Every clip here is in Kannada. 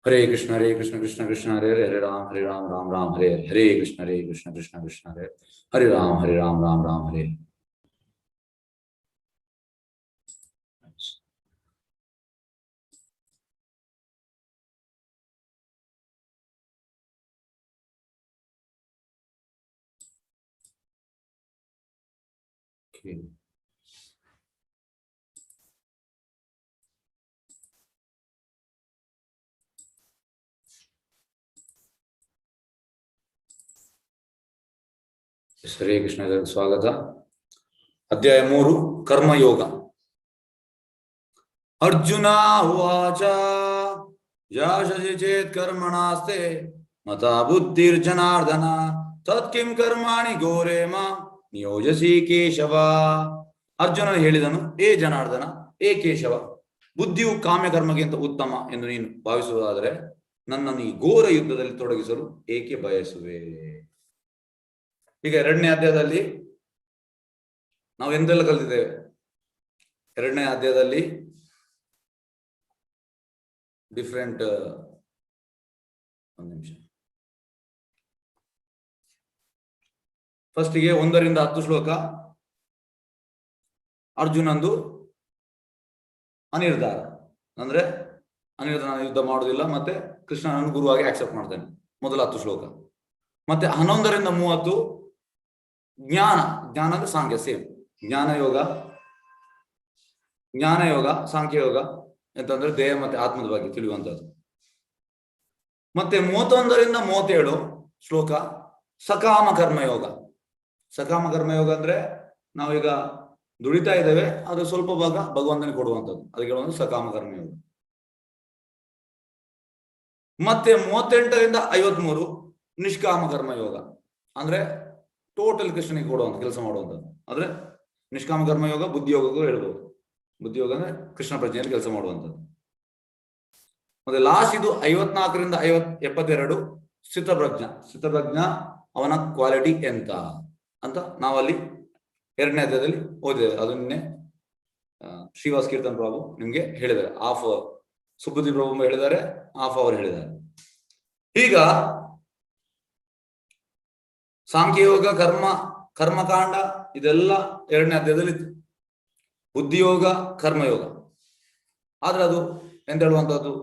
हरे कृष्ण कृष्ण कृष्ण हरे हरे राम राम राम हरे हरे हरे कृष्ण कृष्ण कृष्ण हरे राम राम हरे। हरे कृष्ण स्वागत। अध्याय 3 कर्मयोग। अर्जुन उवाच यशसि चेत् कर्मणास्ते मता बुद्धिर्जनार्दन तत्किं कर्माणि घोरे मां नियोजसि केशव। ಅರ್ಜುನನು ಹೇಳಿದನು, ಏ ಜನಾರ್ದನ, ಏ ಕೇಶವ, ಬುದ್ಧಿಯು ಕಾಮ್ಯಕರ್ಮಕ್ಕಿಂತ ಉತ್ತಮ ಎಂದು ನೀನು ಭಾವಿಸುವುದಾದರೆ ನನ್ನನ್ನು ಈ ಘೋರ ಯುದ್ಧದಲ್ಲಿ ತೊಡಗಿಸಲು ಏಕೆ ಬಯಸುವೆ? ಈಗ 2ನೇ ಅಧ್ಯಾಯದಲ್ಲಿ ನಾವು ಎಂತೆಲ್ಲ ಕಲಿತಿದ್ದೇವೆ? 2ನೇ ಅಧ್ಯಾಯದಲ್ಲಿ ಡಿಫರೆಂಟ್, ಒಂದು ನಿಮಿಷ, ಫಸ್ಟಿಗೆ 1 ರಿಂದ 10 ಶ್ಲೋಕ ಅರ್ಜುನಂದು ಅನಿರ್ಧಾರ, ಅಂದ್ರೆ ಅನಿರ್ಧಾರ, ಯುದ್ಧ ಮಾಡುವುದಿಲ್ಲ ಮತ್ತೆ ಕೃಷ್ಣನನ್ನು ಗುರುವಾಗಿ ಆಕ್ಸೆಪ್ಟ್ ಮಾಡ್ತಾನೆ, ಮೊದಲ 10 ಶ್ಲೋಕ. ಮತ್ತೆ 11 ರಿಂದ 30 ಜ್ಞಾನ, ಜ್ಞಾನ ಅಂದ್ರೆ ಸಾಂಖ್ಯ, ಸೇಮ್ ಜ್ಞಾನಯೋಗ ಸಾಂಖ್ಯಯೋಗ ಅಂತಂದ್ರೆ ದೇಹ ಮತ್ತೆ ಆತ್ಮದ ಬಗ್ಗೆ ತಿಳಿಯುವಂತದ್ದು. ಮತ್ತೆ 31 ರಿಂದ 37 ಶ್ಲೋಕ ಸಕಾಮ ಕರ್ಮಯೋಗ. ಸಕಾಮ ಕರ್ಮಯೋಗ ಅಂದ್ರೆ ನಾವೀಗ ದುಡಿತಾ ಇದ್ದೇವೆ, ಅದು ಸ್ವಲ್ಪ ಭಾಗ ಭಗವಂತನಿಗೆ ಕೊಡುವಂಥದ್ದು, ಅದಕ್ಕೆ ಒಂದು ಸಕಾಮ ಕರ್ಮಯೋಗ. ಮತ್ತೆ 38 ರಿಂದ 53 ನಿಷ್ಕಾಮ ಕರ್ಮಯೋಗ, ಅಂದ್ರೆ ಟೋಟಲ್ ಕೃಷ್ಣನಿಗೆ ಕೊಡುವಂತ ಕೆಲಸ ಮಾಡುವಂಥದ್ದು. ಅಂದ್ರೆ ನಿಷ್ಕಾಮ ಕರ್ಮಯೋಗ ಬುದ್ಧಿಯೋಗಕ್ಕೂ ಹೇಳ್ಬೋದು. ಬುದ್ಧಿಯೋಗ ಅಂದ್ರೆ ಕೃಷ್ಣ ಪ್ರಜ್ಞೆಯಲ್ಲಿ ಕೆಲಸ ಮಾಡುವಂಥದ್ದು. ಮತ್ತೆ ಲಾಸ್ಟ್ ಇದು 54 ರಿಂದ 72 ಸ್ಥಿತಪ್ರಜ್ಞ, ಅವನ ಕ್ವಾಲಿಟಿ ಎಂತ ಅಂತ ನಾವಲ್ಲಿ 2ನೇ ಅಧ್ಯಾಯದಲ್ಲಿ ಓದಿದ್ದೇವೆ. ಅದನ್ನೇ ಶ್ರೀವಾಸ್ ಕೀರ್ತನ್ ಪ್ರಭು ನಿಮ್ಗೆ ಹೇಳಿದ್ದಾರೆ, ಆಫ್ ಸುಬುದ್ಧಿ ಪ್ರಭು ಹೇಳಿದ್ದಾರೆ, ಆಫ್ ಅವರು ಹೇಳಿದ್ದಾರೆ. ಈಗ ಸಾಂಖ್ಯಯೋಗ, ಕರ್ಮಕಾಂಡ ಇದೆಲ್ಲ 2ನೇ ಅಧ್ಯಾಯದಲ್ಲಿ ಇತ್ತು. ಬುದ್ಧಿಯೋಗ, ಕರ್ಮಯೋಗ, ಆದ್ರೆ ಅದು ಎಂತ ಹೇಳುವಂತದ್ದು,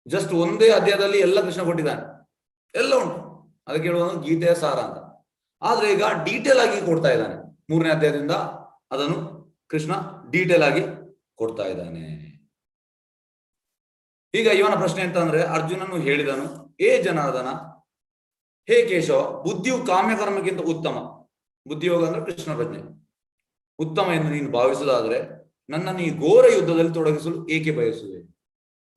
ಜಸ್ಟ್ ಒಂದೇ ಅಧ್ಯಾಯದಲ್ಲಿ ಎಲ್ಲ ಕೃಷ್ಣ ಕೊಟ್ಟಿದ್ದಾನೆ, ಎಲ್ಲ ಉಂಟು, ಅದಕ್ಕೆ ಹೇಳುವುದು ಗೀತೆಯ ಸಾರ ಅಂತ. ಆದ್ರೆ ಈಗ ಡೀಟೇಲ್ ಆಗಿ ಕೊಡ್ತಾ ಇದ್ದಾನೆ. 3ನೇ ಅಧ್ಯಾಯದಿಂದ ಅದನ್ನು ಕೃಷ್ಣ ಡೀಟೇಲ್ ಆಗಿ ಕೊಡ್ತಾ ಇದ್ದಾನೆ. ಈಗ ಇವನ ಪ್ರಶ್ನೆ ಅಂತ ಅಂದ್ರೆ, ಅರ್ಜುನನು ಹೇಳಿದನು, ಏ ಜನಾರ್ದನ, ಹೇ ಕೇಶವ, ಬುದ್ಧಿಯು ಕಾಮ್ಯಕರ್ಮಕ್ಕಿಂತ ಉತ್ತಮ, ಬುದ್ಧಿಯೋಗ ಅಂದ್ರೆ ಕೃಷ್ಣ ಪ್ರಜ್ಞೆ ಉತ್ತಮ ಎಂದು ನೀನು ಭಾವಿಸುವುದಾದ್ರೆ ನನ್ನನ್ನು ಈ ಘೋರ ಯುದ್ಧದಲ್ಲಿ ತೊಡಗಿಸಲು ಏಕೆ ಬಯಸುವೆ?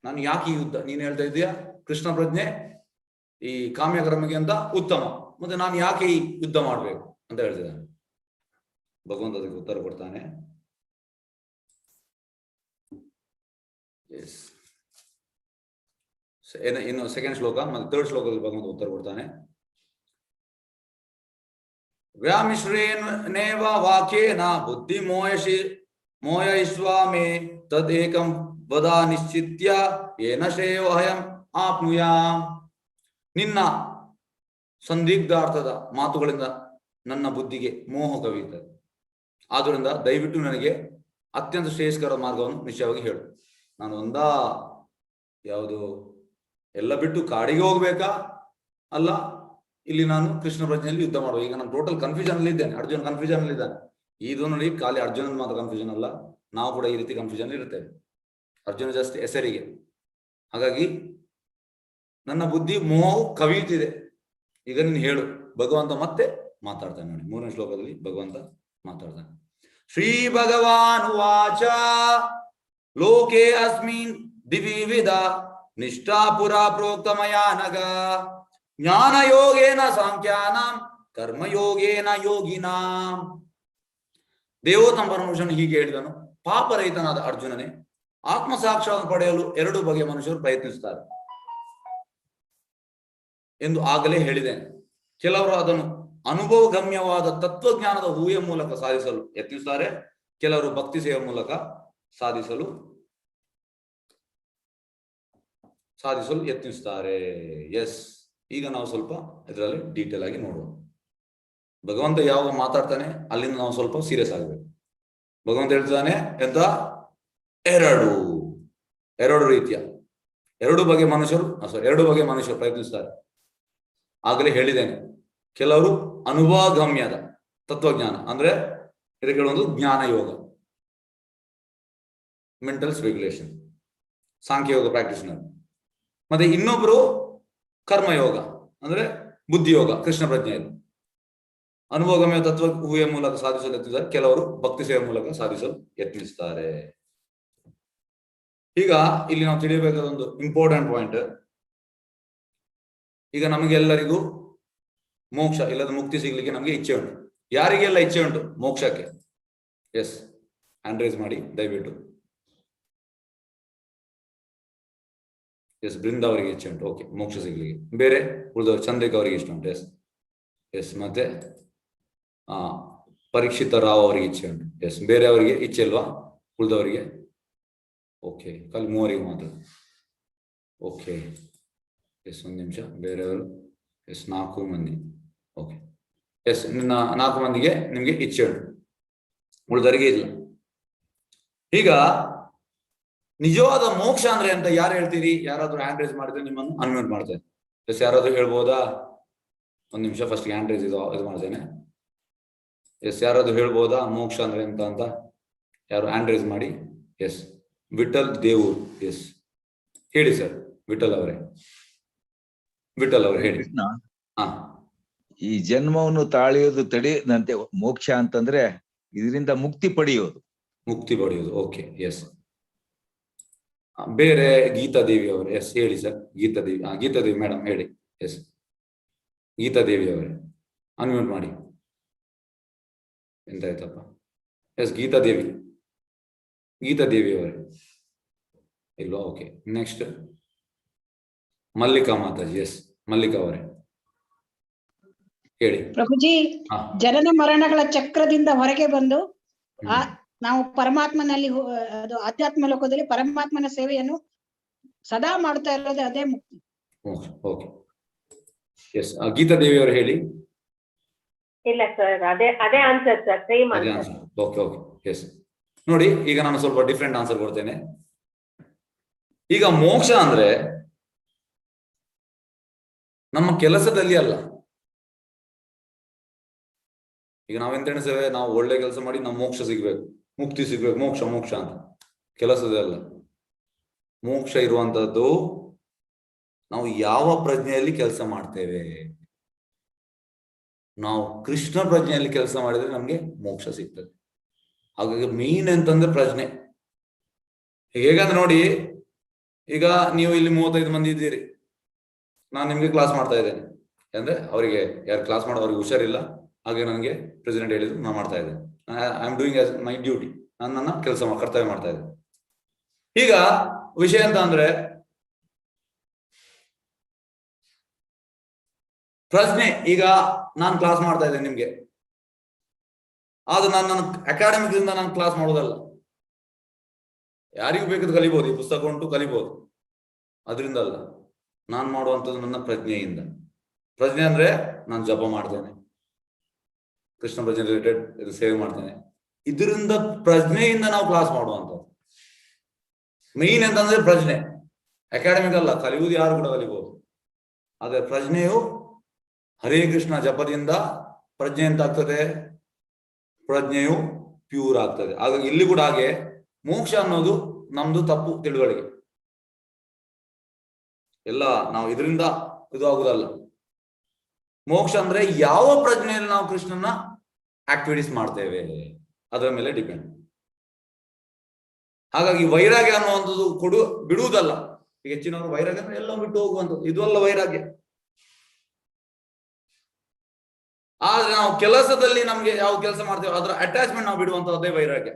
ನಾನು ಯಾಕೆ ಈ ಯುದ್ಧ, ನೀನು ಹೇಳ್ತಾ ಇದೀಯಾ ಕೃಷ್ಣ ಪ್ರಜ್ಞೆ ಈ ಕಾಮ್ಯಕರ್ಮಕ್ಕಿಂತ ಉತ್ತಮ, ಮತ್ತೆ ನಾನು ಯಾಕೆ ಈ ಯುದ್ಧ ಮಾಡ್ಬೇಕು ಅಂತ ಹೇಳ್ತಿದ್ದಾನೆ. ಭಗವಂತ ಅದಕ್ಕೆ ಉತ್ತರ ಕೊಡ್ತಾನೆ. ಇನ್ನು 2nd ಶ್ಲೋಕ ಮತ್ತೆ 3rd ಶ್ಲೋಕದಲ್ಲಿ ಭಗವಂತ ಉತ್ತರ ಕೊಡ್ತಾನೆ. ವ್ಯಾಮಿಶ್ರೇನೇವ ವಾಕ್ಯೇನ ಬುದ್ಧಿ ಮೋಯಯಿಷ್ವಾಮೇ ತದೇಕಂ ವದ ನಿಶ್ಚಿತ್ಯ ಏನ ಶ್ರೇಯೋಹಯಂ ಆಪ್ನುಯಾಮ್. ನಿನ್ನ ಸಂದಿಗ್ಧಾರ್ಥದ ಮಾತುಗಳಿಂದ ನನ್ನ ಬುದ್ಧಿಗೆ ಮೋಹ ಕವಿಯುತ್ತದೆ, ಆದ್ರಿಂದ ದಯವಿಟ್ಟು ನನಗೆ ಅತ್ಯಂತ ಶ್ರೇಯಸ್ಕರ ಮಾರ್ಗವನ್ನು ನಿಶ್ಚಯವಾಗಿ ಹೇಳು. ನಾನು ಯಾವುದು ಎಲ್ಲ ಬಿಟ್ಟು ಕಾಡಿಗೆ ಹೋಗ್ಬೇಕಾ, ಅಲ್ಲ ಇಲ್ಲಿ ನಾನು ಕೃಷ್ಣ ಪ್ರಜ್ಞೆಯಲ್ಲಿ ಯುದ್ಧ ಮಾಡುವ? ಈಗ ನಾನು ಟೋಟಲ್ ಕನ್ಫ್ಯೂಷನ್ ಅಲ್ಲಿ ಇದ್ದೇನೆ, ಅರ್ಜುನ್ ಕನ್ಫ್ಯೂಷನ್ ಅಲ್ಲಿ ಇದ್ದಾನೆ. ಇದು ನೋಡಿ, ಖಾಲಿ ಅರ್ಜುನನ್ ಮಾತ್ರ ಕನ್ಫ್ಯೂಷನ್ ಅಲ್ಲ, ನಾವು ಕೂಡ ಈ ರೀತಿ ಕನ್ಫ್ಯೂಷನ್ ಇರ್ತೇವೆ. ಅರ್ಜುನ ಜಸ್ಟ್ ಹೆಸರಿಗೆ. ಹಾಗಾಗಿ ನನ್ನ ಬುದ್ಧಿ ಮೋಹವು ಕವಿಯುತ್ತಿದೆ, ಈಗ ನೀನು ಹೇಳು. ಭಗವಂತ ಮತ್ತೆ ಮಾತಾಡ್ತಾನೆ ನೋಡಿ, 3ನೇ ಶ್ಲೋಕದಲ್ಲಿ ಭಗವಂತ ಮಾತಾಡ್ತಾನೆ. ಶ್ರೀ ಭಗವಾನ್ ವಾಚ ಲೋಕೆ ಅಸ್ಮಿನ್ ದಿವಿವಿಧ ನಿಷ್ಠಾ ಪುರಾ ಪ್ರೋಕ್ತಮಯಾ ನಗ ಜ್ಞಾನ ಯೋಗೇನ ಸಾಂಖ್ಯಾನಾಂ ಕರ್ಮಯೋಗೇನ ಯೋಗಿನಾಂ. ದೇವೋತ್ತಮ ಪರಮಪುರುಷನು ಹೀಗೆ ಹೇಳಿದನು, ಪಾಪರಹಿತನಾದ ಅರ್ಜುನನೇ, ಆತ್ಮ ಸಾಕ್ಷಾತ್ ಪಡೆಯಲು 2 ಬಗೆಯ ಮನುಷ್ಯರು ಪ್ರಯತ್ನಿಸುತ್ತಾರೆ ಎಂದು ಆಗಲೇ ಹೇಳಿದ್ದೇನೆ. ಕೆಲವರು ಅದನ್ನು ಅನುಭವಗಮ್ಯವಾದ ತತ್ವಜ್ಞಾನದ ಹೂವಿನ ಮೂಲಕ ಸಾಧಿಸಲು ಯತ್ನಿಸುತ್ತಾರೆ, ಕೆಲವರು ಭಕ್ತಿ ಸೇವೆಯ ಮೂಲಕ ಸಾಧಿಸಲು ಸಾಧಿಸಲು ಯತ್ನಿಸ್ತಾರೆ. ಎಸ್, ಈಗ ನಾವು ಸ್ವಲ್ಪ ಇದರಲ್ಲಿ ಡೀಟೇಲ್ ಆಗಿ ನೋಡುವ. ಭಗವಂತ ಯಾವ ಮಾತಾಡ್ತಾನೆ ಅಲ್ಲಿಂದ ನಾವು ಸ್ವಲ್ಪ ಸೀರಿಯಸ್ ಆಗಬೇಕು. ಭಗವಂತ ಹೇಳ್ತಾನೆ ಎಂತ, ಎರಡು ರೀತಿಯ ಎರಡು ಬಗೆಯ ಮನುಷ್ಯರು ಪ್ರಯತ್ನಿಸ್ತಾರೆ. ಆಗಲೇ ಹೇಳಿದ್ದೇನೆ, ಕೆಲವರು ಅನುಭವಗಮ್ಯದ ತತ್ವಜ್ಞಾನ ಅಂದ್ರೆ ಇದಕ್ಕೆ ಒಂದು ಜ್ಞಾನ ಯೋಗ, ಮೆಂಟಲ್ ಸ್ಪೆಕ್ಯುಲೇಷನ್, ಸಾಂಖ್ಯಯೋಗ ಪ್ರಾಕ್ಟೀಸ್ನರ್. ಮತ್ತೆ ಇನ್ನೊಬ್ರು ಕರ್ಮಯೋಗ ಅಂದ್ರೆ ಬುದ್ಧಿಯೋಗ, ಕೃಷ್ಣ ಪ್ರಜ್ಞೆಯಲ್ಲಿ ಅನುಭವಗಮ್ಯ ತತ್ವ ಊಹೆಯ ಮೂಲಕ ಸಾಧಿಸಲು ಯತ್ನಿಸಿದ್ದಾರೆ. ಕೆಲವರು ಭಕ್ತಿ ಸೇವೆಯ ಮೂಲಕ ಸಾಧಿಸಲು ಯತ್ನಿಸ್ತಾರೆ. ಈಗ ಇಲ್ಲಿ ನಾವು ತಿಳಿಯಬೇಕಾದ ಒಂದು ಇಂಪಾರ್ಟೆಂಟ್ ಪಾಯಿಂಟ್, ಈಗ ನಮಗೆಲ್ಲರಿಗೂ ಮೋಕ್ಷ ಇಲ್ಲದ ಮುಕ್ತಿ ಸಿಗ್ಲಿಕ್ಕೆ ನಮಗೆ ಇಚ್ಛೆ ಉಂಟು. ಯಾರಿಗೆಲ್ಲ ಇಚ್ಛೆ ಉಂಟು ಮೋಕ್ಷಕ್ಕೆ? ಎಸ್, ಹ್ಯಾಂಡ್ ರೈಸ್ ಮಾಡಿ ದಯವಿಟ್ಟು. ಎಸ್, ಬೃಂದ ಅವರಿಗೆ ಇಚ್ಛೆ ಉಂಟು, ಓಕೆ, ಮೋಕ್ಷ ಸಿಗ್ಲಿಕ್ಕೆ. ಬೇರೆ ಉಳಿದವರು, ಚಂದ್ರಿಕಾ ಅವರಿಗೆ ಇಷ್ಟ ಉಂಟು. ಎಸ್ ಎಸ್ ಮತ್ತೆ ಪರೀಕ್ಷಿತ ರಾವ್ ಅವರಿಗೆ ಇಚ್ಛೆ ಉಂಟು. ಎಸ್, ಬೇರೆ ಅವರಿಗೆ ಇಚ್ಛೆ ಇಲ್ವಾ? ಉಳಿದವರಿಗೆ ಓಕೆ, ಖಾಲಿ ಮೂವರಿಗೆ ಮಾತ್ರ. ಓಕೆ, ಎಸ್, ಒಂದು ನಿಮಿಷ. ಬೇರೆಯವರು ಎಸ್, 4 ಮಂದಿ. ಓಕೆ, ಎಸ್, 4 ಮಂದಿಗೆ ನಿಮ್ಗೆ ಇಚ್ಛೆ ಉಂಟು, ಉಳಿದವರಿಗೆ ಇಲ್ಲ. ಈಗ ನಿಜವಾದ ಮೋಕ್ಷ ಅಂದ್ರೆ ಅಂತ ಯಾರು ಹೇಳ್ತೀರಿ? ಯಾರಾದ್ರೂ ಹ್ಯಾಂಡ್ ರೈಸ್ ಮಾಡಿದ್ರೆ ನಿಮ್ಮನ್ನು ಅನ್ಮ್ಯೂಟ್ ಮಾಡ್ತೇನೆ. ಎಸ್, ಯಾರಾದ್ರೂ ಹೇಳ್ಬೋದಾ? ಒಂದು ನಿಮಿಷ, ಫಸ್ಟ್ ಹ್ಯಾಂಡ್ ರೈಸ್ ಇದು ಮಾಡ್ತೇನೆ. ಎಸ್, ಯಾರಾದ್ರೂ ಹೇಳ್ಬೋದಾ ಮೋಕ್ಷ ಅಂದ್ರೆ ಅಂತ? ಯಾರು ಹ್ಯಾಂಡ್ ರೈಸ್ ಮಾಡಿ. ಎಸ್, ವಿಠಲ್ ದೇವೂರ್. ಎಸ್, ಹೇಳಿ ಸರ್, ವಿಠಲ್ ಅವರೇ ಹೇಳಿ. ಈ ಜನ್ಮವನ್ನು ತಾಳಿಯೋದು ತಡೆಯದಂತೆ ಮೋಕ್ಷ ಅಂತಂದ್ರೆ ಇದರಿಂದ ಮುಕ್ತಿ ಪಡೆಯೋದು. Okay, yes. ಬೇರೆ ಗೀತಾದೇವಿ ಅವರು. ಎಸ್, ಹೇಳಿ ಸರ್. ಗೀತಾದೇವಿ ಮೇಡಮ್ ಹೇಳಿ. ಎಸ್, ಗೀತಾದೇವಿ ಅವರೇ ಅನ್ಮ್ಯೂಟ್ ಮಾಡಿ. ಎಂತಾಯ್ತಪ್ಪ? ಎಸ್, ಗೀತಾದೇವಿ ಅವರೇ ಇಲ್ವಾ? Okay, next Mallika Mataji. Yes, Mallika ಅವರೇ ಹೇಳಿ. ಪ್ರಭುಜಿ, ಜನನ ಮರಣಗಳ ಚಕ್ರದಿಂದ ಹೊರಗೆ ಬಂದು ನಾವು ಪರಮಾತ್ಮನಲ್ಲಿ, ಅದು ಆಧ್ಯಾತ್ಮ ಲೋಕದಲ್ಲಿ ಪರಮಾತ್ಮನ ಸೇವೆಯನ್ನು ಸದಾ ಮಾಡ್ತಾ ಇರೋದು ಅದೇ ಮುಕ್ತಿ. ಓಕೆ, ಎಸ್, ಗೀತಾದೇವಿ ಅವರು ಹೇಳಿ. ಇಲ್ಲ ಸರ್, ಅದೇ answer sir, same answer. Okay, yes. ನೋಡಿ, ಈಗ ನಾನು ಸ್ವಲ್ಪ ಡಿಫ್ರೆಂಟ್ ಆನ್ಸರ್ ಕೊಡ್ತೇನೆ. ಈಗ ಮೋಕ್ಷ ಅಂದ್ರೆ ನಮ್ಮ ಕೆಲಸದಲ್ಲಿ ಅಲ್ಲ. ಈಗ ನಾವೆಂತ ಎಣಿಸ್ತೇವೆ, ನಾವು ಒಳ್ಳೆ ಕೆಲಸ ಮಾಡಿ ನಾವು ಮೋಕ್ಷ ಸಿಗ್ಬೇಕು, ಮುಕ್ತಿ ಸಿಗ್ಬೇಕು, ಮೋಕ್ಷ ಅಂತ. ಕೆಲಸದಲ್ಲ. ಮೋಕ್ಷ ಇರುವಂತದ್ದು ನಾವು ಯಾವ ಪ್ರಜ್ಞೆಯಲ್ಲಿ ಕೆಲಸ ಮಾಡ್ತೇವೆ. ನಾವು ಕೃಷ್ಣ ಪ್ರಜ್ಞೆಯಲ್ಲಿ ಕೆಲಸ ಮಾಡಿದ್ರೆ ನಮ್ಗೆ ಮೋಕ್ಷ ಸಿಗ್ತದೆ. ಹಾಗಾಗಿ ಮೇನ್ ಅಂತಂದ್ರೆ ಪ್ರಜ್ಞೆ. ಹೇಗಂದ್ರೆ ನೋಡಿ, ಈಗ ನೀವು ಇಲ್ಲಿ 35 ಮಂದಿ ಇದ್ದೀರಿ, ನಾನು ನಿಮ್ಗೆ ಕ್ಲಾಸ್ ಮಾಡ್ತಾ ಇದ್ದೇನೆ ಅಂದ್ರೆ ಅವರಿಗೆ ಯಾರು ಕ್ಲಾಸ್ ಮಾಡೋ ಅವ್ರಿಗೆ ಹುಷಾರಿಲ್ಲ, ಹಾಗೆ ನನಗೆ ಪ್ರೆಸಿಡೆಂಟ್ ಹೇಳಿದ್ರು, ನಾನು ಮಾಡ್ತಾ ಇದ್ದೇನೆ. I am doing as my duty, ನಾನು ನನ್ನ ಕರ್ತವ್ಯ ಮಾಡ್ತಾ ಇದ್ದೇನೆ. ಈಗ ವಿಷಯ ಅಂತ ಅಂದ್ರೆ ಪ್ರಶ್ನೆ, ಈಗ ನಾನು ಕ್ಲಾಸ್ ಮಾಡ್ತಾ ಇದ್ದೇನೆ ನಿಮ್ಗೆ, ಆದ್ರೆ ನನ್ನ ಅಕಾಡೆಮಿಕ್ ಇಂದ ನಾನು ಕ್ಲಾಸ್ ಮಾಡೋದಲ್ಲ. ಯಾರಿಗೂ ಬೇಕಾದ್ರೆ ಕಲಿಬಹುದು, ಈ ಪುಸ್ತಕ ಉಂಟು, ಕಲಿಬಹುದು. ಅದರಿಂದ ಅಲ್ಲ, ನಾನು ಮಾಡುವಂಥದ್ದು ನನ್ನ ಪ್ರಜ್ಞೆಯಿಂದ. ಪ್ರಜ್ಞೆ ಅಂದ್ರೆ ನಾನು ಜಪ ಮಾಡ್ತೇನೆ, ಕೃಷ್ಣ ಪ್ರಜ್ಞೆ ರಿಲೇಟೆಡ್ ಇದು ಸೇವೆ ಮಾಡ್ತೇನೆ. ಇದರಿಂದ ಪ್ರಜ್ಞೆಯಿಂದ ನಾವು ಕ್ಲಾಸ್ ಮಾಡುವಂಥದ್ದು. ಮೇನ್ ಅಂತಂದ್ರೆ ಪ್ರಜ್ಞೆ, ಅಕಾಡೆಮಿಕ್ ಅಲ್ಲ. ಕಲಿಯುವುದು ಯಾರು ಕೂಡ ಕಲಿಬಹುದು, ಆದ್ರೆ ಪ್ರಜ್ಞೆಯು ಹರೇ ಕೃಷ್ಣ ಜಪದಿಂದ ಪ್ರಜ್ಞೆ ಅಂತ ಆಗ್ತದೆ, ಪ್ರಜ್ಞೆಯು ಪ್ಯೂರ್ ಆಗ್ತದೆ. ಹಾಗಾಗಿ ಇಲ್ಲಿ ಕೂಡ ಹಾಗೆ ಮೋಕ್ಷ ಅನ್ನೋದು ನಮ್ದು ತಪ್ಪು ತಿಳುವಳಿಕೆ. ಎಲ್ಲ ನಾವು ಇದರಿಂದ ಇದು ಆಗುದಲ್ಲ. ಮೋಕ್ಷ ಅಂದ್ರೆ ಯಾವ ಪ್ರಜ್ಞೆಯಲ್ಲಿ ನಾವು ಕೃಷ್ಣನ ಆಕ್ಟಿವಿಟೀಸ್ ಮಾಡ್ತೇವೆ ಅದರ ಮೇಲೆ ಡಿಪೆಂಡ್. ಹಾಗಾಗಿ ವೈರಾಗ್ಯ ಅನ್ನುವಂಥದ್ದು ಬಿಡುವುದಲ್ಲ. ಈಗ ಹೆಚ್ಚಿನವರು ವೈರಾಗ್ಯ ಅಂದ್ರೆ ಎಲ್ಲ ಬಿಟ್ಟು ಹೋಗುವಂಥದ್ದು, ಇದು ಅಲ್ಲ ವೈರಾಗ್ಯ. ಆದ್ರೆ ನಾವು ಕೆಲಸದಲ್ಲಿ ನಮ್ಗೆ ಯಾವ ಕೆಲಸ ಮಾಡ್ತೇವೆ ಅದರ ಅಟ್ಯಾಚ್ಮೆಂಟ್ ನಾವು ಬಿಡುವಂತದ್ದೇ ವೈರಾಗ್ಯ.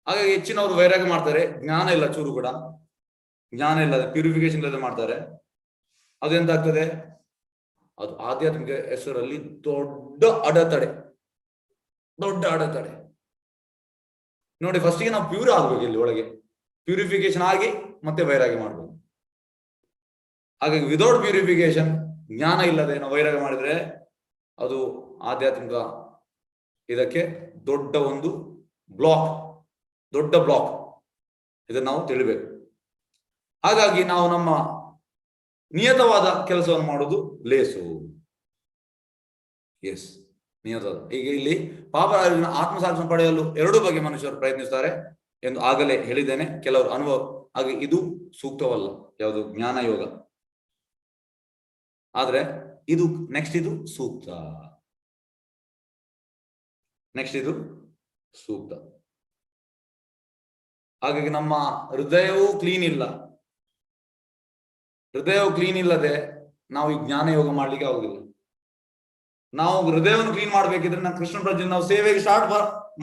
ಹಾಗಾಗಿ ಹೆಚ್ಚಿನವರು ವೈರಾಗ್ಯ ಮಾಡ್ತಾರೆ, ಜ್ಞಾನ ಇಲ್ಲ, ಚೂರು ಕೂಡ ಜ್ಞಾನ ಇಲ್ಲದೆ, ಪ್ಯೂರಿಫಿಕೇಶನ್ ಇಲ್ಲದೆ ಮಾಡ್ತಾರೆ. ಅದೆಂತಾಗ್ತದೆ, ಅದು ಆಧ್ಯಾತ್ಮಿಕ ಹೆಸರಲ್ಲಿ ದೊಡ್ಡ ಅಡೆತಡೆ. ನೋಡಿ, ಫಸ್ಟಿಗೆ ನಾವು ಪ್ಯೂರ್ ಆಗ್ಬೇಕು, ಇಲ್ಲಿ ಒಳಗೆ ಪ್ಯೂರಿಫಿಕೇಶನ್ ಆಗಿ ಮತ್ತೆ ವೈರಾಗ್ಯ ಮಾಡ್ಬೋದು. ಹಾಗಾಗಿ ವಿದೌಟ್ ಪ್ಯೂರಿಫಿಕೇಶನ್, ಜ್ಞಾನ ಇಲ್ಲದೆ ನಾವು ವೈರಾಗ್ಯ ಮಾಡಿದ್ರೆ ಅದು ಆಧ್ಯಾತ್ಮಿಕ ಇದಕ್ಕೆ ದೊಡ್ಡ ಒಂದು ಬ್ಲಾಕ್. ಇದನ್ನು ನಾವು ತಿಳಿಬೇಕು. ಹಾಗಾಗಿ ನಾವು ನಮ್ಮ ನಿಯತವಾದ ಕೆಲಸವನ್ನು ಮಾಡುವುದು ಲೇಸು. ಎಸ್, ನಿಯತವಾದ. ಈಗ ಇಲ್ಲಿ ಪಾಪ ಆತ್ಮಸಾಕ್ಷಿ ಪಡೆಯಲು ಎರಡು ಬಗೆ ಮನುಷ್ಯರು ಪ್ರಯತ್ನಿಸ್ತಾರೆ ಎಂದು ಆಗಲೇ ಹೇಳಿದ್ದೇನೆ. ಕೆಲವರು ಅನುಭವ. ಹಾಗೆ ಇದು ಸೂಕ್ತವಲ್ಲ, ಯಾವುದು ಜ್ಞಾನ ಯೋಗ. ಆದ್ರೆ ಇದು ನೆಕ್ಸ್ಟ್, ಇದು ಸೂಕ್ತ. ಹಾಗಾಗಿ ನಮ್ಮ ಹೃದಯವೂ ಕ್ಲೀನ್ ಇಲ್ಲದೆ ನಾವು ಈ ಜ್ಞಾನ ಯೋಗ ಮಾಡ್ಲಿಕ್ಕೆ ಆಗುದಿಲ್ಲ. ನಾವು ಹೃದಯವನ್ನು ಕ್ಲೀನ್ ಮಾಡ್ಬೇಕಿದ್ರೆ ನಾವು ಕೃಷ್ಣ ಪ್ರಜ್ಞೆ ನಾವು ಸೇವೆಗೆ ಸ್ಟಾರ್ಟ್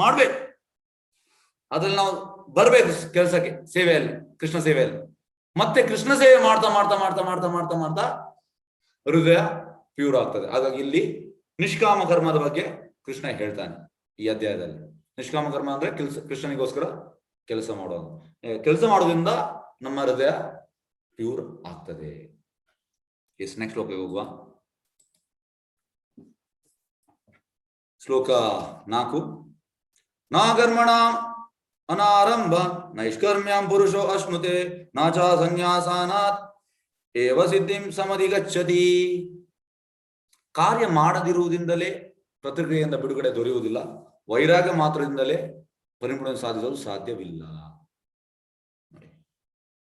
ಮಾಡ್ಬೇಕು. ಅದ್ರಲ್ಲಿ ನಾವು ಬರ್ಬೇಕು ಕೆಲಸಕ್ಕೆ, ಸೇವೆಯಲ್ಲಿ, ಕೃಷ್ಣ ಸೇವೆಯಲ್ಲಿ. ಮತ್ತೆ ಕೃಷ್ಣ ಸೇವೆ ಮಾಡ್ತಾ ಮಾಡ್ತಾ ಮಾಡ್ತಾ ಮಾಡ್ತಾ ಮಾಡ್ತಾ ಮಾಡ್ತಾ ಹೃದಯ ಪ್ಯೂರ್ ಆಗ್ತದೆ. ಹಾಗಾಗಿ ಇಲ್ಲಿ ನಿಷ್ಕಾಮ ಕರ್ಮದ ಬಗ್ಗೆ ಕೃಷ್ಣ ಹೇಳ್ತಾನೆ ಈ ಅಧ್ಯಾಯದಲ್ಲಿ. ನಿಷ್ಕಾಮ ಕರ್ಮ ಅಂದ್ರೆ ಕೃಷ್ಣನಿಗೋಸ್ಕರ ಕೆಲಸ ಮಾಡೋದ್ರಿಂದ ನಮ್ಮ ಹೃದಯ ಪ್ಯೂರ್ ಆಗ್ತದೆ. ಎಸ್, ನೆಕ್ಸ್ಟ್ ಶ್ಲೋಕಕ್ಕೆ ಹೋಗುವ. ಶ್ಲೋಕ 4. ನಾ ಕರ್ಮಣ ಅನಾರಂಭ ನೈಷ್ಕರ್ಮ್ಯಾಂ ಪುರುಷೋ ಅಶ್ನುತೆ ನಾಚ ಸನ್ಯಾಸಾನಾತ್ ಏವ ಸಿದ್ಧಿಂ ಸಮಧಿಗಚ್ಚತಿ. ಕಾರ್ಯ ಮಾಡದಿರುವುದರಿಂದಲೇ ಪ್ರತಿಕ್ರಿಯೆಯಿಂದ ಬಿಡುಗಡೆ ದೊರೆಯುವುದಿಲ್ಲ. ವೈರಾಗ್ಯ ಮಾತ್ರದಿಂದಲೇ ಪರಿಪೂರ್ಣ ಸಾಧಿಸಲು ಸಾಧ್ಯವಿಲ್ಲ.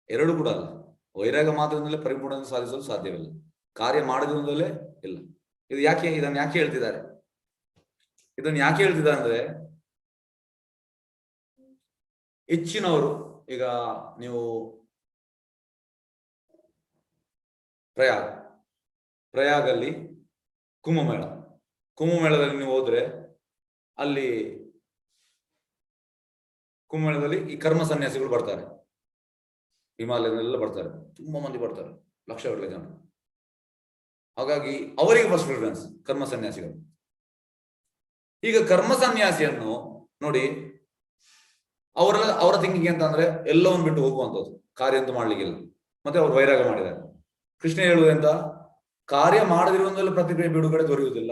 ಎರಡು ಕೂಡ ಅಲ್ಲ. ವೈರಾಗ್ಯ ಮಾತ್ರದಿಂದಲೇ ಪರಿಪೂರ್ಣ ಸಾಧಿಸಲು ಸಾಧ್ಯವಿಲ್ಲ. ಕಾರ್ಯ ಮಾಡದಿರುವುದರಿಂದಲೇ ಇಲ್ಲ. ಇದನ್ನು ಯಾಕೆ ಹೇಳ್ತಿದ್ದಾರೆ ಅಂದ್ರೆ, ಹೆಚ್ಚಿನವರು ಈಗ ನೀವು ಪ್ರಯಾಗಲ್ಲಿ ಕುಂಭಮೇಳದಲ್ಲಿ ನೀವು ಹೋದ್ರೆ ಅಲ್ಲಿ ಕುಂಭಮೇಳದಲ್ಲಿ ಈ ಕರ್ಮ ಸನ್ಯಾಸಿಗಳು ಬರ್ತಾರೆ. ಹಿಮಾಲಯದಲ್ಲೆಲ್ಲ ಬರ್ತಾರೆ, ತುಂಬಾ ಮಂದಿ ಬರ್ತಾರೆ, ಲಕ್ಷಗಟ್ಟಲೆ ಜನ. ಹಾಗಾಗಿ ಅವರಿಗೆ ಫಸ್ಟ್ ಪ್ರಿಫರೆನ್ಸ್ ಕರ್ಮ ಸನ್ಯಾಸಿಗಳು. ಈಗ ಕರ್ಮ ಸನ್ಯಾಸಿಯನ್ನು ನೋಡಿ, ಅವರ ಥಿಂಕಿಂಗ್ ಅಂತ ಅಂದ್ರೆ ಎಲ್ಲವನ್ನು ಬಿಟ್ಟು ಹೋಗುವಂಥದ್ದು, ಕಾರ್ಯ ಅಂತೂ ಮಾಡ್ಲಿಕ್ಕಿಲ್ಲ. ಮತ್ತೆ ಅವರು ವೈರಾಗ್ಯ ಮಾಡಿದ್ದಾರೆ. ಕೃಷ್ಣ ಹೇಳುವುದೆಂತ, ಕಾರ್ಯ ಮಾಡದಿರುವುದರಲ್ಲಿ ಪ್ರತಿಕ್ರಿಯೆ ಬಿಡುಗಡೆ ದೊರೆಯುವುದಿಲ್ಲ,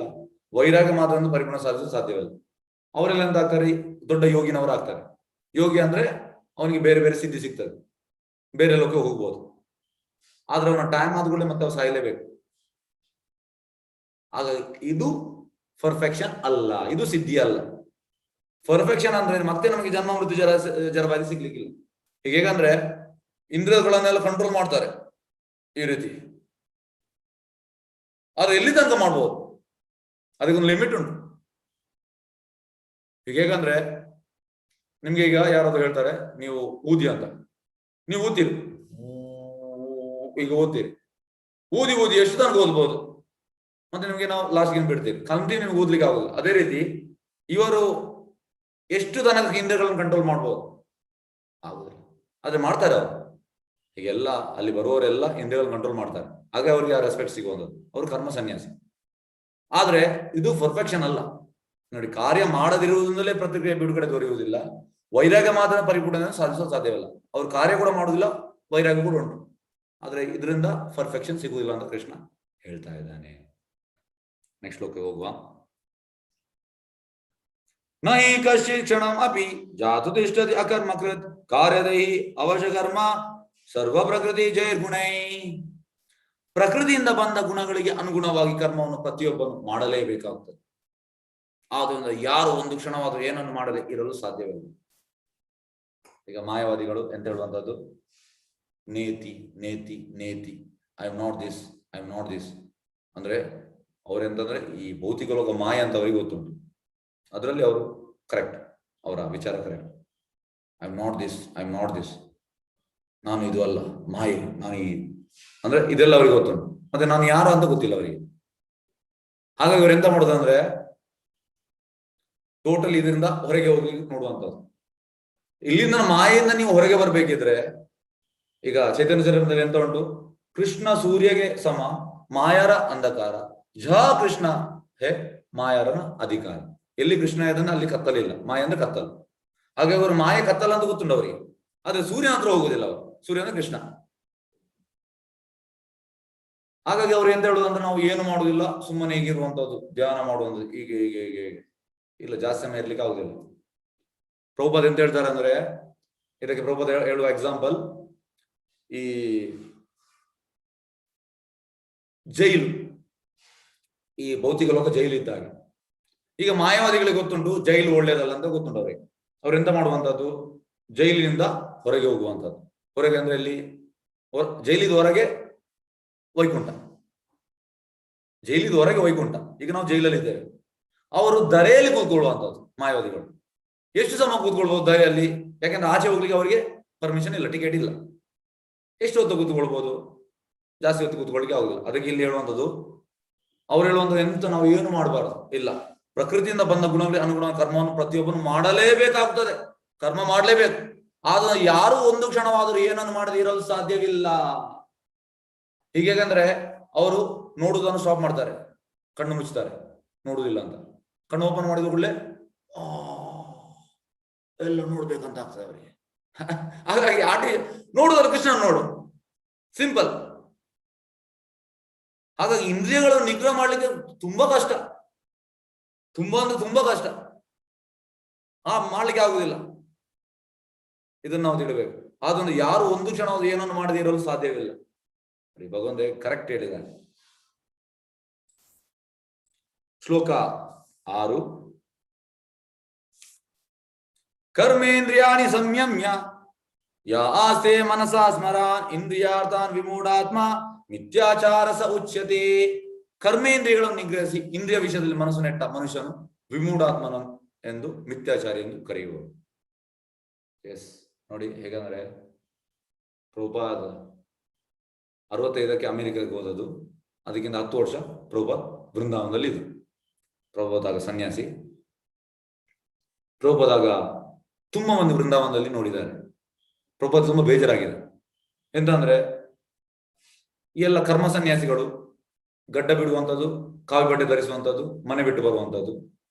ವೈರಾಗ್ಯ ಮಾತ್ರ ಪರಿಪೂರ್ಣ ಸಾಧಿಸಲು ಸಾಧ್ಯವಿಲ್ಲ. ಅವರೆಲ್ಲ ಎಂತ ಆಗ್ತಾರೆ, ದೊಡ್ಡ ಯೋಗಿನವರು ಆಗ್ತಾರೆ. ಯೋಗಿ ಅಂದ್ರೆ ಅವನಿಗೆ ಬೇರೆ ಬೇರೆ ಸಿದ್ಧಿ ಸಿಗ್ತದೆ, ಬೇರೆ ಲೋಕ ಹೋಗ್ಬೋದು. ಆದ್ರೆ ಅವನ ಟೈಮ್ ಆದ್ಮೇಲೆ ಮತ್ತೆ ಅವ್ರು ಸಾಯಲೇಬೇಕು. ಹಾಗಾಗಿ ಇದು ಪರ್ಫೆಕ್ಷನ್ ಅಲ್ಲ, ಇದು ಸಿದ್ಧಿ ಅಲ್ಲ. ಪರ್ಫೆಕ್ಷನ್ ಅಂದ್ರೆ ಮತ್ತೆ ನಮಗೆ ಜನ್ಮ ಮೃತ್ಯು ಜರವಾಗಿ ಸಿಗ್ಲಿಕ್ಕಿಲ್ಲ. ಹೇಗಂದ್ರೆ ಇಂದ್ರಿಯಗಳನ್ನೆಲ್ಲ ಕಂಟ್ರೋಲ್ ಮಾಡ್ತಾರೆ ಈ ರೀತಿ. ಆದ್ರೆ ಎಲ್ಲಿ ತನಕ ಮಾಡ್ಬೋದು, ಅದಕ್ಕೊಂದು ಲಿಮಿಟ್ ಉಂಟು. ಹೇಗಂದ್ರೆ ನಿಮ್ಗೆ ಈಗ ಯಾರಾದ್ರೂ ಹೇಳ್ತಾರೆ ನೀವು ಊದಿ ಅಂತ, ನೀವು ಊದ್ತೀರಿ, ಈಗ ಓದ್ತೀರಿ, ಊದಿ ಎಷ್ಟು ತನಕ ಓದ್ಬೋದು, ಮತ್ತೆ ನಿಮ್ಗೆ ನಾವು ಲಾಸ್ಟ್ ಗೇಮ್ ಬಿಡ್ತೀವಿ, ಕಂಟಿನ್ಯೂ ಓದ್ಲಿಕ್ಕೆ ಆಗೋದು. ಅದೇ ರೀತಿ ಇವರು ಎಷ್ಟು ತನಕ ಇಂದ್ರಿಯಗಳನ್ನು ಕಂಟ್ರೋಲ್ ಮಾಡ್ಬೋದು, ಆಗುದಿಲ್ಲ. ಆದ್ರೆ ಮಾಡ್ತಾರೆ ಅವರು. ಹೀಗೆಲ್ಲ ಅಲ್ಲಿ ಬರುವವರೆಲ್ಲ ಇಂದ್ರಿಯಗಳನ್ನು ಕಂಟ್ರೋಲ್ ಮಾಡ್ತಾರೆ. ಹಾಗೆ ಅವ್ರಿಗೆ ಆ ರೆಸ್ಪೆಕ್ಟ್ ಸಿಗುವಂಥದ್ದು, ಅವ್ರು ಕರ್ಮ ಸನ್ಯಾಸಿ. ಆದ್ರೆ ಇದು ಪರ್ಫೆಕ್ಷನ್ ಅಲ್ಲ. ನೋಡಿ, ಕಾರ್ಯ ಮಾಡದಿರುವುದರಿಂದಲೇ ಪ್ರತಿಕ್ರಿಯೆ ಬಿಡುಗಡೆ ದೊರೆಯುವುದಿಲ್ಲ, ವೈರಾಗ್ಯ ಮಾತ್ರ ಪರಿಪೂರ್ಣ ಸಾಧಿಸಲು ಸಾಧ್ಯವಿಲ್ಲ. ಅವ್ರು ಕಾರ್ಯ ಕೂಡ ಮಾಡುದಿಲ್ಲ, ವೈರಾಗ್ಯ ಕೂಡ ಉಂಟು. ಆದ್ರೆ ಇದರಿಂದ ಪರ್ಫೆಕ್ಷನ್ ಸಿಗುವುದಿಲ್ಲ ಅಂತ ಕೃಷ್ಣ ಹೇಳ್ತಾ ಇದ್ದಾನೆ. ನೆಕ್ಸ್ಟ್ ಶ್ಲೋಕ ಹೋಗುವ. ನಹಿ ಕಶ್ಚಿತ್ ಕ್ಷಣಂ ಅಪಿ ಜಾತು ತಿಷ್ಠತಿ ಅಕರ್ಮಕೃತ್ ಕಾರ್ಯದೈಹಿ ಅವಶ್ಯಕರ್ಮ ಸರ್ವ ಪ್ರಕೃತಿ ಜೈರ್ಗುಣೈ. ಪ್ರಕೃತಿಯಿಂದ ಬಂದ ಗುಣಗಳಿಗೆ ಅನುಗುಣವಾಗಿ ಕರ್ಮವನ್ನು ಪ್ರತಿಯೊಬ್ಬನು ಮಾಡಲೇಬೇಕಾಗುತ್ತದೆ. ಆದ್ರಿಂದ ಯಾರು ಒಂದು ಕ್ಷಣವಾದರೂ ಏನನ್ನು ಮಾಡದೆ ಇರಲು ಸಾಧ್ಯವಿಲ್ಲ. ಈಗ ಮಾಯಾವಾದಿಗಳು ಎಂತ ಹೇಳುವಂತದ್ದು, ನೇತಿ ನೇತಿ ನೇತಿ, I am not this, I am not this. ಅಂದ್ರೆ ಅವ್ರೆಂತಂದ್ರೆ ಈ ಭೌತಿಕ ಲೋಕ ಮಾಯ ಅಂತ ಅವರಿಗೆ ಗೊತ್ತುಂಟು, ಅದರಲ್ಲಿ ಅವರು ಕರೆಕ್ಟ್, ಅವರ ವಿಚಾರ correct. I am not this, I am not this, ನಾನು ಇದು ಅಲ್ಲ, ಮಾಯೆ, ನಾನು ಈ ಅಂದ್ರೆ ಇದೆಲ್ಲ ಅವರಿಗೆ ಗೊತ್ತುಂಟು. ಮತ್ತೆ ನಾನು ಯಾರು ಅಂತ ಗೊತ್ತಿಲ್ಲ ಅವರಿಗೆ. ಹಾಗಾಗಿ ಅವ್ರು ಎಂತ ಮಾಡೋದಂದ್ರೆ ಟೋಟಲ್ ಇದರಿಂದ ಹೊರಗೆ ಹೋಗಿ ನೋಡುವಂಥದ್ದು. ಇಲ್ಲಿಂದ ಮಾಯೆಯಿಂದ ನೀವು ಹೊರಗೆ ಬರ್ಬೇಕಿದ್ರೆ, ಈಗ ಚೈತನ್ಯ ಚರಿತ್ರೆಯಲ್ಲಿ ಎಂತ ಉಂಟು, ಕೃಷ್ಣ ಸೂರ್ಯಗೆ ಸಮ ಮಾಯಾರ ಅಂಧಕಾರ, ಕೃಷ್ಣ ಹೇ ಮಾಯಾರನ ಅಧಿಕಾರ. ಎಲ್ಲಿ ಕೃಷ್ಣ ಇದನ್ನ ಅಲ್ಲಿ ಕತ್ತಲಿಲ್ಲ, ಮಾಯ ಅಂದ್ರೆ ಕತ್ತಲು. ಹಾಗಾಗಿ ಅವರು ಮಾಯ ಕತ್ತಲ ಅಂತ ಗೊತ್ತುಂಟು ಅವರಿಗೆ. ಆದ್ರೆ ಸೂರ್ಯನ ಹತ್ರ ಹೋಗುದಿಲ್ಲ ಅವರು, ಸೂರ್ಯ ಅಂದ್ರೆ ಕೃಷ್ಣ. ಹಾಗಾಗಿ ಅವ್ರು ಎಂತ ಹೇಳುದು ಅಂದ್ರೆ ನಾವು ಏನು ಮಾಡುದಿಲ್ಲ, ಸುಮ್ಮನೆ ಹೀಗಿರುವಂತದ್ದು, ಧ್ಯಾನ ಮಾಡುವಂಥದ್ದು, ಹೀಗೆ ಹೀಗೆ ಹೀಗೆ ಹೀಗೆ ಇಲ್ಲ, ಜಾಸ್ತಿ ಸಮಯ ಇರ್ಲಿಕ್ಕೆ ಆಗುದಿಲ್ಲ. ಪ್ರಭುಪಾದ ಎಂತ ಹೇಳ್ತಾರೆ ಅಂದ್ರೆ, ಇದಕ್ಕೆ ಪ್ರಭುಪಾದ ಹೇಳುವ ಎಕ್ಸಾಂಪಲ್ ಈ ಜೈಲು, ಈ ಭೌತಿಕ ಲೋಕ ಜೈಲು ಇದ್ದಾಗ. ಈಗ ಮಾಯಾವಾದಿಗಳಿಗೆ ಗೊತ್ತುಂಟು ಜೈಲು ಒಳ್ಳೇದಲ್ಲ ಅಂತ ಗೊತ್ತುಂಟು ಅವರಿಗೆ. ಅವ್ರೆಂತ ಮಾಡುವಂತದ್ದು, ಜೈಲಿನಿಂದ ಹೊರಗೆ ಹೋಗುವಂತದ್ದು. ಹೊರಗೆ ಅಂದ್ರೆ ಇಲ್ಲಿ ಜೈಲಿದ ಹೊರಗೆ ವೈಕುಂಠ, ಜೈಲಿದ ಹೊರಗೆ ವೈಕುಂಠ. ಈಗ ನಾವು ಜೈಲಲ್ಲಿ ಇದ್ದೇವೆ, ಅವರು ಧರೆಯಲ್ಲಿ ಕೂತ್ಕೊಳ್ಳುವಂಥದ್ದು ಮಾಯಾವಾದಿಗಳು. ಎಷ್ಟು ಸಮಯ ಕೂತ್ಕೊಳ್ಬಹುದು ಧರೆಯಲ್ಲಿ? ಯಾಕಂದ್ರೆ ಆಚೆ ಹೋಗ್ಲಿಕ್ಕೆ ಅವರಿಗೆ ಪರ್ಮಿಷನ್ ಇಲ್ಲ, ಟಿಕೆಟ್ ಇಲ್ಲ. ಎಷ್ಟು ಹೊತ್ತು ಕೂತ್ಕೊಳ್ಬಹುದು? ಜಾಸ್ತಿ ಹೊತ್ತು ಕೂತ್ಕೊಳ್ಳಿಕ್ಕೆ ಆಗುದಿಲ್ಲ. ಅದಕ್ಕೆ ಇಲ್ಲಿ ಹೇಳುವಂಥದ್ದು, ಅವ್ರು ಹೇಳುವಂಥದ್ದು ಎಂತ ನಾವು ಏನು ಮಾಡಬಾರ್ದು ಇಲ್ಲ, ಪ್ರಕೃತಿಯಿಂದ ಬಂದ ಗುಣಗಳಿಗೆ ಅನುಗುಣ ಕರ್ಮವನ್ನು ಪ್ರತಿಯೊಬ್ಬನು ಮಾಡಲೇಬೇಕಾಗ್ತದೆ, ಕರ್ಮ ಮಾಡಲೇಬೇಕು. ಆದ್ರೆ ಯಾರು ಒಂದು ಕ್ಷಣವಾದರೂ ಏನನ್ನು ಮಾಡದೆ ಇರಲು ಸಾಧ್ಯವಿಲ್ಲ. ಹೀಗೇಗಂದ್ರೆ ಅವರು ನೋಡುವುದನ್ನು ಸ್ಟಾಪ್ ಮಾಡ್ತಾರೆ, ಕಣ್ಣು ಮುಚ್ಚುತ್ತಾರೆ, ನೋಡುವುದಿಲ್ಲ ಅಂತ. ಕಣ್ಣು ಓಪನ್ ಮಾಡಿದ ಕೂಡಲೇ ಎಲ್ಲ ನೋಡ್ಬೇಕಂತ ಆಗ್ತದೆ ಅವರಿಗೆ. ಹಾಗಾಗಿ ಆಟಿ ನೋಡುವುದಲ್ಲ, ಕೃಷ್ಣ ನೋಡು, ಸಿಂಪಲ್. ಹಾಗಾಗಿ ಇಂದ್ರಿಯಗಳನ್ನು ನಿಗ್ರಹ ಮಾಡ್ಲಿಕ್ಕೆ ತುಂಬಾ ಕಷ್ಟ, ತುಂಬಾ ಅಂದ್ರೆ ತುಂಬಾ ಕಷ್ಟ. ಮಾಡ್ಲಿಕ್ಕೆ ಆಗುದಿಲ್ಲ. ಇದನ್ನ ನಾವು ತಿಳಬೇಕು. ಆದ್ರಿಂದ ಯಾರು ಒಂದು ಕ್ಷಣ ಏನನ್ನು ಮಾಡದೆ ಇರಲು ಸಾಧ್ಯವಿಲ್ಲ. ಭಗವಂತ ಕರೆಕ್ಟ್ ಹೇಳಿದ್ದಾನೆ. ಶ್ಲೋಕ 6. ಕರ್ಮೇಂದ್ರಿಯಾಣಿ ಸಂಯಮ್ಯ ಯಾ ಆಸ್ತೆ ಮನಸಾ ಸ್ಮರಾನ್ ಇಂದ್ರಿಯಾರ್ಥಾನ್ ವಿಮೂಢಾತ್ಮ ಮಿಥ್ಯಾಚಾರ ಸ ಉಚ್ಯತೆ. ಕರ್ಮೇಂದ್ರಿಯಗಳನ್ನು ನಿಗ್ರಹಿಸಿ ಇಂದ್ರಿಯ ವಿಷಯದಲ್ಲಿ ಮನಸ್ಸು ನೆಟ್ಟ ಮನುಷ್ಯನು ವಿಮೂಢಾತ್ಮನ ಎಂದು ಮಿಥ್ಯಾಚಾರಿ ಎಂದು ಕರೆಯುವರು. ಎಸ್, ನೋಡಿ ಹೇಗಂದ್ರೆ ಪ್ರಭುಪಾದ 65ಕ್ಕೆ ಅಮೆರಿಕಕ್ಕೆ ಹೋದದ್ದು, ಅದಕ್ಕಿಂತ 10 ವರ್ಷ ಪ್ರಭುಪಾದ್ ಬೃಂದಾವನದಲ್ಲಿ ಇದ್ರು. ಪ್ರಭುಪಾದಾಗ ಸನ್ಯಾಸಿ. ಪ್ರಭುಪಾದಾಗ ತುಂಬಾ ಮಂದಿ ಬೃಂದಾವನದಲ್ಲಿ ನೋಡಿದ್ದಾರೆ. ಪ್ರಭುಪಾದ ತುಂಬಾ ಬೇಜಾರಾಗಿದೆ. ಎಂತಂದ್ರೆ ಈ ಎಲ್ಲ ಕರ್ಮ ಸನ್ಯಾಸಿಗಳು ಗಡ್ಡ ಬಿಡುವಂಥದ್ದು, ಕಾವಿ ಬಟ್ಟೆ ಧರಿಸುವಂಥದ್ದು, ಮನೆ ಬಿಟ್ಟು ಬರುವಂಥದ್ದು,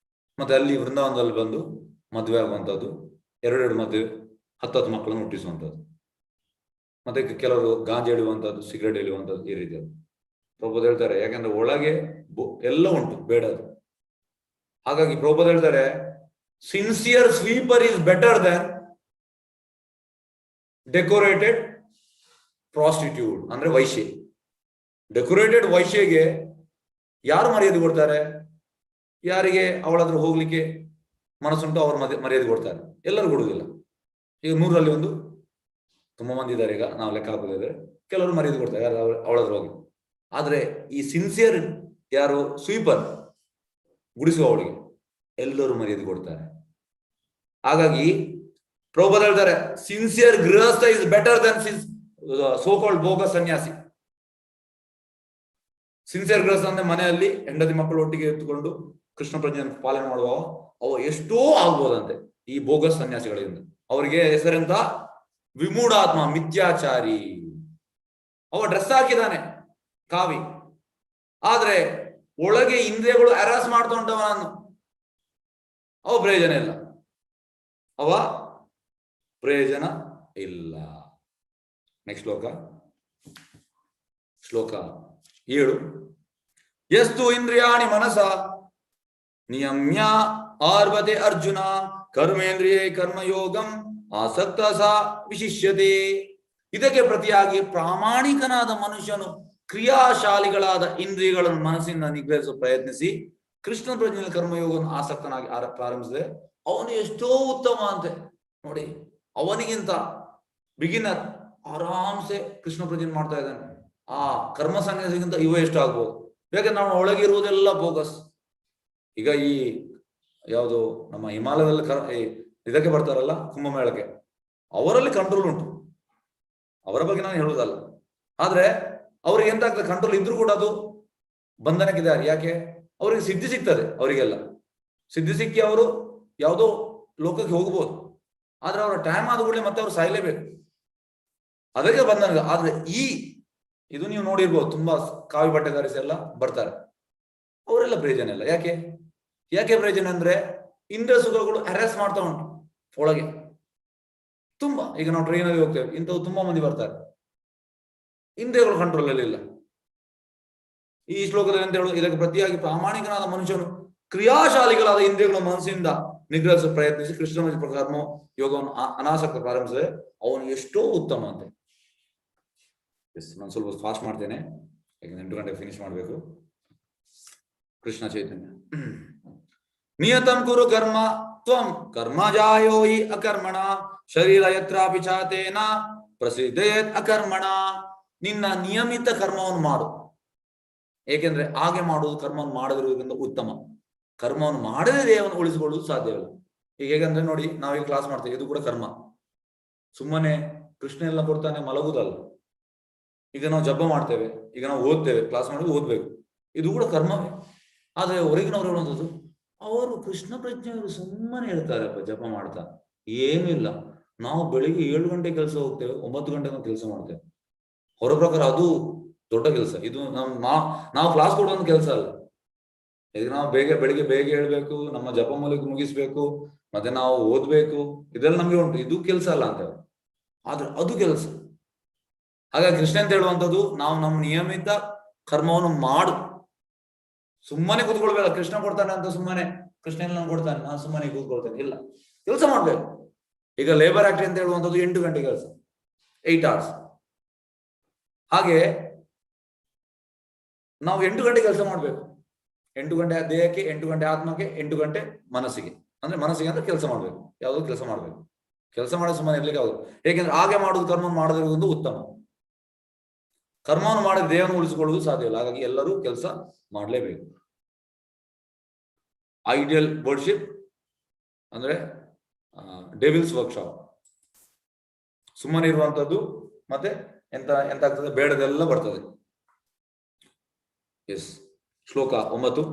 ಮತ್ತೆ ಅಲ್ಲಿ ವೃಂದಾವನದಲ್ಲಿ ಬಂದು ಮದುವೆ ಆಗುವಂಥದ್ದು, 2 ಮದುವೆ, 10 ಮಕ್ಕಳನ್ನು ಹುಟ್ಟಿಸುವಂಥದ್ದು, ಮತ್ತೆ ಕೆಲವರು ಗಾಂಜಾ ಎಳೆಯುವಂಥದ್ದು, ಸಿಗರೇಟ್ ಎಳೆಯುವಂಥದ್ದು, ಈ ರೀತಿ. ಪ್ರಭುಪಾದ ಹೇಳ್ತಾರೆ ಯಾಕಂದ್ರೆ ಒಳಗೆ ಎಲ್ಲ ಉಂಟು, ಬೇಡದು. ಹಾಗಾಗಿ ಪ್ರಭುಪಾದ ಹೇಳ್ತಾರೆ sincere sweeper is better than decorated prostitute, ಅಂದ್ರೆ ವೈಶ್ಯೆ. ಡೆಕೋರೇಟೆಡ್ ವೈಶ್ಯೆಗೆ ಯಾರು ಮರ್ಯಾದೆ ಕೊಡ್ತಾರೆ? ಯಾರಿಗೆ ಅವಳ ಹತ್ರ ಹೋಗ್ಲಿಕ್ಕೆ ಮನಸ್ಸುಂಟು ಅವರು ಮರ್ಯಾದೆ ಕೊಡ್ತಾರೆ, ಎಲ್ಲರೂ ಕೊಡುವುದಿಲ್ಲ. ಈಗ 100ರಲ್ಲಿ ಒಂದು ತುಂಬಾ ಮಂದಿ ಇದ್ದಾರೆ. ಈಗ ನಾವು ಲೆಕ್ಕ ಹಾಕೋದಿದ್ರೆ ಕೆಲವರು ಮರ್ಯಾದೆ ಕೊಡ್ತಾರೆ, ಯಾರು ಅವಳ ಹತ್ರ ಹೋಗಿ. ಆದ್ರೆ ಈ ಸಿನ್ಸಿಯರ್ ಯಾರು ಸ್ವೀಪರ್, ಗುಡಿಸುವ ಅವಳಿಗೆ ಎಲ್ಲರೂ ಮರ್ಯಾದೆ ಕೊಡ್ತಾರೆ. ಹಾಗಾಗಿ ಪ್ರಭುಪಾದ ಹೇಳ್ತಾರೆ ಸಿನ್ಸಿಯರ್ ಗೃಹಸ್ಥ is better than so called bogus ಸನ್ಯಾಸಿ. ಸಿನ್ಸಿಯರ್ ಗೃಹಸ್ಥ ಅಂದ್ರೆ ಮನೆಯಲ್ಲಿ ಹೆಂಡತಿ ಮಕ್ಕಳು ಒಟ್ಟಿಗೆ ಎತ್ತುಕೊಂಡು ಕೃಷ್ಣ ಪ್ರಜ್ಞೆಯನ್ನು ಪಾಲನೆ ಮಾಡುವ ಅವ ಎಷ್ಟೋ ಆಗ್ಬೋದಂತೆ ಈ ಬೋಗಸ್ ಸನ್ಯಾಸಿಗಳಿಂದ. ಅವರಿಗೆ ಹೆಸರೆಂತ? ವಿಮೂಢಾತ್ಮ, ಮಿಥ್ಯಾಚಾರಿ. ಅವ ಡ್ರೆಸ್ ಹಾಕಿದಾನೆ ಕಾವಿ, ಆದ್ರೆ ಒಳಗೆ ಇಂದ್ರಿಯಗಳು ಹರಾಸ್ ಮಾಡ್ತಾ ಉಂಟವನನ್ನು. ಅವ ಪ್ರಯೋಜನ ಇಲ್ಲ, ಅವ ಪ್ರಯೋಜನ ಇಲ್ಲ. ನೆಕ್ಸ್ಟ್ ಶ್ಲೋಕ 7. ಯಸ್ತು ಇಂದ್ರಿಯಾಣಿ ಮನಸ ನಿಯಮ್ಯ ಆರ್ವತೆ ಅರ್ಜುನ ಕರ್ಮೇಂದ್ರಿಯೇ ಕರ್ಮಯೋಗಂ ಆಸಕ್ತ ಸ ವಿಶಿಷ್ಯತೆ. ಇದಕ್ಕೆ ಪ್ರತಿಯಾಗಿ ಪ್ರಾಮಾಣಿಕನಾದ ಮನುಷ್ಯನು ಕ್ರಿಯಾಶಾಲಿಗಳಾದ ಇಂದ್ರಿಯಗಳನ್ನು ಮನಸ್ಸಿಂದ ನಿಗ್ರಹಿಸಲು ಪ್ರಯತ್ನಿಸಿ ಕೃಷ್ಣ ಪ್ರಜ್ಞೆಯ ಕರ್ಮಯೋಗವನ್ನು ಆಸಕ್ತನಾಗಿ ಪ್ರಾರಂಭಿಸಿದೆ ಅವನು ಎಷ್ಟೋ ಉತ್ತಮ ಅಂತೆ. ನೋಡಿ, ಅವನಿಗಿಂತ ಬಿಗಿನರ್ ಆರಾಮ್ಸೆ ಕೃಷ್ಣ ಪ್ರಜ್ಞೆ ಮಾಡ್ತಾ ಇದ್ದಾನೆ. ಆ ಕರ್ಮ ಸನ್ಯಾಸಿಗಿಂತ ಇವ ಎಷ್ಟು ಆಗ್ಬೋದು? ಯಾಕಂದ್ರೆ ನಾವು ಒಳಗಿರುವುದೆಲ್ಲ ಬೋಗಸ್. ಈಗ ಈ ಯಾವುದು ನಮ್ಮ ಹಿಮಾಲಯದಲ್ಲಿ ಇದಕ್ಕೆ ಬರ್ತಾರಲ್ಲ ಕುಂಭಮೇಳಕ್ಕೆ, ಅವರಲ್ಲಿ ಕಂಟ್ರೋಲ್ ಉಂಟು, ಅವರ ಬಗ್ಗೆ ನಾನು ಹೇಳುವುದಲ್ಲ. ಆದ್ರೆ ಅವ್ರಿಗೆ ಎಂತ ಆಗ್ತದೆ, ಕಂಟ್ರೋಲ್ ಇದ್ರೂ ಕೂಡ ಅದು ಬಂಧನಕ್ಕಿದ್ದಾರೆ. ಯಾಕೆ? ಅವರಿಗೆ ಸಿದ್ಧಿ ಸಿಗ್ತದೆ, ಅವರಿಗೆಲ್ಲ ಸಿದ್ಧಿ ಸಿಕ್ಕಿ ಅವರು ಯಾವುದೋ ಲೋಕಕ್ಕೆ ಹೋಗ್ಬೋದು. ಆದ್ರೆ ಅವರ ಟೈಮ್ ಆದ ಕೂಡಲೇ ಮತ್ತೆ ಅವ್ರು ಸಾಯ್ಲೇಬೇಕು, ಅದಕ್ಕೆ ಬಂಧನ. ಆದ್ರೆ ಇದು ನೀವು ನೋಡಿರ್ಬೋದು, ತುಂಬಾ ಕಾವಿ ಬಟ್ಟೆ ಧರಿಸಿ ಎಲ್ಲ ಬರ್ತಾರೆ, ಅವರೆಲ್ಲ ಪ್ರಯೋಜನ ಇಲ್ಲ. ಯಾಕೆ ಪ್ರಯೋಜನ ಅಂದ್ರೆ ಇಂದ್ರಿಯ ಸುಖಗಳು ಹ್ಯಾರಾಸ್ ಮಾಡ್ತಾ ಉಂಟು, ಒಳಗೆ ತುಂಬಾ. ಈಗ ನಾವು ಟ್ರೈನಲ್ಲಿ ಹೋಗ್ತೇವೆ, ಇಂಥವು ತುಂಬಾ ಮಂದಿ ಬರ್ತಾರೆ, ಇಂದ್ರಿಯಗಳು ಕಂಟ್ರೋಲ್ ಅಲ್ಲಿ ಇಲ್ಲ. ಈ ಶ್ಲೋಕದಲ್ಲಿ ಅಂತ ಹೇಳುದು, ಇದಕ್ಕೆ ಪ್ರತಿಯಾಗಿ ಪ್ರಾಮಾಣಿಕನಾದ ಮನುಷ್ಯನು ಕ್ರಿಯಾಶಾಲಿಗಳಾದ ಇಂದ್ರಿಯಗಳ ಮನಸ್ಸಿನಿಂದ ನಿಗ್ರಹಿಸಲು ಪ್ರಯತ್ನಿಸಿ ಕೃಷ್ಣ ಕರ್ಮ ಯೋಗವನ್ನು ಅನಾಸಕ್ತ ಪ್ರಾರಂಭಿಸಿದ್ರೆ ಅವನು ಎಷ್ಟೋ ಉತ್ತಮ ಅಂತೆ. ನಾನು ಸ್ವಲ್ಪ ಫಾಸ್ಟ್ ಮಾಡ್ತೇನೆ, ಯಾಕಂದ್ರೆ 8 ಗಂಟೆಗೆ ಫಿನಿಶ್ ಮಾಡ್ಬೇಕು. ಕೃಷ್ಣ ಚೈತನ್ಯ. ನಿಯತಂ ಕುರು ಕರ್ಮ ತ್ವಂ ಕರ್ಮ ಜಾಯೋ ಹಿ ಅಕರ್ಮಣ ಶರೀರ ಯತ್ರಾಪಿ ಚಾತೇನ ಪ್ರಸಿದ್ಧೇತ್ ಅಕರ್ಮಣ. ನಿನ್ನ ನಿಯಮಿತ ಕರ್ಮವನ್ನು ಮಾಡು, ಏಕೆಂದ್ರೆ ಹಾಗೆ ಮಾಡುವುದು ಕರ್ಮವನ್ನು ಮಾಡದಿರುವುದರಿಂದ ಉತ್ತಮ. ಕರ್ಮವನ್ನು ಮಾಡದೇ ದೇಹವನ್ನು ಉಳಿಸಿಕೊಳ್ಳುವುದು ಸಾಧ್ಯವಿಲ್ಲ. ಈಗ ಹೇಗಂದ್ರೆ ನೋಡಿ, ನಾವೀಗ ಕ್ಲಾಸ್ ಮಾಡ್ತೇವೆ, ಇದು ಕೂಡ ಕರ್ಮ. ಸುಮ್ಮನೆ ಕೃಷ್ಣ ಎಲ್ಲ ಕೊಡ್ತಾನೆ ಮಲಗುದಲ್ಲ. ಈಗ ನಾವು ಜಪ ಮಾಡ್ತೇವೆ, ಈಗ ನಾವು ಓದ್ತೇವೆ, ಕ್ಲಾಸ್ ಮಾಡೋದು ಓದ್ಬೇಕು, ಇದು ಕೂಡ ಕರ್ಮವೇ. ಆದ್ರೆ ಹೊರಗಿನವರು ಹೇಳುವಂಥದ್ದು, ಅವರು ಕೃಷ್ಣ ಪ್ರಜ್ಞೆಯವರು ಸುಮ್ಮನೆ ಇರ್ತಾರಪ್ಪ ಜಪ ಮಾಡ್ತಾ, ಏನೂ ಇಲ್ಲ. ನಾವು ಬೆಳಿಗ್ಗೆ 7 ಗಂಟೆ ಕೆಲಸ ಹೋಗ್ತೇವೆ, 9 ಗಂಟೆ ನಾವು ಕೆಲಸ ಮಾಡ್ತೇವೆ. ಹೊರ ಪ್ರಕಾರ ಅದು ದೊಡ್ಡ ಕೆಲಸ. ಇದು ನಾವು ಕ್ಲಾಸ್ ಕೊಡುವಂತ ಕೆಲಸ ಅಲ್ಲ. ಈಗ ನಾವು ಬೆಳಿಗ್ಗೆ ಬೇಗ ಹೇಳ್ಬೇಕು, ನಮ್ಮ ಜಪ ಮೂಲಕ ಮುಗಿಸ್ಬೇಕು, ಮತ್ತೆ ನಾವು ಓದ್ಬೇಕು, ಇದೆಲ್ಲ ನಮ್ಗೆ ಉಂಟು. ಇದು ಕೆಲಸ ಅಲ್ಲ ಅಂತ, ಆದ್ರೆ ಅದು ಕೆಲಸ. ಹಾಗಾಗಿ ಕೃಷ್ಣ ಅಂತ ಹೇಳುವಂಥದ್ದು, ನಾವು ನಮ್ಮ ನಿಯಮಿತ ಕರ್ಮವನ್ನು ಮಾಡು, ಸುಮ್ಮನೆ ಕೂತ್ಕೊಳ್ಬೇಕ. ಕೃಷ್ಣ ಕೊಡ್ತಾನೆ ಅಂತ ಸುಮ್ಮನೆ ಕೃಷ್ಣ ಎಲ್ಲ ಕೊಡ್ತಾನೆ, ನಾನು ಸುಮ್ಮನೆ ಕೂತ್ಕೊಳ್ತೇನೆ, ಇಲ್ಲ, ಕೆಲಸ ಮಾಡ್ಬೇಕು. ಈಗ ಲೇಬರ್ ಆಕ್ಟ್ ಅಂತ ಹೇಳುವಂಥದ್ದು 8 ಗಂಟೆ ಕೆಲಸ, 8 hours. ಹಾಗೆ ನಾವು 8 ಗಂಟೆ ಕೆಲಸ ಮಾಡ್ಬೇಕು. 8 ಗಂಟೆ ದೇಹಕ್ಕೆ, 8 ಗಂಟೆ ಆತ್ಮಕ್ಕೆ, 8 ಗಂಟೆ ಮನಸ್ಸಿಗೆ. ಅಂದ್ರೆ ಮನಸ್ಸಿಗೆ ಅಂದ್ರೆ ಕೆಲಸ ಮಾಡ್ಬೇಕು, ಯಾವ್ದು ಕೆಲಸ ಮಾಡ್ಬೇಕು. ಕೆಲಸ ಮಾಡೋ ಸುಮ್ಮನೆ ಇರ್ಲಿಕ್ಕೆ ಆಗುದು, ಏಕೆಂದ್ರೆ ಹಾಗೆ ಮಾಡುದು ಕರ್ಮವನ್ನು ಮಾಡದಿರುವುದು ಉತ್ತಮ. ಕರ್ಮವನ್ನು ಮಾಡಿದ ದೇಹವನ್ನು ಉಳಿಸಿಕೊಳ್ಳುವುದು ಸಾಧ್ಯವಿಲ್ಲ. ಹಾಗಾಗಿ ಎಲ್ಲರೂ ಕೆಲಸ ಮಾಡಲೇಬೇಕು. ಐಡಿಯಲ್ ವರ್ಡ್ಶಿಪ್ ಅಂದ್ರೆ ಡೆವಿಲ್ಸ್ ವರ್ಕ್ಶಾಪ್, ಸುಮ್ಮನೆ ಇರುವಂತದ್ದು. ಮತ್ತೆ ಎಂತ ಆಗ್ತದೆ, ಬೇಡದೆಲ್ಲ ಬರ್ತದೆ. ಎಸ್, ಶ್ಲೋಕ 9.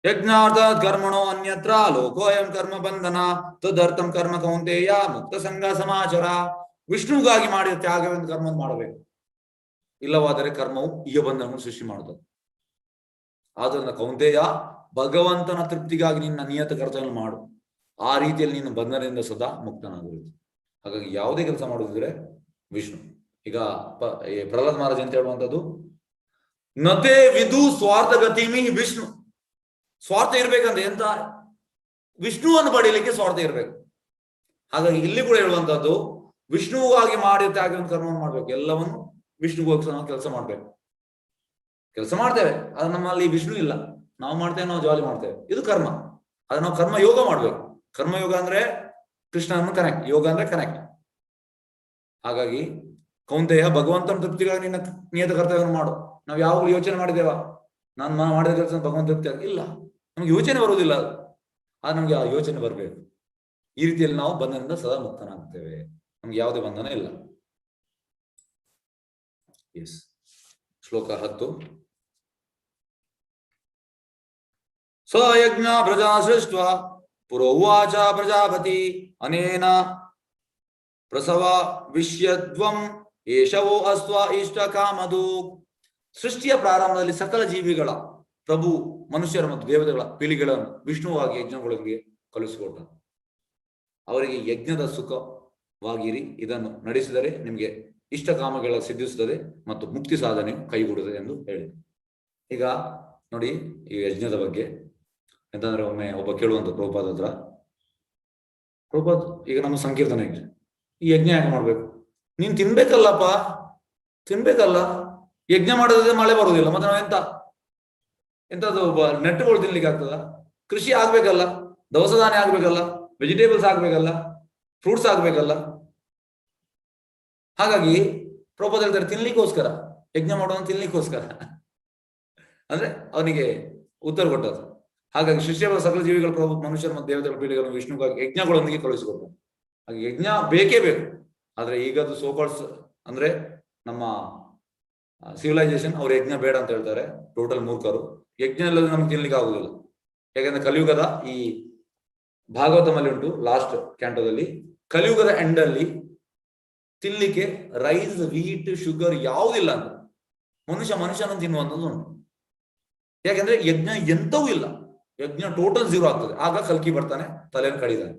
ಯಜ್ಞಾರ್ಥಾತ್ ಕರ್ಮಣೋ ಅನ್ಯತ್ರ ಲೋಕೋಯಂ ಕರ್ಮ ಬಂಧನ ತದರ್ಥಂ ಕರ್ಮ ಕೌಂತೆಯ ಮುಕ್ತ ಸಂಘ ಸಮಾಚಾರ. ವಿಷ್ಣುಗಾಗಿ ಮಾಡಿದ ತ್ಯಾಗವೆಂದು ಕರ್ಮವನ್ನು ಮಾಡಬೇಕು, ಇಲ್ಲವಾದರೆ ಕರ್ಮವು ಈಗ ಬಂಧನವನ್ನು ಸೃಷ್ಟಿ ಮಾಡುತ್ತದೆ. ಆದ್ದರಿಂದ ಕೌಂತೆಯ, ಭಗವಂತನ ತೃಪ್ತಿಗಾಗಿ ನಿನ್ನ ನಿಯತ ಕರ್ತವ್ಯ ಮಾಡು. ಆ ರೀತಿಯಲ್ಲಿ ನೀನು ಬಂಧನದಿಂದ ಸದಾ ಮುಕ್ತನಾಗುವುದು. ಹಾಗಾಗಿ ಯಾವುದೇ ಕೆಲಸ ಮಾಡುವುದಿದ್ರೆ ವಿಷ್ಣು. ಈಗ ಪ್ರಹ್ಲಾದ್ ಮಹಾರಾಜ್ ಅಂತ ಹೇಳುವಂಥದ್ದು, ನತೆ ವಿದು ಸ್ವಾರ್ಥ ಗತಿಮಿ ವಿಷ್ಣು. ಸ್ವಾರ್ಥ ಇರ್ಬೇಕಂದ್ರೆ ಎಂತ, ವಿಷ್ಣುವನ್ನು ಪಡೀಲಿಕ್ಕೆ ಸ್ವಾರ್ಥ ಇರ್ಬೇಕು. ಹಾಗಾಗಿ ಇಲ್ಲಿ ಕೂಡ ಹೇಳುವಂತದ್ದು, ವಿಷ್ಣುವಾಗಿ ಮಾಡಿ ತ್ಯಾಗ ಕರ್ಮವನ್ನು ಮಾಡ್ಬೇಕು. ಎಲ್ಲವನ್ನು ವಿಷ್ಣುಗೋಸ್ಕರ ನಾವು ಕೆಲಸ ಮಾಡ್ಬೇಕು. ಕೆಲಸ ಮಾಡ್ತೇವೆ, ಅದು ನಮ್ಮಲ್ಲಿ ವಿಷ್ಣು ಇಲ್ಲ, ನಾವು ಮಾಡ್ತೇವೆ, ನಾವು ಜಾಲಿ ಮಾಡ್ತೇವೆ, ಇದು ಕರ್ಮ. ಅದು ನಾವು ಕರ್ಮ ಯೋಗ ಮಾಡ್ಬೇಕು. ಕರ್ಮಯೋಗ ಅಂದ್ರೆ ಕೃಷ್ಣನನ್ನು ಕನೆಕ್ಟ್, ಯೋಗ ಅಂದ್ರೆ ಕನೆಕ್ಟ್. ಹಾಗಾಗಿ ಕೌಂತೆಯ, ಭಗವಂತನ ತೃಪ್ತಿಗಾಗಿ ನಿನ್ನ ನಿಯತ ಕರ್ತವ್ಯವನ್ನು ಮಾಡು. ನಾವು ಯಾವಾಗಲೂ ಯೋಚನೆ ಮಾಡಿದೇವ, ನಾನು ಮಾಡಿದ ಕೆಲಸ ಭಗವಂತ ತೃಪ್ತಿ ಇಲ್ಲ, ನಮ್ಗೆ ಯೋಚನೆ ಬರುವುದಿಲ್ಲ. ಆದ್ರೆ ನಮ್ಗೆ ಆ ಯೋಚನೆ ಬರಬೇಕು. ಈ ರೀತಿಯಲ್ಲಿ ನಾವು ಬಂಧನದಿಂದ ಸದಾ ಮುಕ್ತನಾಗ್ತೇವೆ, ನಮ್ಗೆ ಯಾವುದೇ ಬಂಧನ ಇಲ್ಲ. ಎಸ್, ಶ್ಲೋಕ 10. ಸ್ವಯಜ್ಞ ಪ್ರಜಾ ಸೃಷ್ಟ ಪುರೋವಾಚ ಪ್ರಜಾಪತಿ ಅನೇನ ಪ್ರಸವ ವಿಷ್ಯದ್ವಂ ಏಷವೋ ಅಸ್ವ ಇಷ್ಟ ಕಾಮದು. ಸೃಷ್ಟಿಯ ಪ್ರಾರಂಭದಲ್ಲಿ ಸಕಲ ಜೀವಿಗಳ ಪ್ರಭು ಮನುಷ್ಯರ ಮತ್ತು ದೇವತೆಗಳ ಪೀಳಿಗೆಗಳನ್ನು ವಿಷ್ಣುವಾಗಿ ಯಜ್ಞಗಳಿಗೆ ಕಳುಹಿಸಿಕೊಟ್ಟ. ಅವರಿಗೆ ಯಜ್ಞದ ಸುಖವಾಗಿರಿ, ಇದನ್ನು ನಡೆಸಿದರೆ ನಿಮಗೆ ಇಷ್ಟ ಕಾಮಗಳ ಸಿದ್ಧಿಸುತ್ತದೆ ಮತ್ತು ಮುಕ್ತಿ ಸಾಧನೆ ಕೈಗೂಡುತ್ತದೆ ಎಂದು ಹೇಳಿ. ಈಗ ನೋಡಿ, ಈ ಯಜ್ಞದ ಬಗ್ಗೆ ಎಂತಂದ್ರೆ, ಒಮ್ಮೆ ಒಬ್ಬ ಕೇಳುವಂತ ಪ್ರಭುಪಾದ ಹತ್ರ, ಪ್ರಭುಪಾದ್ ಈಗ ನಮ್ಮ ಸಂಕೀರ್ತನ ಯಜ್ಞ, ಈ ಯಜ್ಞ ಯಾಕೆ ಮಾಡ್ಬೇಕು? ನೀನ್ ತಿನ್ಬೇಕಲ್ಲಪ್ಪ, ತಿನ್ಬೇಕಲ್ಲ. ಯಜ್ಞ ಮಾಡೋದ್ರೆ ಮಳೆ ಬರುವುದಿಲ್ಲ, ಮತ್ತೆ ನಾವು ಎಂತದ್ದು ನೆಟ್ಟುಗಳು ತಿನ್ಲಿಕ್ಕೆ ಆಗ್ತದ? ಕೃಷಿ ಆಗ್ಬೇಕಲ್ಲ, ದವಸ ಧಾನ್ಯ ಆಗ್ಬೇಕಲ್ಲ, ವೆಜಿಟೇಬಲ್ಸ್ ಆಗ್ಬೇಕಲ್ಲ, ಫ್ರೂಟ್ಸ್ ಆಗ್ಬೇಕಲ್ಲ. ಹಾಗಾಗಿ ಪ್ರಭುಪಾದ ಹೇಳ್ತಾರೆ, ತಿನ್ಲಿಕ್ಕೋಸ್ಕರ ಯಜ್ಞ ಮಾಡೋದು, ತಿನ್ಲಿಕ್ಕೋಸ್ಕರ ಅಂದ್ರೆ ಅವನಿಗೆ ಉತ್ತರ ಕೊಟ್ಟದ್ದು. ಹಾಗಾಗಿ ಶಿಷ್ಯ ಸಕಲ ಜೀವಿಗಳ ಪ್ರಭು ಮನುಷ್ಯರ ಮತ್ತು ದೇವತೆಗಳ ಪೀಳಿಗೆಗಳನ್ನು ವಿಷ್ಣುಗಾಗಿ ಯಜ್ಞಗಳೊಂದಿಗೆ ಕಳುಹಿಸಿಕೊಟ್ಟು. ಹಾಗೆ ಯಜ್ಞ ಬೇಕೇ ಬೇಕು. ಆದ್ರೆ ಈಗದು ಸೋಕಾಲ್ಸ್ ಅಂದ್ರೆ ನಮ್ಮ ಸಿವಿಲೈಸೇಷನ್, ಅವ್ರು ಯಜ್ಞ ಬೇಡ ಅಂತ ಹೇಳ್ತಾರೆ, ಟೋಟಲ್ ಮೂರ್ಖರು. ಯಜ್ಞ ಇಲ್ಲದೆ ನಮ್ಗೆ ತಿನ್ಲಿಕ್ಕೆ ಆಗುದಿಲ್ಲ. ಯಾಕಂದ್ರೆ ಕಲಿಯುಗದ ಈ ಭಾಗವತಮಲ್ಲಿ ಉಂಟು, ಲಾಸ್ಟ್ ಕ್ಯಾಂಟೋದಲ್ಲಿ, ಕಲಿಯುಗದ ಎಂಡ್ ಅಲ್ಲಿ ತಿನ್ಲಿಕ್ಕೆ ರೈಸ್, ವೀಟ್, ಶುಗರ್ ಯಾವುದಿಲ್ಲ ಅಂತ ಮನುಷ್ಯನ ತಿನ್ನುವಂಥದ್ದು ಉಂಟು. ಯಾಕಂದ್ರೆ ಯಜ್ಞ ಎಂತವೂ ಇಲ್ಲ, ಯಜ್ಞ ಟೋಟಲ್ 0 ಆಗ್ತದೆ. ಆಗ ಕಲ್ಕಿ ಬರ್ತಾನೆ, ತಲೆಯನ್ನು ಕಡಿದಾನೆ.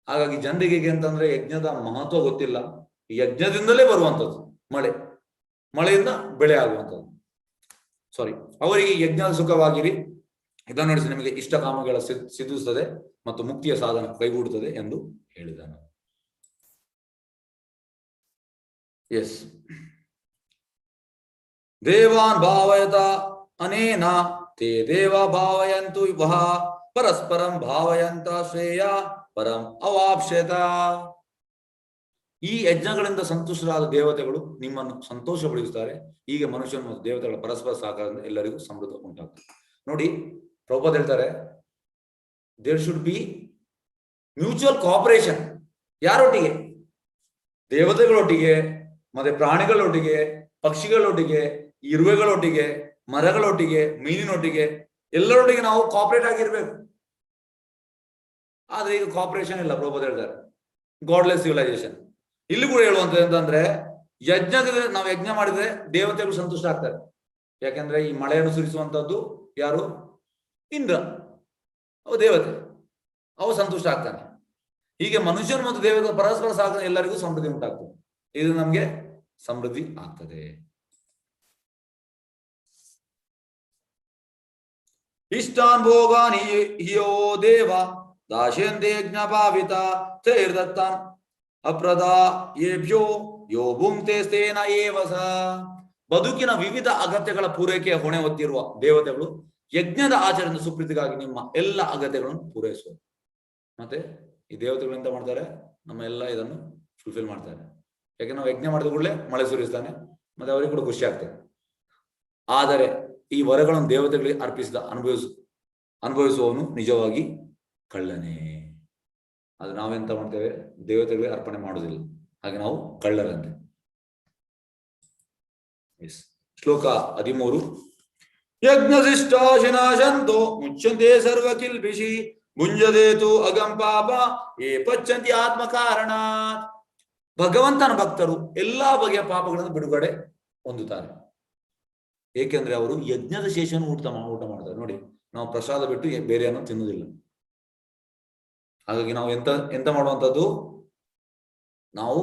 ಹಾಗಾಗಿ ಜನರಿಗೆ ಹೇಗೆ ಅಂತಂದ್ರೆ ಯಜ್ಞದ ಮಹತ್ವ ಗೊತ್ತಿಲ್ಲ. ಯಜ್ಞದಿಂದಲೇ ಬರುವಂಥದ್ದು ಮಳೆಯಿಂದ ಬೆಳೆ ಆಗುವಂಥದ್ದು. ಸಾರಿ, ಅವರಿಗೆ ಯಜ್ಞದ ಸುಖವಾಗಿರಿ, ಇದನ್ನು ನಡೆಸಿ ನಿಮಗೆ ಇಷ್ಟ ಕಾಮಗಳ ಸಿದ್ಧಿಸುತ್ತದೆ ಮತ್ತು ಮುಕ್ತಿಯ ಸಾಧನ ಕೈಗೂಡುತ್ತದೆ ಎಂದು ಹೇಳಿದನು. ಎಸ್, ದೇವಾನ್ ಭಾವಯತ ಅನೇನ ತೇ ದೇವ ಭಾವಯಂತು ವಹ ಪರಸ್ಪರಂ ಭಾವಯಂತ ಶ್ರೇಯ ಪರಂ ಅವಾಪ್ಸ್ಯತ. ಈ ಯಜ್ಞಗಳಿಂದ ಸಂತುಷ್ಟರಾದ ದೇವತೆಗಳು ನಿಮ್ಮನ್ನು ಸಂತೋಷಪಡಿಸುತ್ತಾರೆ. ಹೀಗೆ ಮನುಷ್ಯನ ಮತ್ತು ದೇವತೆಗಳ ಪರಸ್ಪರ ಸಹಕಾರದಿಂದ ಎಲ್ಲರಿಗೂ ಸಮೃದ್ಧ ಉಂಟಾಗ್ತದೆ. ನೋಡಿ, ಪ್ರಭುಪಾದ ಹೇಳ್ತಾರೆ, there should be mutual cooperation. ಯಾರೊಟ್ಟಿಗೆ? ದೇವತೆಗಳೊಟ್ಟಿಗೆ, ಮತ್ತೆ ಪ್ರಾಣಿಗಳೊಟ್ಟಿಗೆ, ಪಕ್ಷಿಗಳೊಟ್ಟಿಗೆ, ಇರುವೆಗಳೊಟ್ಟಿಗೆ, ಮರಗಳೊಟ್ಟಿಗೆ, ಮೀನಿನೊಟ್ಟಿಗೆ, ಎಲ್ಲರೊಟ್ಟಿಗೆ ನಾವು ಕೋಆಪರೇಟ್ ಆಗಿರ್ಬೇಕು. ಆದ್ರೆ ಈಗ ಕೋಆಪರೇಷನ್ ಇಲ್ಲ. ಪ್ರಭುಪಾದ ಹೇಳ್ತಾರೆ ಗಾಡ್ಲೆಸ್ ಸಿವಿಲೈಸೇಷನ್. ಇಲ್ಲಿ ಕೂಡ ಹೇಳುವಂಥದ್ದು ಅಂತಂದ್ರೆ, ನಾವು ಯಜ್ಞ ಮಾಡಿದ್ರೆ ದೇವತೆಗಳು ಸಂತುಷ್ಟ ಆಗ್ತಾರೆ. ಯಾಕಂದ್ರೆ ಈ ಮಳೆಯನ್ನು ಸುರಿಸುವಂತದ್ದು ಯಾರು? ಇಂದ್ರ, ಅವ ದೇವತೆ, ಅವ ಸಂತುಷ್ಟ ಆಗ್ತಾನೆ. ಹೀಗೆ ಮನುಷ್ಯರು ಮತ್ತು ದೇವತೆ ಪರಸ್ಪರ ಸಾಧನೆ ಎಲ್ಲರಿಗೂ ಸಮೃದ್ಧಿ ಉಂಟಾಗ್ತದೆ. ಇದು ನಮ್ಗೆ ಸಮೃದ್ಧಿ ಆಗ್ತದೆ. ಇಷ್ಟಾನ್ ಭೋಗಾನ್ ಹಿಯೋ ದೇವ ದಾಶಯಂತೆ ಯಜ್ಞ ಭಾವಿತ ತೈರ್ದತ್ತಾನ್ ಅಪ್ರದಾ ಯೇಭ್ಯೋ ಯೋ ಭುಂಕ್ತೆ ಸ್ಥೇನ ಏವಸ. ಬದುಕಿನ ವಿವಿಧ ಅಗತ್ಯಗಳ ಪೂರೈಕೆಯ ಹೊಣೆ ಹೊತ್ತಿರುವ ದೇವತೆಗಳು ಯಜ್ಞದ ಆಚರಣೆ ಸುಪ್ರೀತಿಗಾಗಿ ನಿಮ್ಮ ಎಲ್ಲ ಅಗತ್ಯಗಳನ್ನು ಪೂರೈಸುವರು. ಮತ್ತೆ ಈ ದೇವತೆಗಳು ಎಂತ ಮಾಡ್ತಾರೆ? ನಮ್ಮ ಎಲ್ಲ ಇದನ್ನು ಫುಲ್ಫಿಲ್ ಮಾಡ್ತಾರೆ. ಯಾಕೆ ನಾವು ಯಜ್ಞ ಮಾಡಿದ ಕೂಡಲೇ ಮಳೆ ಸುರಿಸ್ತಾನೆ, ಮತ್ತೆ ಅವರಿಗೆ ಕೂಡ ಖುಷಿ ಆಗ್ತದೆ. ಆದರೆ ಈ ವರಗಳನ್ನು ದೇವತೆಗಳಿಗೆ ಅರ್ಪಿಸಿದ ಅನುಭವಿಸುವವನು ನಿಜವಾಗಿ ಕಳ್ಳನೇ. ಅದು ನಾವೆಂತ ಮಾಡ್ತೇವೆ? ದೇವತೆಗಳಿಗೆ ಅರ್ಪಣೆ ಮಾಡುವುದಿಲ್ಲ, ಹಾಗೆ ನಾವು ಕಳ್ಳರಂತೆ. ಶ್ಲೋಕ 13. ಯಜ್ಞಶಿಷ್ಟಾಶಿನಾಶಂತೋ ಮುಚ್ಚಂತೆ ಸರ್ವ ಕಿಲ್ಬಿಷಿ ಭುಂಜದೇತು ಅಗಂ ಪಾಪ ಏ ಪಚ್ಚಂತಿ ಆತ್ಮ ಕಾರಣಾತ್. ಭಗವಂತನ ಭಕ್ತರು ಎಲ್ಲಾ ಬಗೆಯ ಪಾಪಗಳನ್ನು ಬಿಡುಗಡೆ ಹೊಂದುತ್ತಾರೆ. ಏಕೆಂದ್ರೆ ಅವರು ಯಜ್ಞದ ಶೇಷವನ್ನು ಊಟ ಮಾಡ್ತಾರೆ. ನೋಡಿ, ನಾವು ಪ್ರಸಾದ ಬಿಟ್ಟು ಬೇರೆಯನ್ನು ತಿನ್ನುವುದಿಲ್ಲ. ಹಾಗಾಗಿ ನಾವು ಎಂತ ಮಾಡುವಂಥದ್ದು? ನಾವು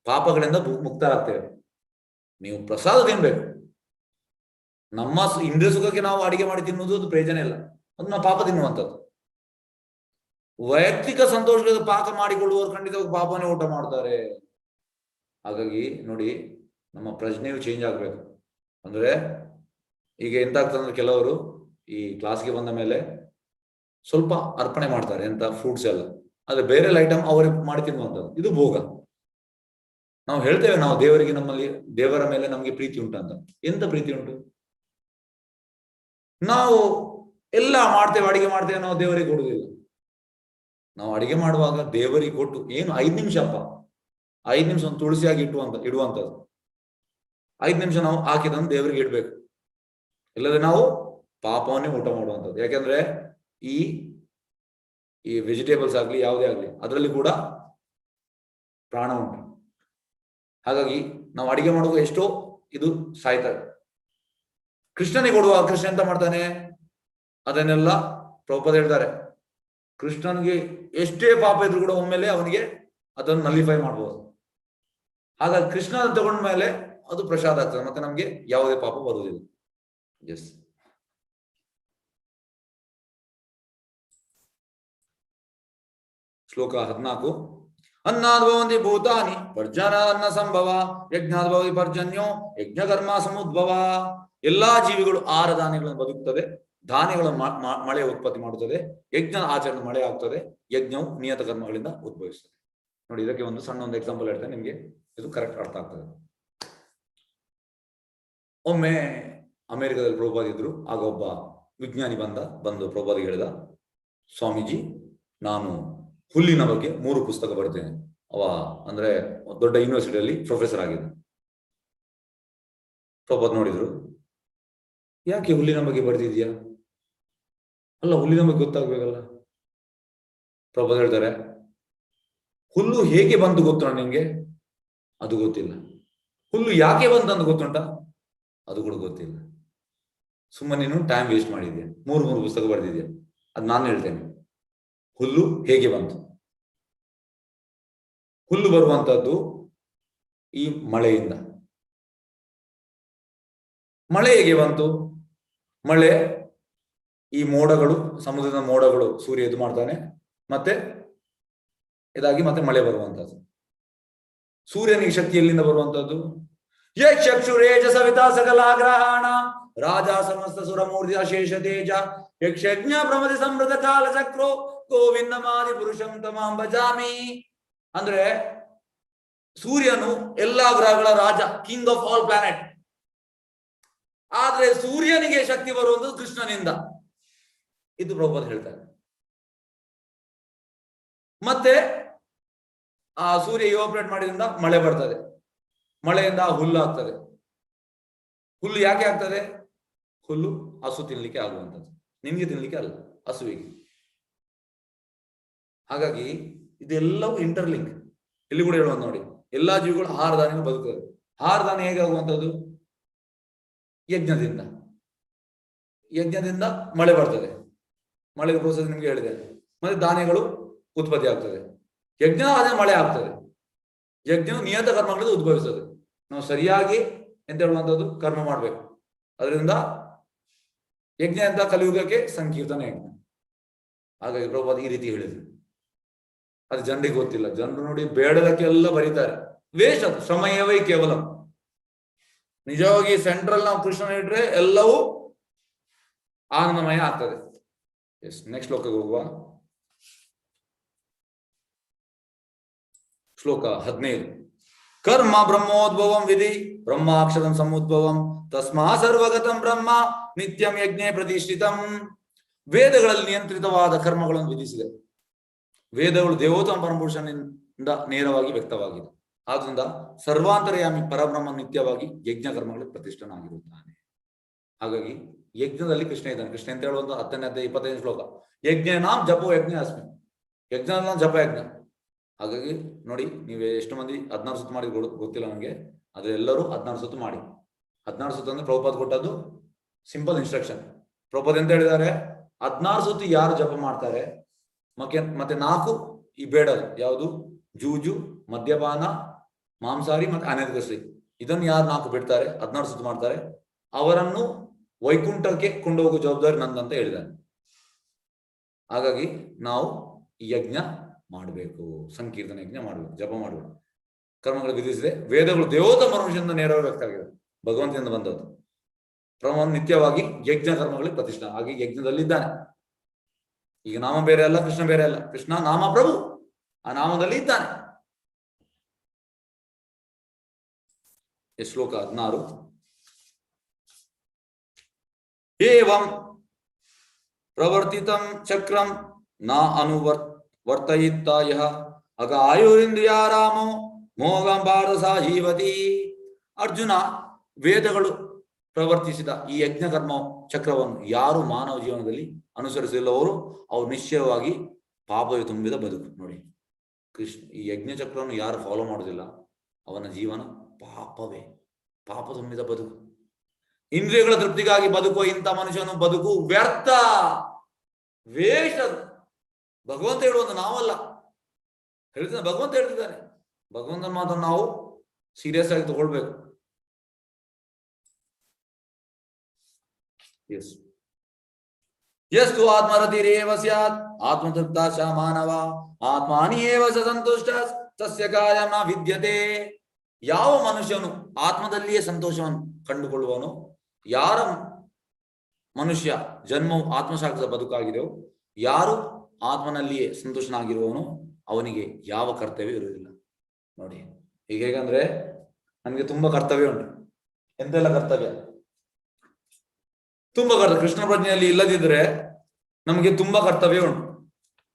ಪಾಪಗಳಿಂದ ಮುಕ್ತರಾಗ್ತೇವೆ. ನೀವು ಪ್ರಸಾದ ತಿನ್ಬೇಕು. ನಮ್ಮ ಇಂದ್ರಿಯ ಸುಖಕ್ಕೆ ನಾವು ಅಡಿಗೆ ಮಾಡಿ ತಿನ್ನುವುದು ಅದು ಪ್ರಯೋಜನ ಇಲ್ಲ, ಅದು ನಾವು ಪಾಪ ತಿನ್ನುವಂಥದ್ದು. ವೈಯಕ್ತಿಕ ಸಂತೋಷದ ಪಾಕ ಮಾಡಿಕೊಳ್ಳುವವರು ಖಂಡಿತವಾಗಿ ಪಾಪನೇ ಊಟ ಮಾಡ್ತಾರೆ. ಹಾಗಾಗಿ ನೋಡಿ, ನಮ್ಮ ಪ್ರಜ್ಞೆಯು ಚೇಂಜ್ ಆಗ್ಬೇಕು. ಅಂದ್ರೆ ಈಗ ಎಂತಾಗ್ತದೆ ಅಂದ್ರೆ, ಕೆಲವರು ಈ ಕ್ಲಾಸ್ಗೆ ಬಂದ ಮೇಲೆ ಸ್ವಲ್ಪ ಅರ್ಪಣೆ ಮಾಡ್ತಾರೆ, ಎಂತ ಫ್ರೂಟ್ಸ್ ಎಲ್ಲ, ಆದ್ರೆ ಬೇರೆ ಐಟಮ್ ಅವರಿಗೆ ಮಾಡಿ ತಿನ್ನುವಂಥದ್ದು. ಇದು ಭೋಗ. ನಾವು ಹೇಳ್ತೇವೆ ನಾವು ದೇವರಿಗೆ, ನಮ್ಮಲ್ಲಿ ದೇವರ ಮೇಲೆ ನಮ್ಗೆ ಪ್ರೀತಿ ಉಂಟಂತ. ಎಂತ ಪ್ರೀತಿ ಉಂಟು? ನಾವು ಎಲ್ಲ ಮಾಡ್ತೇವೆ, ಅಡಿಗೆ ಮಾಡ್ತೇವೆ, ನಾವು ದೇವರಿಗೆ ಕೊಡುವುದಿಲ್ಲ. ನಾವು ಅಡಿಗೆ ಮಾಡುವಾಗ ದೇವರಿಗೆ ಕೊಟ್ಟು ಏನು 5 ನಿಮಿಷ ಅಪ್ಪ, 5 ನಿಮಿಷ ಒಂದು ತುಳಸಿಯಾಗಿ ಇಡುವಂಥದ್ದು. 5 ನಿಮಿಷ ನಾವು ಹಾಕಿದನ್ನು ದೇವರಿಗೆ ಇಡ್ಬೇಕು. ಇಲ್ಲದೆ ನಾವು ಪಾಪವನ್ನೇ ಊಟ ಮಾಡುವಂಥದ್ದು. ಯಾಕೆಂದ್ರೆ ಈ ವೆಜಿಟೇಬಲ್ಸ್ ಆಗ್ಲಿ, ಯಾವುದೇ ಆಗ್ಲಿ, ಅದರಲ್ಲಿ ಕೂಡ ಪ್ರಾಣ ಉಂಟು. ಹಾಗಾಗಿ ನಾವು ಅಡಿಗೆ ಮಾಡುವಾಗ ಎಷ್ಟೋ ಇದು ಸಾಯ್ತಾರೆ. ಕೃಷ್ಣನಿಗೆ ಕೊಡುವ, ಕೃಷ್ಣ ಎಂತ ಮಾಡ್ತಾನೆ? ಅದನ್ನೆಲ್ಲ ಪ್ರಭುಪಾದ ಹೇಳ್ತಾರೆ, ಕೃಷ್ಣನಿಗೆ ಎಷ್ಟೇ ಪಾಪ ಇದ್ರು ಕೂಡ ಒಮ್ಮೆಲೆ ಅವನಿಗೆ ಅದನ್ನು ನಲಿಫೈ ಮಾಡ್ಬೋದು. ಹಾಗಾಗಿ ಕೃಷ್ಣ ತಗೊಂಡ ಮೇಲೆ ಅದು ಪ್ರಸಾದ ಆಗ್ತದೆ, ಮತ್ತೆ ನಮ್ಗೆ ಯಾವುದೇ ಪಾಪ ಬರುವುದಿಲ್ಲ. ಎಸ್. ಶ್ಲೋಕ 14. ಅನ್ನಾದ್ಭವಂತಿ ಭೂತಾನಿ ಪರ್ಜನ ಅನ್ನ ಸಂಭವ ಯಜ್ಞಾದ್ಭವತಿ ಪರ್ಜನ್ಯೋ ಯಜ್ಞ ಕರ್ಮ ಸಮುದ್ಭವ. ಎಲ್ಲಾ ಜೀವಿಗಳು 6 ಧಾನ್ಯಗಳನ್ನು ಬದುಕುತ್ತದೆ. ಧಾನ್ಯಗಳನ್ನು ಮಳೆ ಉತ್ಪತ್ತಿ ಮಾಡುತ್ತದೆ. ಯಜ್ಞ ಆಚರಣೆ ಮಳೆ ಆಗ್ತದೆ. ಯಜ್ಞವು ನಿಯತ ಕರ್ಮಗಳಿಂದ ಉದ್ಭವಿಸುತ್ತದೆ. ನೋಡಿ, ಇದಕ್ಕೆ ಒಂದು ಸಣ್ಣ ಎಕ್ಸಾಂಪಲ್ ಹೇಳ್ತೇನೆ, ನಿಮ್ಗೆ ಇದು ಕರೆಕ್ಟ್ ಅರ್ಥ ಆಗ್ತದೆ. ಒಮ್ಮೆ ಅಮೆರಿಕದಲ್ಲಿ ಪ್ರಭುಪಾದ ಇದ್ರು. ಆಗ ಒಬ್ಬ ವಿಜ್ಞಾನಿ ಬಂದು ಪ್ರಭುಪಾದಿಗೆ ಹೇಳಿದ, ಸ್ವಾಮೀಜಿ, ನಾನು ಹುಲ್ಲಿನ ಬಗ್ಗೆ 3 ಪುಸ್ತಕ ಬರ್ತೇನೆ. ಅವ ಅಂದ್ರೆ ದೊಡ್ಡ ಯೂನಿವರ್ಸಿಟಿಯಲ್ಲಿ ಪ್ರೊಫೆಸರ್ ಆಗಿದ್ದ. ಪ್ರಭುಪಾದ ನೋಡಿದ್ರು, ಯಾಕೆ ಹುಲ್ಲಿನ ಬಗ್ಗೆ ಬರ್ತಿದ್ಯಾ? ಅಲ್ಲ, ಹುಲ್ಲಿನ ಬಗ್ಗೆ ಗೊತ್ತಾಗ್ಬೇಕಲ್ಲ. ಪ್ರಭುಪಾದ ಹೇಳ್ತಾರೆ, ಹುಲ್ಲು ಹೇಗೆ ಬಂತು ಗೊತ್ತುಂಟ ನಿಂಗೆ? ಅದು ಗೊತ್ತಿಲ್ಲ. ಹುಲ್ಲು ಯಾಕೆ ಬಂತಂದು ಗೊತ್ತುಂಟ? ಅದು ಕೂಡ ಗೊತ್ತಿಲ್ಲ. ಸುಮ್ಮನೆ ನೀನು ಟೈಮ್ ವೇಸ್ಟ್ ಮಾಡಿದ್ಯಾ, 3 ಪುಸ್ತಕ ಬರೆದಿದ್ಯಾ. ಅದು ನಾನು ಹೇಳ್ತೇನೆ, ಹುಲ್ಲು ಹೇಗೆ ಬಂತು. ಹುಲ್ಲು ಬರುವಂತದ್ದು ಈ ಮಳೆಯಿಂದ. ಮಳೆ ಹೇಗೆ ಬಂತು? ಮಳೆ ಈ ಮೋಡಗಳು, ಸಮುದ್ರದ ಮೋಡಗಳು, ಸೂರ್ಯ ಇದು ಮಾಡ್ತಾನೆ, ಮತ್ತೆ ಇದಾಗಿ ಮತ್ತೆ ಮಳೆ ಬರುವಂತದ್ದು. ಸೂರ್ಯನಿಗೆ ಶಕ್ತಿ ಎಲ್ಲಿಂದ ಬರುವಂತದ್ದು? ಯಕ್ಷುರೇಜ ಸವಿತಾ ಸಕಲಾಗ್ರಹಣ ರಾಜ ಸಮಸ್ತ ಸುರಮೂರ್ತಿ ಅಶೇಷ ತೇಜ ಯಕ್ಷಜ್ಞ ಪ್ರಮದಿ ಸಮೃದ್ಧ ಕಾಲ ಚಕ್ರೋ ಗೋವಿಂದ ಮಾದಿ ಪುರುಷಂ ತಮಾಂ ಭಜಾಮಿ. ಅಂದ್ರೆ ಸೂರ್ಯನು ಎಲ್ಲಾ ಗ್ರಹಗಳ ರಾಜ, ಕಿಂಗ್ ಆಫ್ ಆಲ್ ಪ್ಲಾನೆಟ್. ಆದ್ರೆ ಸೂರ್ಯನಿಗೆ ಶಕ್ತಿ ಬರುವುದು ಕೃಷ್ಣನಿಂದ. ಇದು ಪ್ರಭುಪಾದ ಹೇಳ್ತಾರೆ. ಮತ್ತೆ ಆ ಸೂರ್ಯ ಇವಾಪರೇಟ್ ಮಾಡಿದ್ರಿಂದ ಮಳೆ ಬರ್ತದೆ, ಮಳೆಯಿಂದ ಹುಲ್ಲು ಆಗ್ತದೆ. ಹುಲ್ಲು ಯಾಕೆ ಆಗ್ತದೆ? ಹುಲ್ಲು ಹಸು ತಿನ್ಲಿಕ್ಕೆ ಆಗುವಂಥದ್ದು, ನಿಮ್ಗೆ ತಿನ್ಲಿಕ್ಕೆ ಅಲ್ಲ, ಹಸುವಿಗೆ. ಹಾಗಾಗಿ ಇದೆಲ್ಲವೂ ಇಂಟರ್ಲಿಂಕ್. ಇಲ್ಲಿ ಕೂಡ ಹೇಳುವಂತ ನೋಡಿ, ಎಲ್ಲಾ ಜೀವಿಗಳು ಆಹಾರಧಾನ್ಯ ಬದುಕುತ್ತದೆ. ಆಹಾರಧಾನ್ಯ ಹೇಗೆ ಆಗುವಂಥದ್ದು? ಯಜ್ಞದಿಂದ. ಯಜ್ಞದಿಂದ ಮಳೆ ಬರ್ತದೆ, ಮಳೆಗೆ ಪ್ರೋಸೆಸ್ ನಿಮ್ಗೆ ಹೇಳಿದೆ. ಮತ್ತೆ ಧಾನ್ಯಗಳು ಉತ್ಪತ್ತಿ ಆಗ್ತದೆ, ಯಜ್ಞ ಆದ ಮಳೆ ಆಗ್ತದೆ. ಯಜ್ಞವು ನಿಯತ ಕರ್ಮಗಳಿಂದ ಉದ್ಭವಿಸ್ತದೆ. ನಾವು ಸರಿಯಾಗಿ ಎಂತ ಹೇಳುವಂಥದ್ದು ಕರ್ಮ ಮಾಡ್ಬೇಕು. ಅದರಿಂದ ಯಜ್ಞ ಅಂತ ಕಲಿಯುಗಕ್ಕೆ ಸಂಕೀರ್ತನ ಯಜ್ಞ. ಹಾಗಾಗಿ ಪ್ರಭುಪಾದ ಈ ರೀತಿ ಹೇಳಿದ್ರು. ಅದು ಜನರಿಗೆ ಗೊತ್ತಿಲ್ಲ. ಜನರು ನೋಡಿ ಬೇಡದಕ್ಕೆಲ್ಲ ಬರೀತಾರೆ. ವೇಸ್ಟ್ ಅದು, ಶ್ರಮಯವೈ ಕೇವಲ. ನಿಜವಾಗಿ ಸೆಂಟ್ರಲ್ ನಾವು ಕೃಷ್ಣನ ಇಟ್ರೆ ಎಲ್ಲವೂ ಆನಂದಮಯ ಆಗ್ತದೆ. ಎಸ್, ನೆಕ್ಸ್ಟ್ ಶ್ಲೋಕಕ್ಕೆ ಹೋಗುವ. ಶ್ಲೋಕ 15. ಕರ್ಮ ಬ್ರಹ್ಮೋದ್ಭವಂ ವಿಧಿ ಬ್ರಹ್ಮಾಕ್ಷರಂ ಸಮುದ್ಭವಂ ತಸ್ಮಾ ಸರ್ವಗತಂ ಬ್ರಹ್ಮ ನಿತ್ಯಂ ಯಜ್ಞೆ ಪ್ರತಿಷ್ಠಿತಂ. ವೇದಗಳಲ್ಲಿ ನಿಯಂತ್ರಿತವಾದ ಕರ್ಮಗಳನ್ನು ವಿಧಿಸಿದೆ. ವೇದಗಳು ದೇವೋತ್ತಮ ಪರಮಪುರುಷನಿಂದ ನೇರವಾಗಿ ವ್ಯಕ್ತವಾಗಿದೆ. ಆದ್ರಿಂದ ಸರ್ವಾಂತರ್ಯಾಮಿ ಪರಬ್ರಹ್ಮ ನಿತ್ಯವಾಗಿ ಯಜ್ಞ ಕರ್ಮಗಳಿಗೆ ಪ್ರತಿಷ್ಠನಾಗಿರುತ್ತಾನೆ. ಹಾಗಾಗಿ ಯಜ್ಞದಲ್ಲಿ ಕೃಷ್ಣ ಇದ್ದಾನೆ. ಕೃಷ್ಣ ಅಂತ ಹೇಳುವಂತ 10ನೇ ಅಧ್ಯಾಯ 25 ಶ್ಲೋಕ. ಯಜ್ಞನಾಂ ಜಪೋ ಯಜ್ಞ ಅಸ್ಮಿ. ಯಜ್ಞ ಜಪ ಯಜ್ಞ. ಹಾಗಾಗಿ ನೋಡಿ, ನೀವೇ ಎಷ್ಟು ಮಂದಿ 16 ಸುತ್ತು ಮಾಡಿ ಗೊತ್ತಿಲ್ಲ ನನಗೆ. ಆದ್ರೆ ಎಲ್ಲರೂ 16 ಸುತ್ತು ಮಾಡಿ. 16 ಸುತ್ತು ಅಂದ್ರೆ ಪ್ರಭುಪಾದ ಕೊಟ್ಟದ್ದು ಸಿಂಪಲ್ ಇನ್ಸ್ಟ್ರಕ್ಷನ್. ಪ್ರಭುಪಾದ ಎಂತ ಹೇಳಿದ್ದಾರೆ? 16 ಸುತ್ತು ಯಾರು ಜಪ ಮಾಡ್ತಾರೆ, ಮತ್ತೆ 4 ಈ ಬೇಡದು ಯಾವುದು? ಜೂಜು, ಮದ್ಯಪಾನ, ಮಾಂಸಾಹಾರಿ ಮತ್ತೆ ಅನಧಿಕೃತ. ಇದನ್ನು ಯಾರು 4 ಬಿಡ್ತಾರೆ, 16 ಸುತ್ತು ಮಾಡ್ತಾರೆ, ಅವರನ್ನು ವೈಕುಂಠಕ್ಕೆ ಕೊಂಡೋಗುವ ಜವಾಬ್ದಾರಿ ನಂದಂತ ಹೇಳಿದ್ದಾರೆ. ಹಾಗಾಗಿ ನಾವು ಈ ಯಜ್ಞ ಮಾಡಬೇಕು, ಸಂಕೀರ್ತನ ಯಜ್ಞ ಮಾಡಬೇಕು, ಜಪ ಮಾಡಬೇಕು, ಕರ್ಮಗಳು ವಿಧಿಸಿದೆ. ವೇದಗಳು ದೇವೋತ್ತಮ ಪರಮಪುರುಷನಿಂದ ನೇರವಾಗಿ ವ್ಯಕ್ತ ಆಗಿದೆ, ಭಗವಂತನಿಂದ ಬಂದದ್ದು. ಪ್ರಮಾಣ ನಿತ್ಯವಾಗಿ ಯಜ್ಞ ಕರ್ಮಗಳಿಗೆ ಪ್ರತಿಷ್ಠಾ. ಹಾಗೆ ಯಜ್ಞದಲ್ಲಿದ್ದಾನೆ. ಈಗ ನಾಮ ಬೇರೆ ಅಲ್ಲ, ಕೃಷ್ಣ ಬೇರೆ ಅಲ್ಲ. ಕೃಷ್ಣ ನಾಮ ಪ್ರಭು, ಆ ನಾಮದಲ್ಲಿ ಇದ್ದಾನೆ. ಶ್ಲೋಕ 16. ಏವಂ ಪ್ರವರ್ತಿತಂ ಚಕ್ರಂ ನ ಅನುವರ್ತಯಿತ್ತ ಯಃ ಅಗ ಆಯುರಿಂದ್ರಿಯಾರಾಮೋ ಮೋಗಂ ಭಾರಸ ಜೀವತಿ. ಅರ್ಜುನ, ವೇದಗಳು ಪ್ರವರ್ತಿಸಿದ ಈ ಯಜ್ಞ ಕರ್ಮ ಚಕ್ರವನ್ನು ಯಾರು ಮಾನವ ಜೀವನದಲ್ಲಿ ಅನುಸರಿಸಿಲ್ಲವರು ಅವರು ನಿಶ್ಚಯವಾಗಿ ಪಾಪವೇ ತುಂಬಿದ ಬದುಕು. ನೋಡಿ, ಕೃಷ್ಣ ಈ ಯಜ್ಞ ಚಕ್ರವನ್ನು ಯಾರು ಫಾಲೋ ಮಾಡುವುದಿಲ್ಲ ಅವನ ಜೀವನ ಪಾಪವೇ, ಪಾಪ ತುಂಬಿದ ಬದುಕು. ಇಂದ್ರಿಯಗಳ ತೃಪ್ತಿಗಾಗಿ ಬದುಕುವ ಇಂಥ ಮನುಷ್ಯನು ಬದುಕು ವ್ಯರ್ಥ, ವೇಷ. ಭಗವಂತ ಹೇಳುವಂತ ನಾವಲ್ಲ, ಹೇಳ್ತಾನೆ ಭಗವಂತ ಹೇಳ್ತಿದ್ದಾನೆ. ಭಗವಂತನ ಮಾತನ್ನು ನಾವು ಸೀರಿಯಸ್ ಆಗಿ ತಗೊಳ್ಬೇಕು. ಎಸ್ ಯಸ್ತು ಆತ್ಮರತಿರೇವ ಸ್ಯಾತ್ ಆತ್ಮತೃಪ್ತ ಚ ಮಾನವ ಆತ್ಮಾನಿ ಏವ ಸ ಸಂತುಷ್ಟ ತಸ್ಯ ಕಾಯಂ ನ ವಿದ್ಯತೆ. ಯಾವ ಮನುಷ್ಯನು ಆತ್ಮದಲ್ಲಿಯೇ ಸಂತೋಷವನ್ನು ಕಂಡುಕೊಳ್ಳುವನು, ಯಾರ ಮನುಷ್ಯ ಜನ್ಮವು ಆತ್ಮಸಾಕ್ಷಿತ ಬದುಕಾಗಿದೆಯೋ, ಯಾರು ಆತ್ಮನಲ್ಲಿಯೇ ಸಂತೋಷನಾಗಿರುವವನು ಅವನಿಗೆ ಯಾವ ಕರ್ತವ್ಯ ಇರುವುದಿಲ್ಲ. ನೋಡಿ, ಈಗ ಹೇಗಂದ್ರೆ ನಮಗೆ ತುಂಬಾ ಕರ್ತವ್ಯ ಉಂಟು. ಎಂತೆಲ್ಲ ಕರ್ತವ್ಯ? ತುಂಬಾ ಕರ್ತವ್ಯ. ಕೃಷ್ಣ ಪ್ರಜ್ಞೆಯಲ್ಲಿ ಇಲ್ಲದಿದ್ರೆ ನಮಗೆ ತುಂಬಾ ಕರ್ತವ್ಯ ಉಂಟು.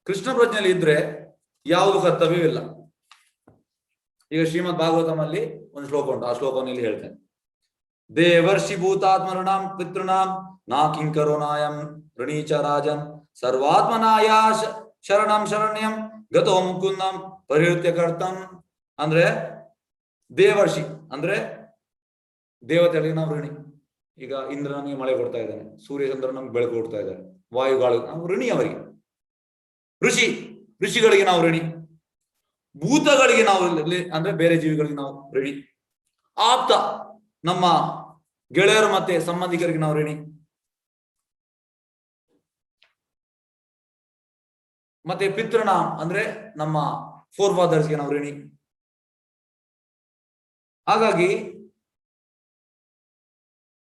ಕೃಷ್ಣ ಪ್ರಜ್ಞೆಯಲ್ಲಿ ಇದ್ರೆ ಯಾವುದು ಕರ್ತವ್ಯವಿಲ್ಲ. ಈಗ ಶ್ರೀಮದ್ ಭಾಗವತಮಲ್ಲಿ ಒಂದು ಶ್ಲೋಕ ಉಂಟು, ಆ ಶ್ಲೋಕವನ್ನು ಇಲ್ಲಿ ಹೇಳ್ತೇನೆ. ದೇವರ್ಷಿ ಭೂತಾತ್ಮಋಣಾಂ ಪಿತೃಣಾಂ ನಾ ಕಿಂಕರೋ ನಾಯಂ ಋಣೀಚ ರಾಜನ್ ಸರ್ವಾತ್ಮನಾಯ ಶರಣಂ ಶರಣ್ಯಂ ಗತೋ ಮುಕುಂದಂ ಪರಿಹೃತ್ಯ ಕರ್ತಂ. ಅಂದ್ರೆ ದೇವರ್ಷಿ ಅಂದ್ರೆ ದೇವತೆಗಳಿಗೆ ನಾವು ಋಣಿ. ಈಗ ಇಂದ್ರ ನಮಗೆ ಮಳೆ ಕೊಡ್ತಾ ಇದ್ದಾನೆ, ಸೂರ್ಯ ಚಂದ್ರ ನಮ್ಗೆ ಬೆಳಕು ಕೊಡ್ತಾ ಇದ್ದಾರೆ, ವಾಯುಗಾಳಿ ನಾವು ಋಣಿ ಅವರಿಗೆ. ಋಷಿಗಳಿಗೆ ನಾವು ಋಣಿ. ಭೂತಗಳಿಗೆ ನಾವು ಅಂದ್ರೆ ಬೇರೆ ಜೀವಿಗಳಿಗೆ ನಾವು ಋಣಿ. ಆಪ್ತ ನಮ್ಮ ಗೆಳೆಯರು ಮತ್ತೆ ಸಂಬಂಧಿಕರಿಗೆ ನಾವು ಋಣಿ. ಮತ್ತೆ ಪಿತೃಣ ಅಂದ್ರೆ ನಮ್ಮ ಫೋರ್ ಫಾದರ್ಸ್ಗೆ ನಾವು ಋಣಿ. ಹಾಗಾಗಿ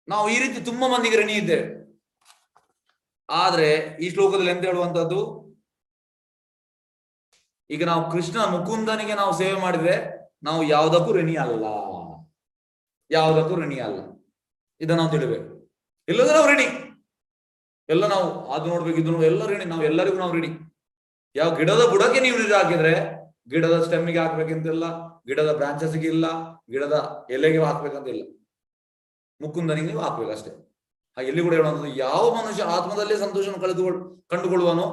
ನಾವು ಈ ರೀತಿ ತುಂಬಾ ಮಂದಿಗೆ ಋಣಿ ಇದ್ದೇವೆ. ಆದ್ರೆ ಈ ಶ್ಲೋಕದಲ್ಲಿ ಎಂತ ಹೇಳುವಂತದ್ದು, ಈಗ ನಾವು ಕೃಷ್ಣ ಮುಕುಂದನಿಗೆ ನಾವು ಸೇವೆ ಮಾಡಿದ್ರೆ ನಾವು ಯಾವುದಕ್ಕೂ ಋಣಿ ಅಲ್ಲ, ಯಾವುದಕ್ಕೂ ಋಣಿ ಅಲ್ಲ. ಇದನ್ನ ನಾವು ತಿಳಿಬೇಕು. ಎಲ್ಲದೂ ನಾವು ಋಣಿ, ಎಲ್ಲ ನಾವು ಅದು ನೋಡ್ಬೇಕು, ಇದು ಎಲ್ಲ ಋಣಿ, ನಾವು ಎಲ್ಲರಿಗೂ ನಾವು ಋಣಿ. ಯಾವ ಗಿಡದ ಬುಡಕ್ಕೆ ನೀವು ನೀರು ಹಾಕಿದ್ರೆ ಗಿಡದ ಸ್ಟೆಮ್ಮಿಗೆ ಹಾಕ್ಬೇಕಂತಿಲ್ಲ, ಗಿಡದ ಬ್ರಾಂಚಸ್ಗೆ ಇಲ್ಲ, ಗಿಡದ ಎಲೆಗೆ ಹಾಕ್ಬೇಕಂತಿಲ್ಲ, ಮುಕುಂದನಿಗೆ ನೀವು ಹಾಕ್ಬೇಕು ಅಷ್ಟೇ. ಹಾಗೆ ಇಲ್ಲಿ ಕೂಡ ಹೇಳುವಂಥದ್ದು, ಯಾವ ಮನುಷ್ಯ ಆತ್ಮದಲ್ಲೇ ಸಂತೋಷವನ್ನು ಕಂಡುಕೊಳ್ಳುವನೋ,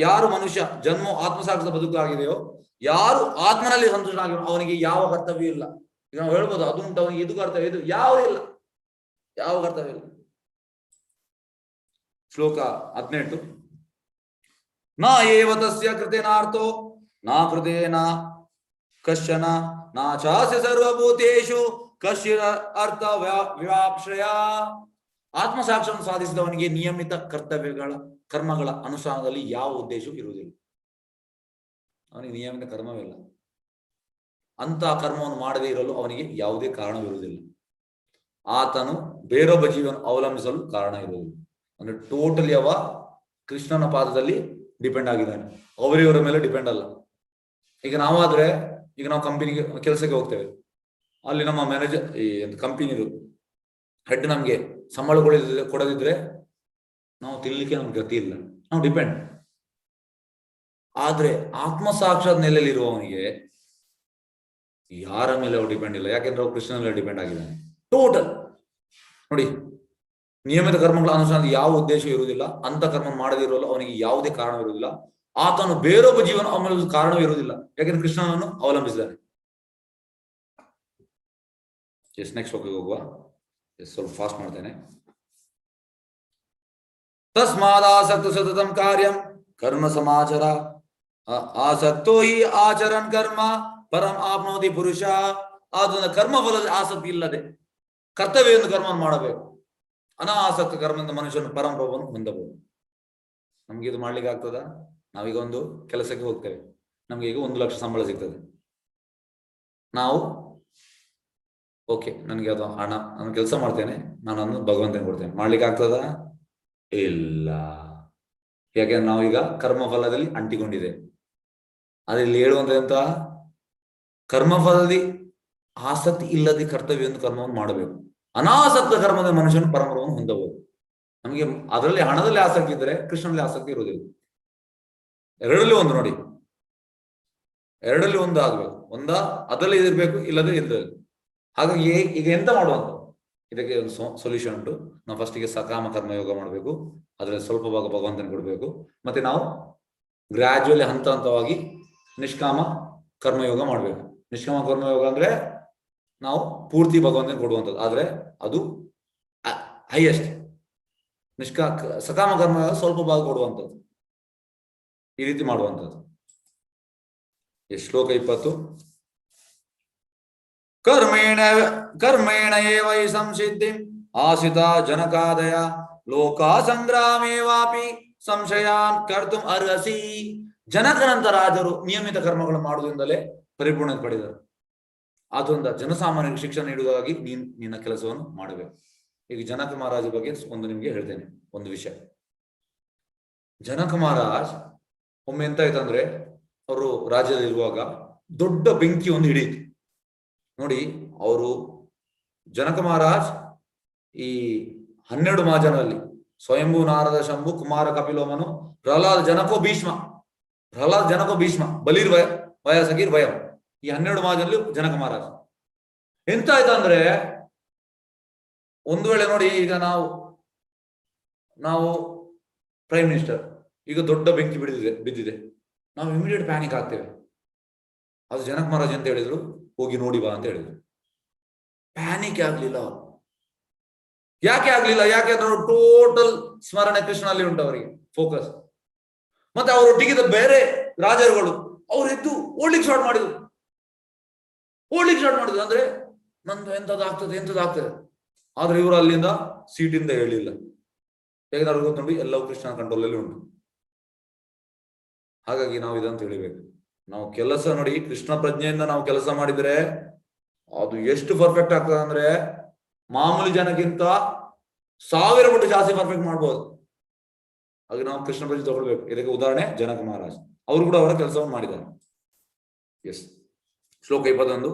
ಯಾರು ಮನುಷ್ಯ ಜನ್ಮ ಆತ್ಮಸಾಕ್ಷಿತ ಬದುಕಾಗಿದೆಯೋ, ಯಾರು ಆತ್ಮನಲ್ಲಿ ಸಂತೋಷ ಆಗಿರೋ ಅವನಿಗೆ ಯಾವ ಕರ್ತವ್ಯ ಇಲ್ಲ. ಈಗ ನಾವು ಹೇಳ್ಬೋದು ಅದು ಉಂಟು ಅವನಿಗೆ, ಇದು ಕರ್ತವ್ಯ, ಇದು ಯಾವುದಿಲ್ಲ, ಯಾವ ಕರ್ತವ್ಯ ಇಲ್ಲ. ಶ್ಲೋಕ 18. ನ ಏವ ತಸ್ಯ ಕೃತೇನಾರ್ಥೋ ನ ಕೃತೇನ ಕಶ್ಚನ ನ ಚಾಸ್ಯ ಸರ್ವಭೂತೇಷು ಕಶ್ಚಿದ ಅರ್ಥ ವ್ಯಾಪ್ಶ್ರಯ. ಆತ್ಮಸಾಕ್ಷಿಯನ್ನು ಸಾಧಿಸಿದವನಿಗೆ ನಿಯಮಿತ ಕರ್ಮಗಳ ಅನುಷ್ಠಾನದಲ್ಲಿ ಯಾವ ಉದ್ದೇಶವೂ ಇರುವುದಿಲ್ಲ. ಅವನಿಗೆ ನಿಯಮಿತ ಕರ್ಮವಿಲ್ಲ, ಅಂತ ಕರ್ಮವನ್ನು ಮಾಡದೇ ಇರಲು ಅವನಿಗೆ ಯಾವುದೇ ಕಾರಣವಿರುವುದಿಲ್ಲ. ಆತನು ಬೇರೊಬ್ಬ ಜೀವನ ಅವಲಂಬಿಸಲು ಕಾರಣ ಇರುವುದಿಲ್ಲ. ಅಂದ್ರೆ ಟೋಟಲಿ ಅವ ಕೃಷ್ಣನ ಪಾದದಲ್ಲಿ ಡಿಪೆಂಡ್ ಆಗಿದ್ದಾನೆ, ಅವರಿವರ ಮೇಲೆ ಡಿಪೆಂಡ್ ಅಲ್ಲ. ಈಗ ನಾವಾದ್ರೆ, ಈಗ ನಾವು ಕಂಪನಿಗೆ ಕೆಲಸಕ್ಕೆ ಹೋಗ್ತೇವೆ, ಅಲ್ಲಿ ನಮ್ಮ ಮ್ಯಾನೇಜರ್ ಈ ಕಂಪನಿದು ಹೆಡ್ ನಮ್ಗೆ ಸಂಬಳ ಕೊಡದಿದ್ರೆ ನಾವು ತಿನ್ಲಿಕ್ಕೆ ನಮ್ಗೆ ಗತಿ ಇಲ್ಲ, ನಾವು ಡಿಪೆಂಡ್. ಆದ್ರೆ ಆತ್ಮಸಾಕ್ಷಾತ್ ನೆಲೆಯಲ್ಲಿ ಇರುವವನಿಗೆ ಯಾರ ಮೇಲೆ ಅವ್ರು ಡಿಪೆಂಡ್ ಇಲ್ಲ, ಯಾಕೆಂದ್ರೆ ಅವ್ರು ಕೃಷ್ಣನ ಮೇಲೆ ಡಿಪೆಂಡ್ ಆಗಿದ್ದಾನೆ ಟೋಟಲ್. ನೋಡಿ, ನಿಯಮಿತ ಕರ್ಮಗಳ ಅನುಷ್ಠಾನದ ಯಾವ ಉದ್ದೇಶ ಇರುವುದಿಲ್ಲ, ಅಂತ ಕರ್ಮ ಮಾಡದಿರಲು ಅವನಿಗೆ ಯಾವುದೇ ಕಾರಣವಿರುವುದಿಲ್ಲ. ಆತನು ಬೇರೊಬ್ಬ ಜೀವನ ಅವಲಂಬಿಸುವ ಕಾರಣವಿರುವುದಿಲ್ಲ, ಯಾಕೆಂದ್ರೆ ಕೃಷ್ಣನನ್ನು ಅವಲಂಬಿಸಿದ್ದಾನೆ. ಎಸ್, ನೆಕ್ಸ್ಟ್ ಶ್ಲೋಕಕ್ಕೆ ಹೋಗುವ. ಸ್ವಲ್ಪ ಫಾಸ್ಟ್ ಮಾಡ್ತೇನೆ. ತಸ್ಮಾದಾಸಕ್ತ ಸತತಂ ಕಾರ್ಯಂ ಕರ್ಮ ಸಮಾಚಾರ ಆಸಕ್ತೋ ಹಿ ಆಚರನ್ ಕರ್ಮ ಪರಂ ಆಪ್ನೋತಿ ಪುರುಷ. ಅದನ್ನ ಕರ್ಮ ಫಲದ ಆಸಕ್ತಿ ಇಲ್ಲದೆ ಕರ್ತವ್ಯ ಎಂದು ಕರ್ಮವನ್ನು ಮಾಡಬೇಕು. ಅನಾಸಕ್ತ ಕರ್ಮದಿಂದ ಮನುಷ್ಯನು ಪರಂಪರವನ್ನು ಹೊಂದಬಹುದು. ನಮ್ಗೆ ಇದು ಮಾಡ್ಲಿಕ್ಕೆ ಆಗ್ತದ? ನಾವೀಗ ಒಂದು ಕೆಲಸಕ್ಕೆ ಹೋಗ್ತೇವೆ, ನಮ್ಗೆ ಈಗ 1 ಲಕ್ಷ ಸಂಬಳ ಸಿಗ್ತದೆ. ನಾವು ಓಕೆ, ನನಗೆ ಅದು ಹಣ, ನಾನು ಕೆಲಸ ಮಾಡ್ತೇನೆ, ನಾನು ಅದನ್ನು ಭಗವಂತನ ಕೊಡ್ತೇನೆ, ಮಾಡ್ಲಿಕ್ಕೆ ಆಗ್ತದ? ಇಲ್ಲ. ಯಾಕೆಂದ್ರೆ ನಾವೀಗ ಕರ್ಮಫಲದಲ್ಲಿ ಅಂಟಿಕೊಂಡಿದೆ. ಅದ್ರಲ್ಲಿ ಹೇಳುವಂತ ಕರ್ಮಫಲದಲ್ಲಿ ಆಸಕ್ತಿ ಇಲ್ಲದೆ ಕರ್ತವ್ಯ ಎಂದು ಕರ್ಮವನ್ನು ಮಾಡಬೇಕು. ಅನಾಸಕ್ತ ಕರ್ಮದ ಮನುಷ್ಯನು ಪರಮರವನ್ನು ಹೊಂದಬಹುದು. ನಮಗೆ ಅದರಲ್ಲಿ ಹಣದಲ್ಲಿ ಆಸಕ್ತಿ ಇದ್ದರೆ ಕೃಷ್ಣನಲ್ಲಿ ಆಸಕ್ತಿ ಇರುವುದಿಲ್ಲ. ಎರಡರಲ್ಲಿ ಒಂದು ನೋಡಿ, ಎರಡರಲ್ಲಿ ಒಂದು ಆಗ್ಬೇಕು. ಅದರಲ್ಲಿ ಇದಿರ್ಬೇಕು, ಇಲ್ಲದೆ ಇರಬೇಕು. ಹಾಗಾಗಿ ಈಗ ಎಂತ ಮಾಡುವಂತ, ಇದಕ್ಕೆ ಒಂದು ಸೊಲ್ಯೂಷನ್ ಉಂಟು. ನಾವು ಫಸ್ಟಿಗೆ ಸಕಾಮ ಕರ್ಮ ಯೋಗ ಮಾಡಬೇಕು, ಅದರಲ್ಲಿ ಸ್ವಲ್ಪ ಭಾಗ ಭಗವಂತನ ಕೊಡಬೇಕು. ಮತ್ತೆ ನಾವು ಗ್ರಾಜುವಲಿ ಹಂತ ಹಂತವಾಗಿ ನಿಷ್ಕಾಮ ಕರ್ಮಯೋಗ ಮಾಡಬೇಕು. ನಿಷ್ಕಾಮ ಕರ್ಮಯೋಗ ಅಂದ್ರೆ ನಾವು ಪೂರ್ತಿ ಭಗವಂತನ ಕೊಡುವಂಥದ್ದು, ಆದ್ರೆ ಅದು ಹೈಯೆಸ್ಟ್. ಸಕಾಮ ಕರ್ಮಯೋಗ ಸ್ವಲ್ಪ ಭಾಗ ಕೊಡುವಂಥದ್ದು, ಈ ರೀತಿ ಮಾಡುವಂಥದ್ದು. ಶ್ಲೋಕ 20. ಕರ್ಮೇಣ ಏವ ಸಂಸಿದ್ಧಿಂ ಆಸಿತ ಜನಕಾದಯ ಲೋಕಾ ಸಂಗ್ರಾಮೇವಾಪಿ ಸಂಶಯಾನ್ ಕರ್ತುಂ ಅರ್ಹಸಿ. ಜನಕನಂತ ರಾಜರು ನಿಯಮಿತ ಕರ್ಮಗಳನ್ನು ಮಾಡುವುದರಿಂದಲೇ ಪರಿಪೂರ್ಣತೆ ಪಡೆದರು. ಆದ್ದರಿಂದ ಜನಸಾಮಾನ್ಯರಿಗೆ ಶಿಕ್ಷಣ ನೀಡುವುದಾಗಿ ನಿನ್ನ ಕೆಲಸವನ್ನು ಮಾಡಬೇಕು. ಈಗ ಜನಕ ಮಹಾರಾಜ ಬಗ್ಗೆ ಒಂದು ನಿಮ್ಗೆ ಹೇಳ್ತೇನೆ ಒಂದು ವಿಷಯ. ಜನಕ ಮಹಾರಾಜ್ ಒಮ್ಮೆ ಎಂತ ಆಯ್ತಂದ್ರೆ, ಅವರು ರಾಜ್ಯದಲ್ಲಿರುವಾಗ ದೊಡ್ಡ ಬೆಂಕಿ ಒಂದು ಹಿಡಿಯಿತು. ನೋಡಿ, ಅವರು ಜನಕ ಮಹಾರಾಜ್ ಈ 12 ಮಹಾಜನಲ್ಲಿ ಸ್ವಯಂಭೂ ನಾರದ ಶಂಭು ಕುಮಾರ ಕಪಿಲೋಮನು ಪ್ರಹ್ಲಾದ ಜನಕೋ ಭೀಷ್ಮ ಬಲಿರ್ ವಯಸಗಿರ್ ಭಯಂ, ಈ 12 ಮಹಾಜನಲ್ಲಿ ಜನಕ ಮಹಾರಾಜ್. ಎಂತ ಆಯ್ತಂದ್ರೆ, ಒಂದು ವೇಳೆ ನೋಡಿ, ಈಗ ನಾವು ಪ್ರೈಮ್ ಮಿನಿಸ್ಟರ್, ಈಗ ದೊಡ್ಡ ಬೆಂಕಿ ಬಿದ್ದಿದೆ, ನಾವು ಇಮಿಡಿಯೇಟ್ ಪ್ಯಾನಿಕ್ ಆಗ್ತೇವೆ. ಅದು ಜನಕ ಮಹಾರಾಜ್ ಅಂತ ಹೇಳಿದ್ರು, ಹೋಗಿ ನೋಡಿ ಬಾ ಅಂತ ಹೇಳಿದ್ರು. ಪ್ಯಾನಿಕ್ ಆಗ್ಲಿಲ್ಲ ಅವರು. ಯಾಕೆ ಆಗ್ಲಿಲ್ಲ? ಯಾಕೆಂದ್ರೆ ಅವರು ಟೋಟಲ್ ಸ್ಮರಣೆ ಕೃಷ್ಣನಲ್ಲಿ ಉಂಟು, ಅವರಿಗೆ ಫೋಕಸ್. ಮತ್ತೆ ಅವರೊಟ್ಟಿಗಿದ್ದ ಬೇರೆ ರಾಜರುಗಳು ಅವ್ರು ಎದ್ದು ಓಡ್ಲಿಕ್ಕೆ ಸ್ಟಾರ್ಟ್ ಮಾಡಿದ್ರು ಅಂದ್ರೆ ನಂದು ಎಂತದಾಗ್ತದೆ ಆದ್ರೆ ಇವರು ಅಲ್ಲಿಂದ ಸೀಟಿಂದ ಹೇಳಿಲ್ಲ. ಹೇಗೆ ಅವ್ರಿಗೆ ಗೊತ್ತುಂಟು ಎಲ್ಲವೂ ಕೃಷ್ಣನ ಕಂಟ್ರೋಲ್ ಅಲ್ಲಿ ಉಂಟು. ಹಾಗಾಗಿ ನಾವು ಇದಂತ ತಿಳಿಬೇಕು. ನಾವು ಕೆಲಸ ನೋಡಿ, ಕೃಷ್ಣ ಪ್ರಜ್ಞೆಯಿಂದ ನಾವು ಕೆಲಸ ಮಾಡಿದ್ರೆ ಅದು ಎಷ್ಟು ಪರ್ಫೆಕ್ಟ್ ಆಗ್ತದೆ ಅಂದ್ರೆ ಮಾಮೂಲಿ ಜನಕ್ಕಿಂತ 1000 ಪಟ್ಟು ಜಾಸ್ತಿ ಪರ್ಫೆಕ್ಟ್ ಮಾಡ್ಬೋದು. ಹಾಗೆ ನಾವು ಕೃಷ್ಣ ಪ್ರಜ್ಞೆ ತಗೊಳ್ಬೇಕು. ಇದಕ್ಕೆ ಉದಾಹರಣೆ ಜನಕ ಮಹಾರಾಜ್, ಅವರು ಕೂಡ ಅವರ ಕೆಲಸವನ್ನು ಮಾಡಿದ್ದಾರೆ. ಎಸ್. ಶ್ಲೋಕ 21.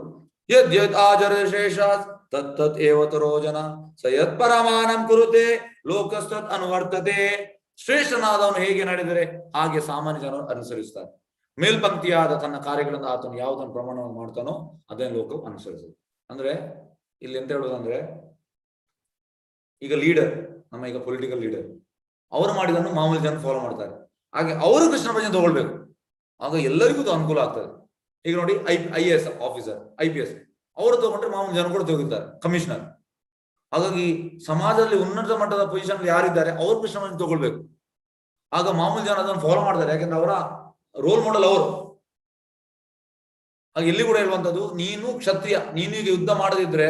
ಯದ್ ಆಚರ ಶೇಷಾತ್ ತತ್ ಏವತರೋ ಜನ ಸ ಯತ್ ಪರಮಾನಂ ಕುರುತೆ ಲೋಕಸ್ತತ್ ಅನುವರ್ತತೆ. ಶ್ರೇಷ್ಠನಾದವನು ಹೇಗೆ ನಡೆದರೆ ಹಾಗೆ ಸಾಮಾನ್ಯ ಜನರು ಅನುಸರಿಸ್ತಾರೆ. ಮೇಲ್ಪಂಕ್ತಿಯಾದ ತನ್ನ ಕಾರ್ಯಗಳಿಂದ ಆತನು ಯಾವುದನ್ನು ಪ್ರಮಾಣವನ್ನು ಮಾಡ್ತಾನೋ ಅದನ್ನು ಲೋಕ ಅನುಸರಿಸುತ್ತೆ. ಅಂದ್ರೆ ಇಲ್ಲಿ ಎಂತ ಹೇಳುವುದಂದ್ರೆ, ಈಗ ಲೀಡರ್, ನಮ್ಮ ಈಗ ಪೊಲಿಟಿಕಲ್ ಲೀಡರ್, ಅವರು ಮಾಡಿದನ್ನು ಮಾಮೂಲಿ ಜನ ಫಾಲೋ ಮಾಡ್ತಾರೆ. ಹಾಗೆ ಅವರು ಕೃಷ್ಣ ಪ್ರಜ್ಞೆ ತಗೊಳ್ಬೇಕು, ಆಗ ಎಲ್ಲರಿಗೂ ಅನುಕೂಲ ಆಗ್ತದೆ. ಈಗ ನೋಡಿ IAS ಆಫೀಸರ್, IPS ಅವರು ತಗೊಂಡ್ರೆ ಮಾಮೂಲಿ ಜನ ಕೂಡ ತಗೋತಾರೆ, ಕಮಿಷನರ್. ಹಾಗಾಗಿ ಸಮಾಜದಲ್ಲಿ ಉನ್ನತ ಮಟ್ಟದ ಪೊಸಿಷನ್ ಯಾರಿದ್ದಾರೆ ಅವರು ಕೃಷ್ಣ ಪ್ರಜ್ಞೆ ತಗೊಳ್ಬೇಕು. ಆಗ ಮಾಮೂಲಿ ಜನ ಅದನ್ನು ಫಾಲೋ ಮಾಡ್ತಾರೆ, ಯಾಕಂದ್ರೆ ಅವರ ರೋಲ್ ಮಾಡೆಲ್ ಅವರು. ಹಾಗೆ ಇಲ್ಲಿ ಕೂಡ ಹೇಳುವಂತದ್ದು, ನೀನು ಕ್ಷತ್ರಿಯ, ನೀನು ಈಗ ಯುದ್ಧ ಮಾಡದಿದ್ರೆ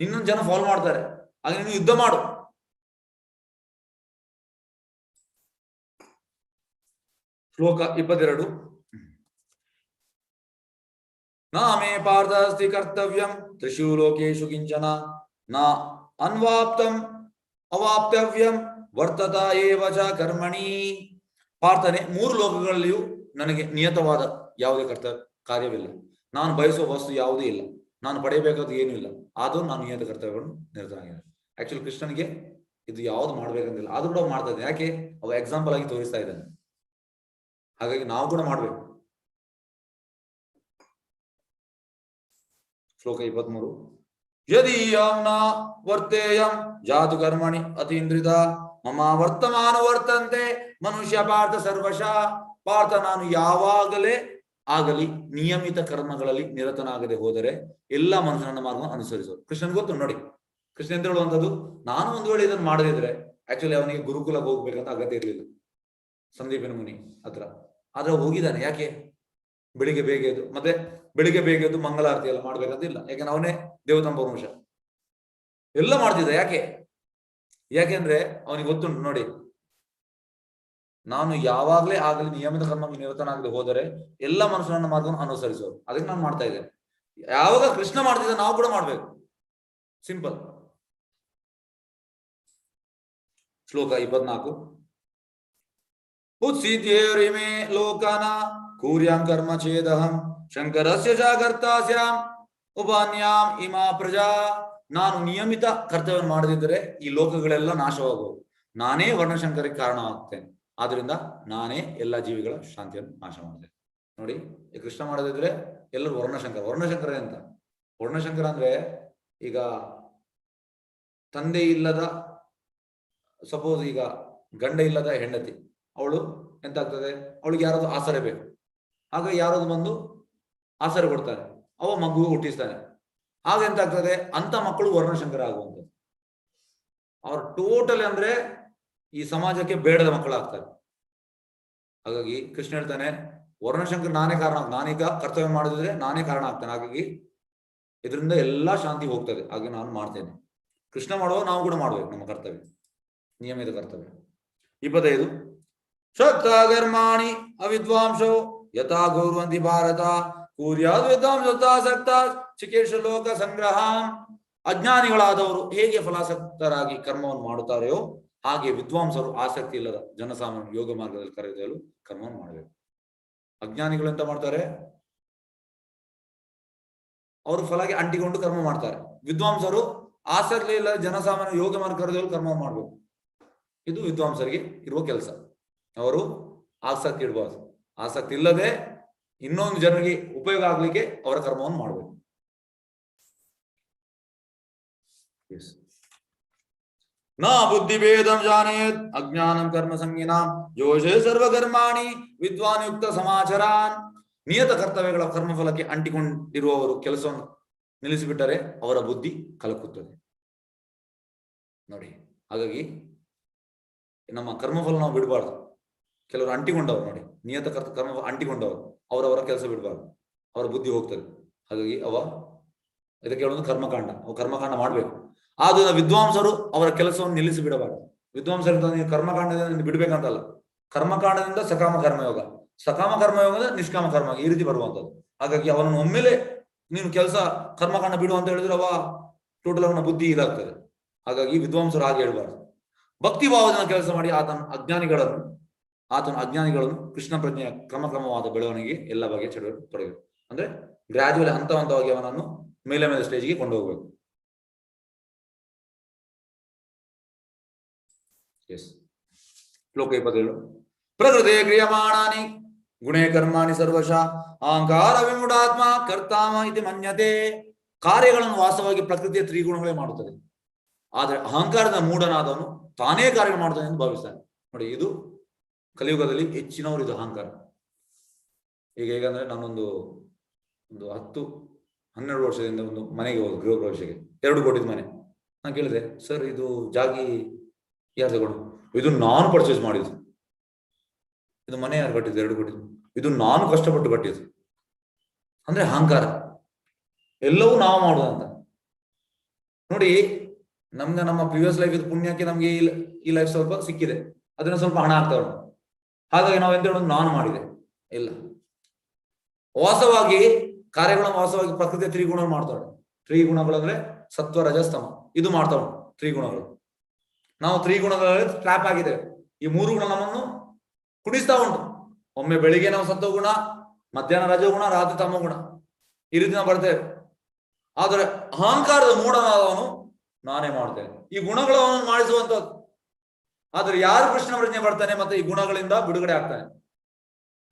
ಇನ್ನೊಂದು ಜನ ಫಾಲೋ ಮಾಡ್ತಾರೆ, ಹಾಗೆ ನೀನು ಯುದ್ಧ ಮಾಡು. ಶ್ಲೋಕ 22. ನಾಮೇ ಪಾರ್ಥ ಅಸ್ತಿ ಕರ್ತವ್ಯಂ ತ್ರಿಷು ಲೋಕೇಶು ಕಿಂಚನ ನ ಅನ್ವಾಪ್ತಂ ಅವಾಪ್ತವ್ಯಂ ವರ್ತತ ಏವ ಚ ಕರ್ಮಣಿ. ಪಾರ್ಥನೆ, 3 ಲೋಕಗಳಲ್ಲಿಯೂ ನನಗೆ ನಿಯತವಾದ ಯಾವುದೇ ಕಾರ್ಯವಿಲ್ಲ. ನಾನು ಬಯಸುವ ವಸ್ತು ಯಾವುದೂ ಇಲ್ಲ, ನಾನು ಪಡೆಯಬೇಕಾದ ಏನೂ ಇಲ್ಲ, ಆದರೂ ನಾನು ನಿಯತ ಕರ್ತವ್ಯಗಳನ್ನು ನಿರತನಾಗಿದ್ದೇನೆ. ಆಕ್ಚುಲಿ ಕೃಷ್ಣನಿಗೆ ಇದು ಯಾವ್ದು ಮಾಡ್ಬೇಕಂತಿಲ್ಲ, ಆದ್ರೂ ಕೂಡ ಮಾಡ್ತಾ ಇದ್ದಾನೆ. ಯಾಕೆ? ಅವ ಎಕ್ಸಾಂಪಲ್ ಆಗಿ ತೋರಿಸ್ತಾ ಇದ್ದಾನೆ. ಹಾಗಾಗಿ ನಾವು ಕೂಡ ಮಾಡ್ಬೇಕು. ಶ್ಲೋಕ 23. ಯದೀಯಂ ನ ವರ್ತೇಯಂ ಜಾತು ಕರ್ಮಣಿ ಅತೀಂದ್ರಿತ ಮಮ ವರ್ತಮಾನ ವರ್ತಂತೆ ಮನುಷ್ಯ ಪಾರ್ಥ ಸರ್ವಶಃ. ಪಾರ್ಥ, ನಾನು ಯಾವಾಗಲೇ ಆಗಲಿ ನಿಯಮಿತ ಕರ್ಮಗಳಲ್ಲಿ ನಿರತನಾಗದೆ ಹೋದರೆ ಎಲ್ಲ ಮನುಷ್ಯನ ಮಾರ್ಗವನ್ನು ಅನುಸರಿಸೋದು. ಕೃಷ್ಣನ್ ಗೊತ್ತು ನೋಡಿ, ಕೃಷ್ಣ ಅಂತ ಹೇಳುವಂಥದ್ದು, ನಾನು ಒಂದು ವೇಳೆ ಇದನ್ನು ಮಾಡದಿದ್ರೆ ಆಕ್ಚುಲಿ ಅವನಿಗೆ ಗುರುಕುಲಕ್ಕೆ ಹೋಗ್ಬೇಕಂತ ಅಗತ್ಯ ಇರಲಿಲ್ಲ, ಸಂದೀಪನ ಮುನಿ ಹತ್ರ. ಆದ್ರೆ ಹೋಗಿದ್ದಾನೆ. ಯಾಕೆ? ಬೆಳಿಗ್ಗೆ ಬೇಗ ಎದ್ದು, ಮತ್ತೆ ಬೆಳಿಗ್ಗೆ ಬೇಗ ಎದ್ದು ಮಂಗಳಾರತಿ ಎಲ್ಲ ಮಾಡ್ಬೇಕಂತ ಇಲ್ಲ, ಯಾಕಂದ್ರೆ ಅವನೇ ದೇವತಂಬ ವಂಶ ಎಲ್ಲ ಮಾಡ್ತಿದ್ದ. ಯಾಕೆಂದ್ರೆ ಅವನಿಗೆ ಗೊತ್ತುಂಟು ನೋಡಿ, ನಾನು ಯಾವಾಗ್ಲೇ ಆಗಲಿ ನಿಯಮಿತ ಕರ್ಮಕ್ಕೆ ನಿರತನಾಗದೆ ಹೋದರೆ ಎಲ್ಲ ಮನುಷ್ಯನ ಮಾರ್ಗವನ್ನು ಅನುಸರಿಸೋರು. ಅದಕ್ಕೆ ನಾನು ಮಾಡ್ತಾ ಇದ್ದೇನೆ. ಯಾವಾಗ ಕೃಷ್ಣ ಮಾಡ್ತಿದ್ದ ನಾವು ಕೂಡ ಮಾಡ್ಬೇಕು. ಸಿಂಪಲ್. ಶ್ಲೋಕ 24. ಉತ್ಸಿದ್ಯೇರಿಮೇ ಲೋಕಾನ ಕೂರ್ಯಾಂ ಕರ್ಮ ಚೇದಹಂ ಶಂಕರಸ್ಯ ಜಾಗರ್ತಾಸ್ಯಾಂ ಉಪಾನ್ಯಾಂ ಇಮಾ ಪ್ರಜಾ. ನಾನು ನಿಯಮಿತ ಕರ್ತವ್ಯ ಮಾಡದಿದ್ದರೆ ಈ ಲೋಕಗಳೆಲ್ಲ ನಾಶವಾಗುವುದು, ನಾನೇ ವರ್ಣಶಂಕರಕ್ಕೆ ಕಾರಣವಾಗ್ತೇನೆ. ಆದ್ರಿಂದ ನಾನೇ ಎಲ್ಲ ಜೀವಿಗಳ ಶಾಂತಿಯನ್ನು ನಾಶ ಮಾಡ್ತೇನೆ. ನೋಡಿ, ಈ ಕೃಷ್ಣ ಮಾಡದಿದ್ರೆ ಎಲ್ಲರೂ ವರ್ಣಶಂಕರ ಅಂತ. ವರ್ಣಶಂಕರ ಅಂದ್ರೆ, ಈಗ ತಂದೆ ಇಲ್ಲದ, ಸಪೋಸ್ ಈಗ ಗಂಡ ಇಲ್ಲದ ಹೆಂಡತಿ, ಅವಳು ಎಂತ ಆಗ್ತದೆ, ಅವಳಿಗೆ ಯಾರಾದ್ರು ಆಸರೆ ಬೇಕು. ಆಗ ಯಾರಾದ್ರು ಬಂದು ಆಸರೆ ಕೊಡ್ತಾರೆ, ಅವ ಮಗು ಹುಟ್ಟಿಸ್ತಾನೆ. ಆಗ ಎಂತ ಆಗ್ತದೆ, ಅಂತ ಮಕ್ಕಳು ವರ್ಣಶಂಕರ ಆಗುವಂಥದ್ದು. ಅವ್ರು ಟೋಟಲ್ ಅಂದ್ರೆ ಈ ಸಮಾಜಕ್ಕೆ ಬೇಡದ ಮಕ್ಕಳಾಗ್ತಾರೆ. ಹಾಗಾಗಿ ಕೃಷ್ಣ ಹೇಳ್ತಾನೆ, ವರ್ಣಶಂಕರ ನಾನೇ ಕಾರಣ, ನಾನೀಗ ಕರ್ತವ್ಯ ಮಾಡಿದ್ರೆ ನಾನೇ ಕಾರಣ ಆಗ್ತಾನೆ. ಹಾಗಾಗಿ ಇದರಿಂದ ಎಲ್ಲಾ ಶಾಂತಿ ಹೋಗ್ತದೆ. ಹಾಗೆ ನಾನು ಮಾಡ್ತೇನೆ. ಕೃಷ್ಣ ಮಾಡುವ ನಾವು ಕೂಡ ಮಾಡ್ಬೇಕು ನಮ್ಮ ಕರ್ತವ್ಯ, ನಿಯಮಿತ ಕರ್ತವ್ಯ. 25. ಶಕ್ತಕರ್ಮಾಣಿ ಅವಿದ್ವಾಂಸೋ ಯಥಾ ಗೌರ್ವಂತಿ ಭಾರತ ಕೂರ್ಯಾದ್ ವಿದ್ವಾಂಸಕ್ತ ಚಿಕೇಶ ಲೋಕ ಸಂಗ್ರಹ. ಅಜ್ಞಾನಿಗಳಾದವರು ಹೇಗೆ ಫಲಾಸಕ್ತರಾಗಿ ಕರ್ಮವನ್ನು ಮಾಡುತ್ತಾರೆಯೋ ಹಾಗೆ ವಿದ್ವಾಂಸರು ಆಸಕ್ತಿ ಇಲ್ಲದ ಜನಸಾಮಾನ್ಯ ಯೋಗ ಮಾರ್ಗದಲ್ಲಿ ಕರೆದೊಯ್ಯಲು ಕರ್ಮವನ್ನು ಮಾಡಬೇಕು. ಅಜ್ಞಾನಿಗಳು ಎಂತ ಮಾಡ್ತಾರೆ, ಅವರು ಫಲಕ್ಕೆ ಅಂಟಿಕೊಂಡು ಕರ್ಮ ಮಾಡ್ತಾರೆ. ವಿದ್ವಾಂಸರು ಆಸಕ್ತಿ ಇಲ್ಲದ ಜನಸಾಮಾನ್ಯ ಯೋಗ ಮಾರ್ಗ ಕರೆದೊಯ್ಯಲು ಕರ್ಮವನ್ನು ಮಾಡಬೇಕು. ಇದು ವಿದ್ವಾಂಸರಿಗೆ ಇರುವ ಕೆಲಸ. ಅವರು ಆಸಕ್ತಿ ಇಡಬಾರ್ದು. ಆಸಕ್ತಿ ಇಲ್ಲದೆ ಇನ್ನೊಂದು ಜನರಿಗೆ ಉಪಯೋಗ ಆಗ್ಲಿಕ್ಕೆ ಅವರ ಕರ್ಮವನ್ನು ಮಾಡಬೇಕು. ನ ಬುದ್ಧಿಭೇದಂ ಜಾನೇತ್ ಅಜ್ಞಾನಂ ಕರ್ಮ ಸಂಜ್ಞಾನಂ ಯೋಷೇ ಸರ್ವಕರ್ಮಾಣಿ ವಿದ್ವಾನ್ ಯುಕ್ತ ಸಮಾಚಾರಾನ್. ನಿಯತ ಕರ್ತವ್ಯಗಳ ಕರ್ಮಫಲಕ್ಕೆ ಅಂಟಿಕೊಂಡಿರುವವರು ಕೆಲಸವನ್ನು ನಿಲ್ಲಿಸಿಬಿಟ್ಟರೆ ಅವರ ಬುದ್ಧಿ ಕಲಕುತ್ತದೆ ನೋಡಿ. ಹಾಗಾಗಿ ನಮ್ಮ ಕರ್ಮಫಲ ನಾವು ಬಿಡಬಾರ್ದು. ಕೆಲವರು ಅಂಟಿಕೊಂಡವರು ನೋಡಿ, ನಿಯತ ಕರ್ಮ ಅಂಟಿಕೊಂಡವರು, ಅವರವರ ಕೆಲಸ ಬಿಡಬಾರ್ದು, ಅವರ ಬುದ್ಧಿ ಹೋಗ್ತದೆ. ಹಾಗಾಗಿ ಇದಕ್ಕೆ ಹೇಳೋದು ಕರ್ಮಕಾಂಡ. ಅವು ಕರ್ಮಕಾಂಡ ಮಾಡ್ಬೇಕು. ಆದ್ರೂ ವಿದ್ವಾಂಸರು ಅವರ ಕೆಲಸವನ್ನು ನಿಲ್ಲಿಸಿ ಬಿಡಬಾರ್ದು. ವಿದ್ವಾಂಸರಿಂದ ನೀವು ಕರ್ಮಕಾಂಡದಿಂದ ಬಿಡ್ಬೇಕಂತಲ್ಲ, ಕರ್ಮಕಾಂಡದಿಂದ ಸಕಾಮ ಕರ್ಮಯೋಗ, ಸಕಾಮ ಕರ್ಮಯೋಗದ ನಿಷ್ಕಾಮ ಕರ್ಮ, ಈ ರೀತಿ ಬರುವಂತದ್ದು. ಹಾಗಾಗಿ ಅವನನ್ನು ಒಮ್ಮೆಲೆ ನೀನು ಕೆಲಸ ಕರ್ಮಕಾಂಡ ಬಿಡು ಅಂತ ಹೇಳಿದ್ರೆ ಟೋಟಲ್ ಅವನ ಬುದ್ಧಿ ಇದಾಗ್ತದೆ. ಹಾಗಾಗಿ ವಿದ್ವಾಂಸರು ಹಾಗೆ ಹೇಳ್ಬಾರ್ದು. ಭಕ್ತಿ ಭಾವದ ಕೆಲಸ ಮಾಡಿ ಆತನ ಅಜ್ಞಾನಿಗಳನ್ನು ಕೃಷ್ಣ ಪ್ರಜ್ಞೆಯ ಕ್ರಮವಾದ ಬೆಳವಣಿಗೆ ಎಲ್ಲ ಬಗೆಯ ಚಟುವಟಿಕೆ ತೊಡಗಬೇಕು. ಅಂದ್ರೆ ಗ್ರಾಜುವಲಿ ಹಂತವಾಗಿ ಅವನನ್ನು ಮೇಲೆ ಸ್ಟೇಜ್ಗೆ ಕೊಂಡು ಹೋಗ್ಬೇಕು. ಶ್ಲೋಕ 27. ಪ್ರಕೃತಿ ಕ್ರಿಯಮಾಣಾನಿ ಗುಣೇ ಕರ್ಮಾಣಿ ಸರ್ವಶಃ ಅಹಂಕಾರ ವಿಮೂಢಾತ್ಮ ಕರ್ತಾಮ ಇತಿ ಮನ್ಯತೆ. ಕಾರ್ಯಗಳನ್ನು ವಾಸ್ತವವಾಗಿ ಪ್ರಕೃತಿಯ ತ್ರಿಗುಣಗಳೇ ಮಾಡುತ್ತದೆ. ಆದ್ರೆ ಅಹಂಕಾರದ ಮೂಢನಾದವನು ತಾನೇ ಕಾರ್ಯಗಳು ಮಾಡ್ತಾನೆ ಎಂದು ಭಾವಿಸ್ತಾನೆ. ನೋಡಿ, ಇದು ಕಲಿಯುಗದಲ್ಲಿ ಹೆಚ್ಚಿನವರು ಇದು ಅಹಂಕಾರ. ಈಗ ಹೇಗಂದ್ರೆ ನಾನೊಂದು 10-12 ವರ್ಷದಿಂದ ಒಂದು ಮನೆಗೆ ಹೋದ ಗೃಹ ಪ್ರವೇಶಕ್ಕೆ, 2 ಕೋಟಿದ ಮನೆ. ನಾನು ಕೇಳಿದೆ, ಸರ್ ಇದು ಜಾಗಿ ಯಾರು ತಗೊಂಡು? ಇದು ನಾನು ಪರ್ಚೇಸ್ ಮಾಡಿದ್ದು. ಇದು ಮನೆ ಯಾರು ಕಟ್ಟಿದ್ದು? 2 ಕೋಟಿ. ಇದು ನಾನು ಕಷ್ಟಪಟ್ಟು ಕಟ್ಟಿದ್ದು. ಅಂದ್ರೆ ಅಹಂಕಾರ, ಎಲ್ಲವೂ ನಾವು ಮಾಡುವಂತ. ನೋಡಿ, ನಮ್ಗೆ ನಮ್ಮ ಪ್ರಿವಿಯಸ್ ಲೈಫ್ ಇದು ಪುಣ್ಯಕ್ಕೆ ನಮ್ಗೆ ಈ ಲೈಫ್ ಸ್ವಲ್ಪ ಸಿಕ್ಕಿದೆ, ಅದನ್ನ ಸ್ವಲ್ಪ ಹಣ ಆಗ್ತಾ ಉಂಟು. ಹಾಗಾಗಿ ನಾವು ಎಂತ ಹೇಳೋದು, ನಾನು ಮಾಡಿದೆ ಇಲ್ಲ. ವಾಸ್ತವಾಗಿ ಕಾರ್ಯಗಳನ್ನು ವಾಸ್ತವಾಗಿ ಪ್ರಕೃತಿಯ ತ್ರಿಗುಣ ಮಾಡ್ತಾಳೆ. ತ್ರಿಗುಣಗಳು ಅಂದ್ರೆ ಸತ್ವ ರಜಸ್ತಮ, ಇದು ಮಾಡ್ತಾ ಉಂಟು ತ್ರಿಗುಣಗಳು. ನಾವು ತ್ರಿಗುಣಗಳಲ್ಲಿ ಟ್ರ್ಯಾಪ್ ಆಗಿದ್ದೇವೆ. ಈ 3 ಗುಣ ನಮ್ಮನ್ನು ಕುಡಿಸ್ತಾ ಉಂಟು. ಒಮ್ಮೆ ಬೆಳಿಗ್ಗೆ ನಾವು ಸತ್ವಗುಣ, ಮಧ್ಯಾಹ್ನ ರಜಗುಣ, ರಾತ್ರಿ ತಮಗುಣ, ಈ ರೀತಿ ನಾವು ಬರ್ತೇವೆ. ಆದರೆ ಅಹಂಕಾರದ ಮೂಢನಾದವನು ನಾನೇ ಮಾಡ್ತೇನೆ, ಈ ಗುಣಗಳನ್ನು ಮಾಡಿಸುವಂತದ್ದು. ಆದ್ರೆ ಯಾರು ಕೃಷ್ಣ ಪ್ರಜ್ಞೆ ಬರ್ತಾನೆ ಮತ್ತೆ ಈ ಗುಣಗಳಿಂದ ಬಿಡುಗಡೆ ಆಗ್ತಾನೆ,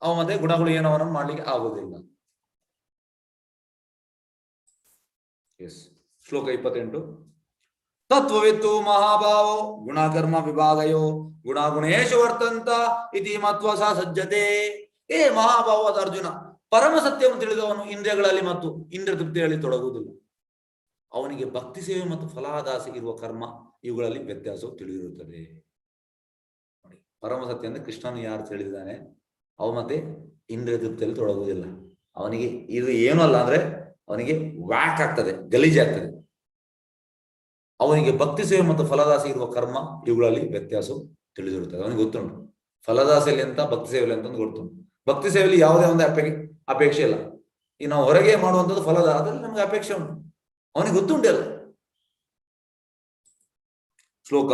ಅವ ಮತ್ತೆ ಗುಣಗಳು ಏನವನನ್ನು ಮಾಡ್ಲಿಕ್ಕೆ ಆಗುವುದಿಲ್ಲ. ಶ್ಲೋಕ 28. ತತ್ವವಿತ್ತು ಮಹಾಭಾವೋ ಗುಣಕರ್ಮ ವಿಭಾಗಯೋ ಗುಣಗುಣೇಶು ವರ್ತಂತ ಇತಿ ಮತ್ವ ಸಹ ಸಜ್ಜತೆ. ಮಹಾಭಾವವಾದ ಅರ್ಜುನ, ಪರಮ ಸತ್ಯವನ್ನು ತಿಳಿದವನು ಇಂದ್ರಿಯಗಳಲ್ಲಿ ಮತ್ತು ಇಂದ್ರಿಯ ತೃಪ್ತಿಯಲ್ಲಿ ತೊಡಗುವುದಿಲ್ಲ. ಅವನಿಗೆ ಭಕ್ತಿ ಸೇವೆ ಮತ್ತು ಫಲಾದಾಸೆ ಇರುವ ಕರ್ಮ, ಇವುಗಳಲ್ಲಿ ವ್ಯತ್ಯಾಸವು ತಿಳಿದಿರುತ್ತದೆ. ನೋಡಿ, ಪರಮ ಸತ್ಯ ಅಂದ್ರೆ ಕೃಷ್ಣನು ಯಾರು ತಿಳಿದಿದ್ದಾನೆ ಅವ ಮತ್ತೆ ಇಂದ್ರಿಯ ತೃಪ್ತಿಯಲ್ಲಿ ತೊಡಗುವುದಿಲ್ಲ. ಅವನಿಗೆ ಇದು ಏನೂ ಅಲ್ಲ ಅಂದ್ರೆ ಅವನಿಗೆ ವ್ಯಾಕ್ ಆಗ್ತದೆ, ಗಲೀಜೆ ಆಗ್ತದೆ. ಅವನಿಗೆ ಭಕ್ತಿ ಸೇವೆ ಮತ್ತು ಫಲದಾಸೆ ಇರುವ ಕರ್ಮ, ಇವುಗಳಲ್ಲಿ ವ್ಯತ್ಯಾಸವು ತಿಳಿದಿರುತ್ತದೆ. ಅವನಿಗೆ ಗೊತ್ತುಂಟು ಫಲದಾಸೆಯಲ್ಲಿ ಅಂತ ಭಕ್ತಿ ಸೇವೆಯಲ್ಲಿ ಅಂತ ಗೊತ್ತುಂಟು. ಭಕ್ತಿ ಸೇವೆಯಲ್ಲಿ ಯಾವುದೇ ಒಂದು ಅಪೇಕ್ಷೆ ಇಲ್ಲ. ಈ ನಾವು ಹೊರಗೆ ಮಾಡುವಂಥದ್ದು ಫಲದ, ಅದರಲ್ಲಿ ನಮ್ಗೆ ಅಪೇಕ್ಷೆ ಉಂಟು. ಅವನಿಗೆ ಗೊತ್ತುಂಟು ಅಲ್ಲ. ಶ್ಲೋಕ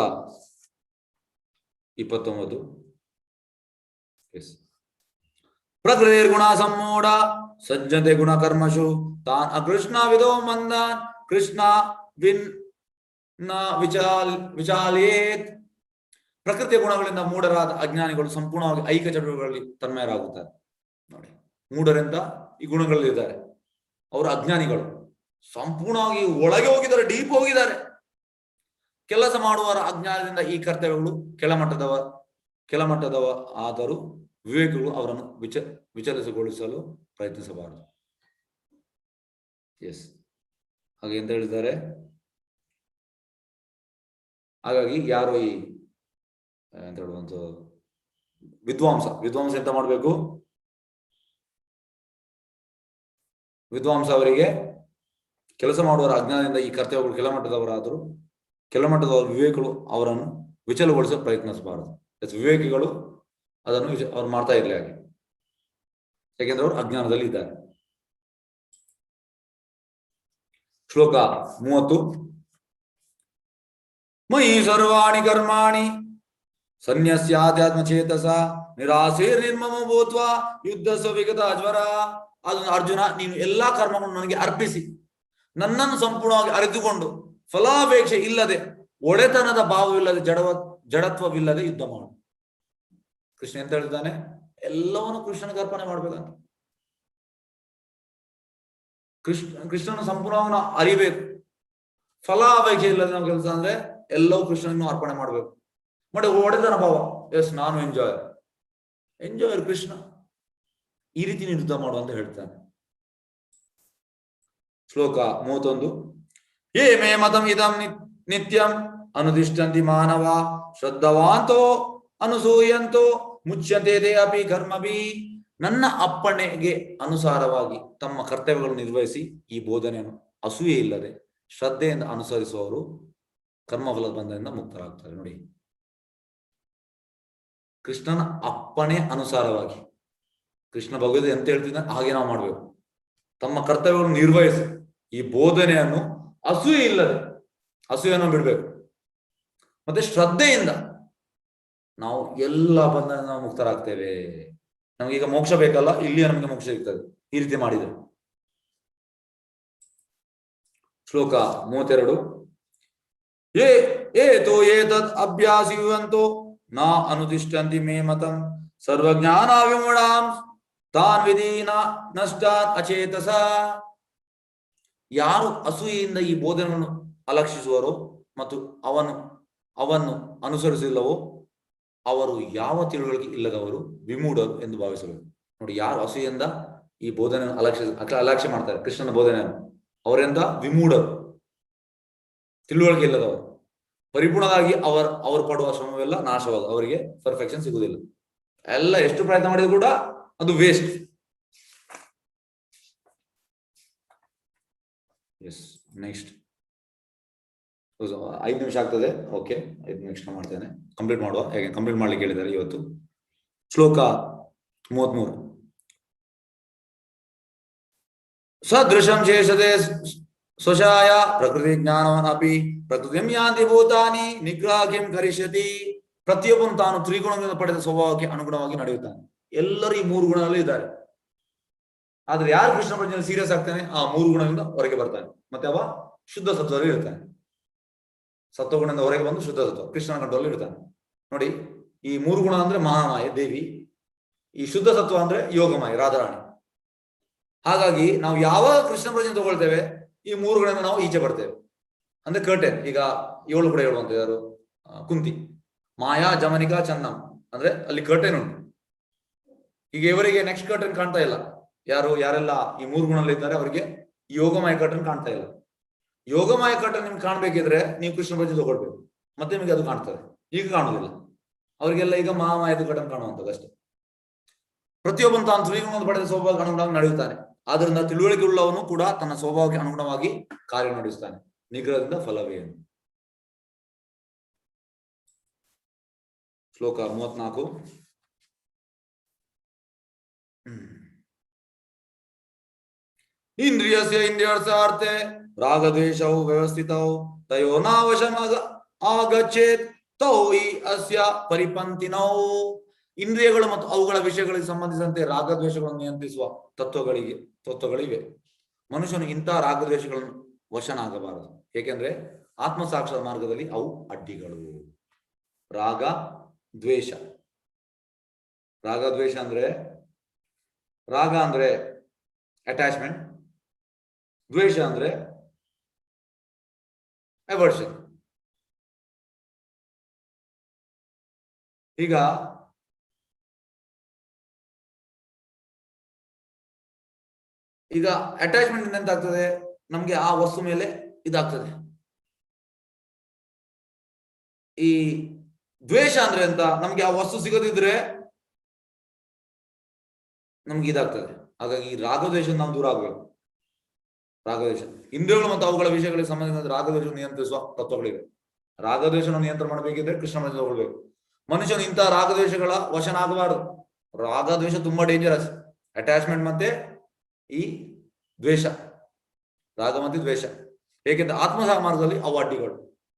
29. ಪ್ರಕೃತಿ ಗುಣ ಸಮ್ಮೂಢ ಸಜ್ಜತೆ ಗುಣ ಕರ್ಮಶು ತಾನ್ ಅಕೃಷ್ಣ ವಿಧೋ ಮಂದಾನ್ ಕೃಷ್ಣ ವಿನ್ ವಿಚಾಲೇತ್. ಪ್ರಕೃತಿಯ ಗುಣಗಳಿಂದ ಮೂಢರಾದ ಅಜ್ಞಾನಿಗಳು ಸಂಪೂರ್ಣವಾಗಿ ಐಕ್ಯ ಚಟುವಟಿಕೆಗಳಲ್ಲಿ ತನ್ಮಯರಾಗುತ್ತಾರೆ. ನೋಡಿ, ಮೂಢರಿಂದ ಈ ಗುಣಗಳಲ್ಲಿ ಇದ್ದಾರೆ, ಅವರು ಅಜ್ಞಾನಿಗಳು, ಸಂಪೂರ್ಣವಾಗಿ ಒಳಗೆ ಹೋಗಿದ್ದಾರೆ, ಡೀಪ್ ಹೋಗಿದ್ದಾರೆ. ಕೆಲಸ ಮಾಡುವವರ ಅಜ್ಞಾನದಿಂದ ಈ ಕರ್ತವ್ಯಗಳು ಕೆಳಮಟ್ಟದವ ಆದರೂ ವಿವೇಕಗಳು ಅವರನ್ನು ವಿಚಲಿತಗೊಳಿಸಲು ಪ್ರಯತ್ನಿಸಬಾರದು. ಹಾಗೆ ಎಂತ ಹೇಳಿದ್ದಾರೆ. ಹಾಗಾಗಿ ಯಾರು ಈ ಎಂತ ಹೇಳುವಂತ ವಿದ್ವಾಂಸ ಎಂತ ಮಾಡ್ಬೇಕು? ವಿದ್ವಾಂಸ ಅವರಿಗೆ ಕೆಲಸ ಮಾಡುವವರ ಅಜ್ಞಾನದಿಂದ ಈ ಕರ್ತವ್ಯಗಳು ಕೆಳಮಟ್ಟದವರಾದರೂ ಕೆಳಮಟ್ಟದವರ ವಿವೇಕಗಳು ಅವರನ್ನು ವಿಚಲಗೊಳಿಸಲು ಪ್ರಯತ್ನಿಸಬಾರದು. ವಿವೇಕಿಗಳು ಅದನ್ನು ಅವ್ರು ಮಾಡ್ತಾ ಇರ್ಲಿ ಹಾಗೆ, ಯಾಕೆಂದ್ರೆ ಅವರು ಅಜ್ಞಾನದಲ್ಲಿ ಇದ್ದಾರೆ. ಶ್ಲೋಕ 30. ಮಯಿ ಸರ್ವಾಣಿ ಕರ್ಮಾಣಿ ಸನ್ಯಸ್ಯಾಧ್ಯಾತ್ಮ ಚೇತಸ ನಿರಾಸೀರ್ ನಿರ್ಮಮ ಭೂತ್ವ ಯುದ್ಧ ಸ್ವವಿಗತ ಅಜ್ವರ. ಅದನ್ನು ಅರ್ಜುನ, ನೀನು ಎಲ್ಲಾ ಕರ್ಮಗಳನ್ನು ನನಗೆ ಅರ್ಪಿಸಿ ನನ್ನನ್ನು ಸಂಪೂರ್ಣವಾಗಿ ಅರಿತುಕೊಂಡು ಫಲಾಪೇಕ್ಷೆ ಇಲ್ಲದೆ ಒಡೆತನದ ಭಾವವಿಲ್ಲದೆ ಜಡತ್ವವಿಲ್ಲದೆ ಯುದ್ಧ ಮಾಡು. ಕೃಷ್ಣ ಎಂತ ಹೇಳಿದ್ದಾನೆ? ಎಲ್ಲವನ್ನು ಕೃಷ್ಣನಿಗೆ ಅರ್ಪಣೆ ಮಾಡ್ಬೇಕಂತ. ಕೃಷ್ಣನ ಸಂಪೂರ್ಣವನ್ನು ಅರಿಬೇಕು. ಫಲಾಪೇಕ್ಷೆ ಇಲ್ಲದೆ ನಾವು ಕೆಲಸ ಅಂದ್ರೆ ಎಲ್ಲವೂ ಕೃಷ್ಣನನ್ನು ಅರ್ಪಣೆ ಮಾಡ್ಬೇಕು. ಮತ್ತೆ ಒಡೆತನ ಭಾವ, ನಾನು ಎಂಜಾಯರ್ ಕೃಷ್ಣ, ಈ ರೀತಿ ನೀನು ಯುದ್ಧ ಮಾಡು ಅಂತ ಹೇಳ್ತಾನೆ. ಶ್ಲೋಕ 31. ಯೇ ಮೇ ಮತಂ ಇದಂ ನಿತ್ಯಂ ಅನುದಿಷ್ಟಂತಿ ಮಾನವ ಶ್ರದ್ಧವಾಂತೋ ಅನುಸೂಯಂತೋ ಮುಚ್ಯತೆ ತೇ ಅಪಿ ಕರ್ಮಭಿ, ನನ್ನ ಅಪ್ಪಣೆಗೆ ಅನುಸಾರವಾಗಿ ತಮ್ಮ ಕರ್ತವ್ಯಗಳನ್ನು ನಿರ್ವಹಿಸಿ ಈ ಬೋಧನೆಯನ್ನು ಅಸೂಯೆ ಇಲ್ಲದೆ ಶ್ರದ್ಧೆಯಿಂದ ಅನುಸರಿಸುವವರು ಕರ್ಮಫಲದ ಬಂಧನದಿಂದ ಮುಕ್ತರಾಗ್ತಾರೆ. ನೋಡಿ, ಕೃಷ್ಣನ ಅಪ್ಪಣೆ ಅನುಸಾರವಾಗಿ ಕೃಷ್ಣ ಭಗವದ್ ಎಂತ ಹೇಳ್ತಿದ್ದಾನೆ ಹಾಗೆ ನಾವು ಮಾಡ್ಬೇಕು. ತಮ್ಮ ಕರ್ತವ್ಯವನ್ನು ನಿರ್ವಹಿಸಿ ಈ ಬೋಧನೆಯನ್ನು ಅಸೂಯೆ ಇಲ್ಲದೆ, ಅಸೂಯೆಯನ್ನು ಬಿಡ್ಬೇಕು, ಮತ್ತೆ ಶ್ರದ್ಧೆಯಿಂದ ನಾವು ಎಲ್ಲ ಬಂಧನ ನಾವು ಮುಕ್ತರಾಗ್ತೇವೆ. ನಮಗೀಗ ಮೋಕ್ಷ ಬೇಕಲ್ಲ, ಇಲ್ಲಿಯೇ ನಮಗೆ ಮೋಕ್ಷ ಸಿಗ್ತದೆ ಈ ರೀತಿ ಮಾಡಿದರೆ. ಶ್ಲೋಕ 32. ಏತೋ ಏತದ್ ಅಭ್ಯಾಸಿಯುವಂತೋ ನಾ ಅನುತಿಷ್ಠಂತಿ ಮೇ ಮತಂ ಸರ್ವಜ್ಞಾನ ವಿಮೂಢಾಂ ತಾನ್ ವಿಧೀನ ನಷ್ಟಾನ್ ಅಚೇತಸ. ಯಾರು ಅಸೂಯೆಯಿಂದ ಈ ಬೋಧನೆಯನ್ನು ಅಲಕ್ಷಿಸುವರೋ ಮತ್ತು ಅವನ್ನು ಅನುಸರಿಸಿಲ್ಲವೋ ಅವರು ಯಾವ ತಿಳುವಳಿಕೆ ಇಲ್ಲದವರು, ವಿಮೂಢರು ಎಂದು ಭಾವಿಸಬೇಕು. ನೋಡಿ, ಯಾರು ಅಸೂಯೆಯಿಂದ ಈ ಬೋಧನೆಯನ್ನು ಅಲಕ್ಷ್ಯ ಮಾಡ್ತಾರೆ, ಕೃಷ್ಣನ ಬೋಧನೆಯನ್ನು, ಅವರಿಂದ ವಿಮೂಢರು, ತಿಳುವಳಿಕೆ ಇಲ್ಲದವರು. ಪರಿಪೂರ್ಣವಾಗಿ ಅವರು ಪಡುವ ಶ್ರಮವೆಲ್ಲ ನಾಶವಾಗ, ಅವರಿಗೆ ಪರ್ಫೆಕ್ಷನ್ ಸಿಗುವುದಿಲ್ಲ. ಎಲ್ಲ ಎಷ್ಟು ಪ್ರಯತ್ನ ಮಾಡಿದ್ರು ಕೂಡ ಅದು ವೇಸ್ಟ್. ಎಸ್, ನೆಕ್ಸ್ಟ್ 5 ನಿಮಿಷ ಆಗ್ತದೆ. ಓಕೆ, 5 ನಿಮಿಷ ಮಾಡ್ತೇನೆ, ಕಂಪ್ಲೀಟ್ ಮಾಡುವ. ಹೇಗೆ ಕಂಪ್ಲೀಟ್ ಮಾಡ್ಲಿಕ್ಕೆ ಹೇಳಿದ್ದಾರೆ ಇವತ್ತು. ಶ್ಲೋಕ 33. ಸದೃಶಂ ಶೇಷತೆ ಸ್ವಶಾಯ ಪ್ರಕೃತಿ ಜ್ಞಾನವನ್ ಅಪಿ ಪ್ರಕೃತಿಂ ಯಾಂತಿ ಭೂತಾನಿ ನಿಗ್ರಹ ಕಿಂ ಕರಿಷ್ಯತಿ. ಪ್ರತಿಯೊಬ್ಬನು ತಾನು ತ್ರಿಗುಣದಿಂದ ಪಡೆದ ಸ್ವಭಾವಕ್ಕೆ ಅನುಗುಣವಾಗಿ ನಡೆಯುತ್ತಾನೆ. ಎಲ್ಲರೂ ಈ 3 ಗುಣದಲ್ಲಿ ಇದ್ದಾರೆ. ಆದ್ರೆ ಯಾರು ಕೃಷ್ಣ ಪ್ರಜ್ಞೆಯಲ್ಲಿ ಸೀರಿಯಸ್ ಆಗ್ತಾನೆ ಆ 3 ಗುಣದಿಂದ ಹೊರಗೆ ಬರ್ತಾನೆ. ಮತ್ತೆ ಅವ ಶುದ್ಧ ಸತ್ವದಲ್ಲಿ ಇರ್ತಾನೆ. ಸತ್ವಗುಣದಿಂದ ಹೊರಗೆ ಬಂದು ಶುದ್ಧ ಸತ್ವ ಕೃಷ್ಣನ ಕಂಟ್ರೋಲ್ ಇರ್ತಾನೆ. ನೋಡಿ, ಈ 3 ಗುಣ ಅಂದ್ರೆ ಮಹಾಮಾಯೆ ದೇವಿ, ಈ ಶುದ್ಧ ಸತ್ವ ಅಂದ್ರೆ ಯೋಗಮಾಯೆ ರಾಧಾರಾಣಿ. ಹಾಗಾಗಿ ನಾವು ಯಾವಾಗ ಕೃಷ್ಣ ಪ್ರಜ್ಞೆ ತಗೊಳ್ತೇವೆ ಈ 3 ಗುಣದಿಂದ ನಾವು ಈಚೆ ಬರ್ತೇವೆ. ಅಂದ್ರೆ ಕರ್ಟೆನ್, ಈಗ 7 ಕೂಡ ಹೇಳುವಂತ ಯಾರು, ಕುಂತಿ, ಮಾಯಾ ಜಮನಿಕಾ ಚನ್ನಂ, ಅಂದ್ರೆ ಅಲ್ಲಿ ಕರ್ಟೆನ್ ಉಂಟು. ಈಗ ಇವರಿಗೆ ನೆಕ್ಸ್ಟ್ ಕರ್ಟೆನ್ ಕಾಣ್ತಾ ಇಲ್ಲ. ಯಾರೆಲ್ಲ ಈ 3 ಗುಣದಲ್ಲಿ ಇದ್ದಾರೆ ಅವರಿಗೆ ಯೋಗಮಾಯ ಕರ್ಟನ್ ಕಾಣ್ತಾ ಇಲ್ಲ. ಯೋಗಮಾಯ ಕರ್ಟನ್ ನಿಮ್ಗೆ ಕಾಣ್ಬೇಕಿದ್ರೆ ನೀವು ಕೃಷ್ಣ ಪ್ರಜ್ಞೆ ತಗೊಳ್ಬೇಕು, ಮತ್ತೆ ನಿಮಗೆ ಅದು ಕಾಣ್ತದೆ. ಈಗ ಕಾಣುದಿಲ್ಲ ಅವರಿಗೆಲ್ಲ, ಈಗ ಮಹಾಮಾಯದ ಕರ್ಟನ್ ಕಾಣುವಂಥದ್ದು ಅಷ್ಟೇ. ಪ್ರತಿಯೊಬ್ಬನು ತಾನು ತ್ರಿಗುಣದ ಪಡೆದ ಸ್ವಭಾವಕ್ಕೆ ಅನುಗುಣವಾಗಿ ನಡೆಯುತ್ತಾನೆ. ಆದ್ರಿಂದ ತಿಳುವಳಿಕೆ ಉಳ್ಳವನು ಕೂಡ ತನ್ನ ಸ್ವಭಾವಕ್ಕೆ ಅನುಗುಣವಾಗಿ ಕಾರ್ಯನಿರ್ವಹಿಸುತ್ತಾನೆ. ನಿಗ್ರಹದಿಂದ ಫಲವೇನು? ಶ್ಲೋಕ 34. ಇಂದ್ರಿಯಸ್ಯ ಇಂದ್ರಿಯಾರ್ಥೇ ರಾಗದ್ವೇಷೌ ವ್ಯವಸ್ಥಿತೌ ತಯೋ ನಾವಶಂ ಆಗಚ್ಚೇತ್ ತೌ ಹಿ ಅಸ್ಯ ಪರಿಪಂತಿನೌ. ಇಂದ್ರಿಯಗಳು ಮತ್ತು ಅವುಗಳ ವಿಷಯಗಳಿಗೆ ಸಂಬಂಧಿಸಿದಂತೆ ರಾಗದ್ವೇಷಗಳನ್ನು ನಿಯಂತ್ರಿಸುವ ತತ್ವಗಳಿವೆ. ಮನುಷ್ಯನು ಇಂತಹ ರಾಗದ್ವೇಷಗಳನ್ನು ವಶನಾಗಬಾರದು, ಏಕೆಂದ್ರೆ ಆತ್ಮಸಾಕ್ಷರ ಮಾರ್ಗದಲ್ಲಿ ಅವು ಅಡ್ಡಿಗಳು. ರಾಗ ದ್ವೇಷ ಅಂದ್ರೆ ರಾಗ ಅಂದ್ರೆ ಅಟ್ಯಾಚ್ಮೆಂಟ್, ದ್ವೇಷ ಅಂದ್ರೆ ಅವರ್ಷನ್. ಈಗ ಅಟ್ಯಾಚ್ಮೆಂಟ್ ಎಂತ ಆಗ್ತದೆ, ನಮ್ಗೆ ಆ ವಸ್ತು ಮೇಲೆ ಇದಾಗ್ತದೆ. ಈ ದ್ವೇಷ ಅಂದ್ರೆ ಅಂತ, ನಮ್ಗೆ ಆ ವಸ್ತು ಸಿಗದಿದ್ರೆ ನಮ್ಗೆ ಇದಾಗ್ತದೆ. ಹಾಗಾಗಿ ಈ ರಾಗದ್ವೇಷ ನಾವು ದೂರ ಆಗ್ಬೇಕು. ರಾಗದ್ವೇಷ ಇಂದ್ರಿಯಗಳು ಮತ್ತು ಅವುಗಳ ವಿಷಯಗಳಿಗೆ ಸಂಬಂಧಿಸಿದ ರಾಗದ್ವೇಷ ನಿಯಂತ್ರಿಸುವ ತತ್ವಗಳಿವೆ. ರಾಗದ್ವೇಷವನ್ನು ನಿಯಂತ್ರಣ ಮಾಡಬೇಕಿದ್ರೆ ಕೃಷ್ಣ ಪ್ರಜ್ಞೆ ತಗೊಳ್ಬೇಕು. ಮನುಷ್ಯನು ಇಂತಹ ರಾಗದ್ವೇಷಗಳ ವಶನಾಗಬಾರದು. ರಾಗದ್ವೇಷ ತುಂಬಾ ಡೇಂಜರಸ್. ಅಟ್ಯಾಚ್ಮೆಂಟ್ ಮತ್ತೆ ಈ ದ್ವೇಷ, ರಾಗ ಮತ್ತೆ ದ್ವೇಷ. ಏಕೆಂದ್ರೆ ಆತ್ಮಸಾರ ಮಾರ್ಗದಲ್ಲಿ ಅವು ಅಡ್ಡಿಗಳು.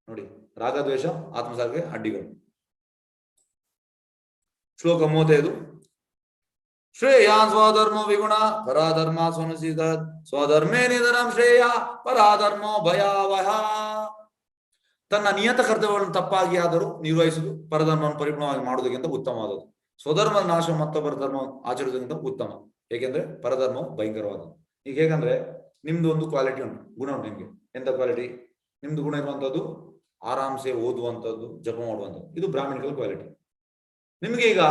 ನೋಡಿ, ರಾಗದ್ವೇಷ ಆತ್ಮಸಾರಕ್ಕೆ ಅಡ್ಡಿಗಳು. ಶ್ಲೋಕ 35. ಶ್ರೇಯಾನ್ ಸ್ವಧರ್ಮೋ ವಿಗುಣ ಪರಾಧರ್ಮ ಸ್ವನುಸಿದ ಸ್ವಧರ್ಮೇ ನಿಧನಂ ಶ್ರೇಯ ಪರಾಧರ್ಮೋ ಭಯಾವಹ. ತನ್ನ ನಿಯತ ಕರ್ತವ್ಯಗಳನ್ನು ತಪ್ಪಾಗಿ ಆದರೂ ನಿರ್ವಹಿಸುವುದು ಪರಧರ್ಮವನ್ನು ಪರಿಪೂರ್ಣವಾಗಿ ಮಾಡುವುದಕ್ಕಿಂತ ಉತ್ತಮವಾದದ್ದು. ಸ್ವಧರ್ಮದ ನಾಶ ಮತ್ತೊಬ್ಬರ ಧರ್ಮ ಆಚರಿಸುವುದಕ್ಕಿಂತ ಉತ್ತಮ, ಏಕೆಂದ್ರೆ ಪರಧರ್ಮವು ಭಯಂಕರವಾದದ್ದು. ಈಗ ಹೇಗಂದ್ರೆ, ನಿಮ್ದು ಒಂದು ಕ್ವಾಲಿಟಿ ಉಂಟು, ಗುಣ ಉಂಟು. ನಿಮ್ಗೆ ಎಂತ ಕ್ವಾಲಿಟಿ? ನಿಮ್ದು ಗುಣ ಇರುವಂತದ್ದು ಆರಾಮ್ಸೆ ಓದುವಂಥದ್ದು, ಜಪ ಮಾಡುವಂಥದ್ದು. ಇದು ಬ್ರಾಹ್ಮಣಿಕಲ್ ಕ್ವಾಲಿಟಿ. ನಿಮ್ಗೆ ಈಗ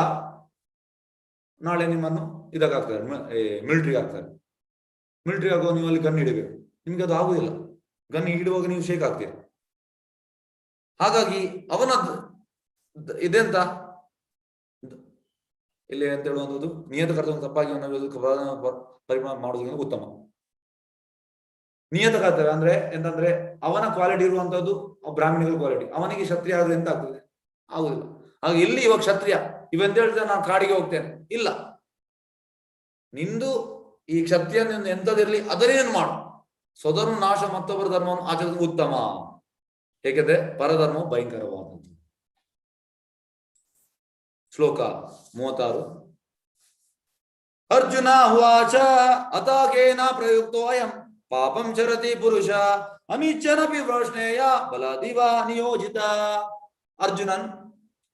ನಾಳೆ ನಿಮ್ಮನ್ನು ಇದಕ್ಕಾಗ್ತಾರೆ, ಮಿಲಿಟರಿಗೆ ಆಗ್ತಾರೆ. ಮಿಲಿಟರಿ ಆಗುವ ನೀವು ಅಲ್ಲಿ ಗನ್ ಹಿಡಿಬೇಕು. ನಿಮ್ಗೆ ಅದು ಆಗುದಿಲ್ಲ. ಗನ್ ಹಿಡುವಾಗ ನೀವು ಶೇಕ್ ಆಗ್ತೀರಿ. ಹಾಗಾಗಿ ಅವನ ಇದೆಂತ ಇಲ್ಲಿ ಅಂತ ಹೇಳುವಂಥದ್ದು ನಿಯತ ಕರ್ತವ್ಯ ತಪ್ಪಾಗಿ ಪರಿಮಾಣ ಮಾಡುವುದರಿಂದ ಉತ್ತಮ. ನಿಯತ ಕರ್ತವ್ಯ ಅಂದ್ರೆ ಎಂತಂದ್ರೆ ಅವನ ಕ್ವಾಲಿಟಿ ಇರುವಂತದ್ದು ಬ್ರಾಹ್ಮಣಿಗಳ ಕ್ವಾಲಿಟಿ, ಅವನಿಗೆ ಕ್ಷತ್ರಿಯ ಆದ್ರೆ ಎಂತ ಆಗ್ತದೆ, ಆಗುದಿಲ್ಲ. ಹಾಗೆ ಇಲ್ಲಿ ಇವಾಗ ಕ್ಷತ್ರಿಯ ಇವಂತ ಹೇಳಿದ್ರೆ ನಾನು ಕಾಡಿಗೆ ಹೋಗ್ತೇನೆ, ಇಲ್ಲ, ನಿಂದು ಈ ಕ್ಷತ್ರಿಯ ಎಂತದಿರ್ಲಿ ಅದನ್ನೇನು ಮಾಡು, ಸ್ವಧರ್ಮ ನಾಶ ಮತ್ತೊಬ್ಬರ ಧರ್ಮವನ್ನು ಆಚರಿಸುವುದು ಉತ್ತಮ. ಹೇಗೆಂದ್ರೆ ಪರಧರ್ಮವು ಭಯಂಕರವಾದದ್ದು. ಶ್ಲೋಕ 36. ಅರ್ಜುನ ಉವಾಚ ಅತಾಕೇನ ಪ್ರಯುಕ್ತೋ ಅಯಂ ಪಾಪಂ ಚರತಿ ಪುರುಷ ಅನಿಚ್ಛನಪಿ ಪ್ರಶ್ನೇಯ ಬಲಾದಿವ ನಿಯೋಜಿತ. ಅರ್ಜುನನ್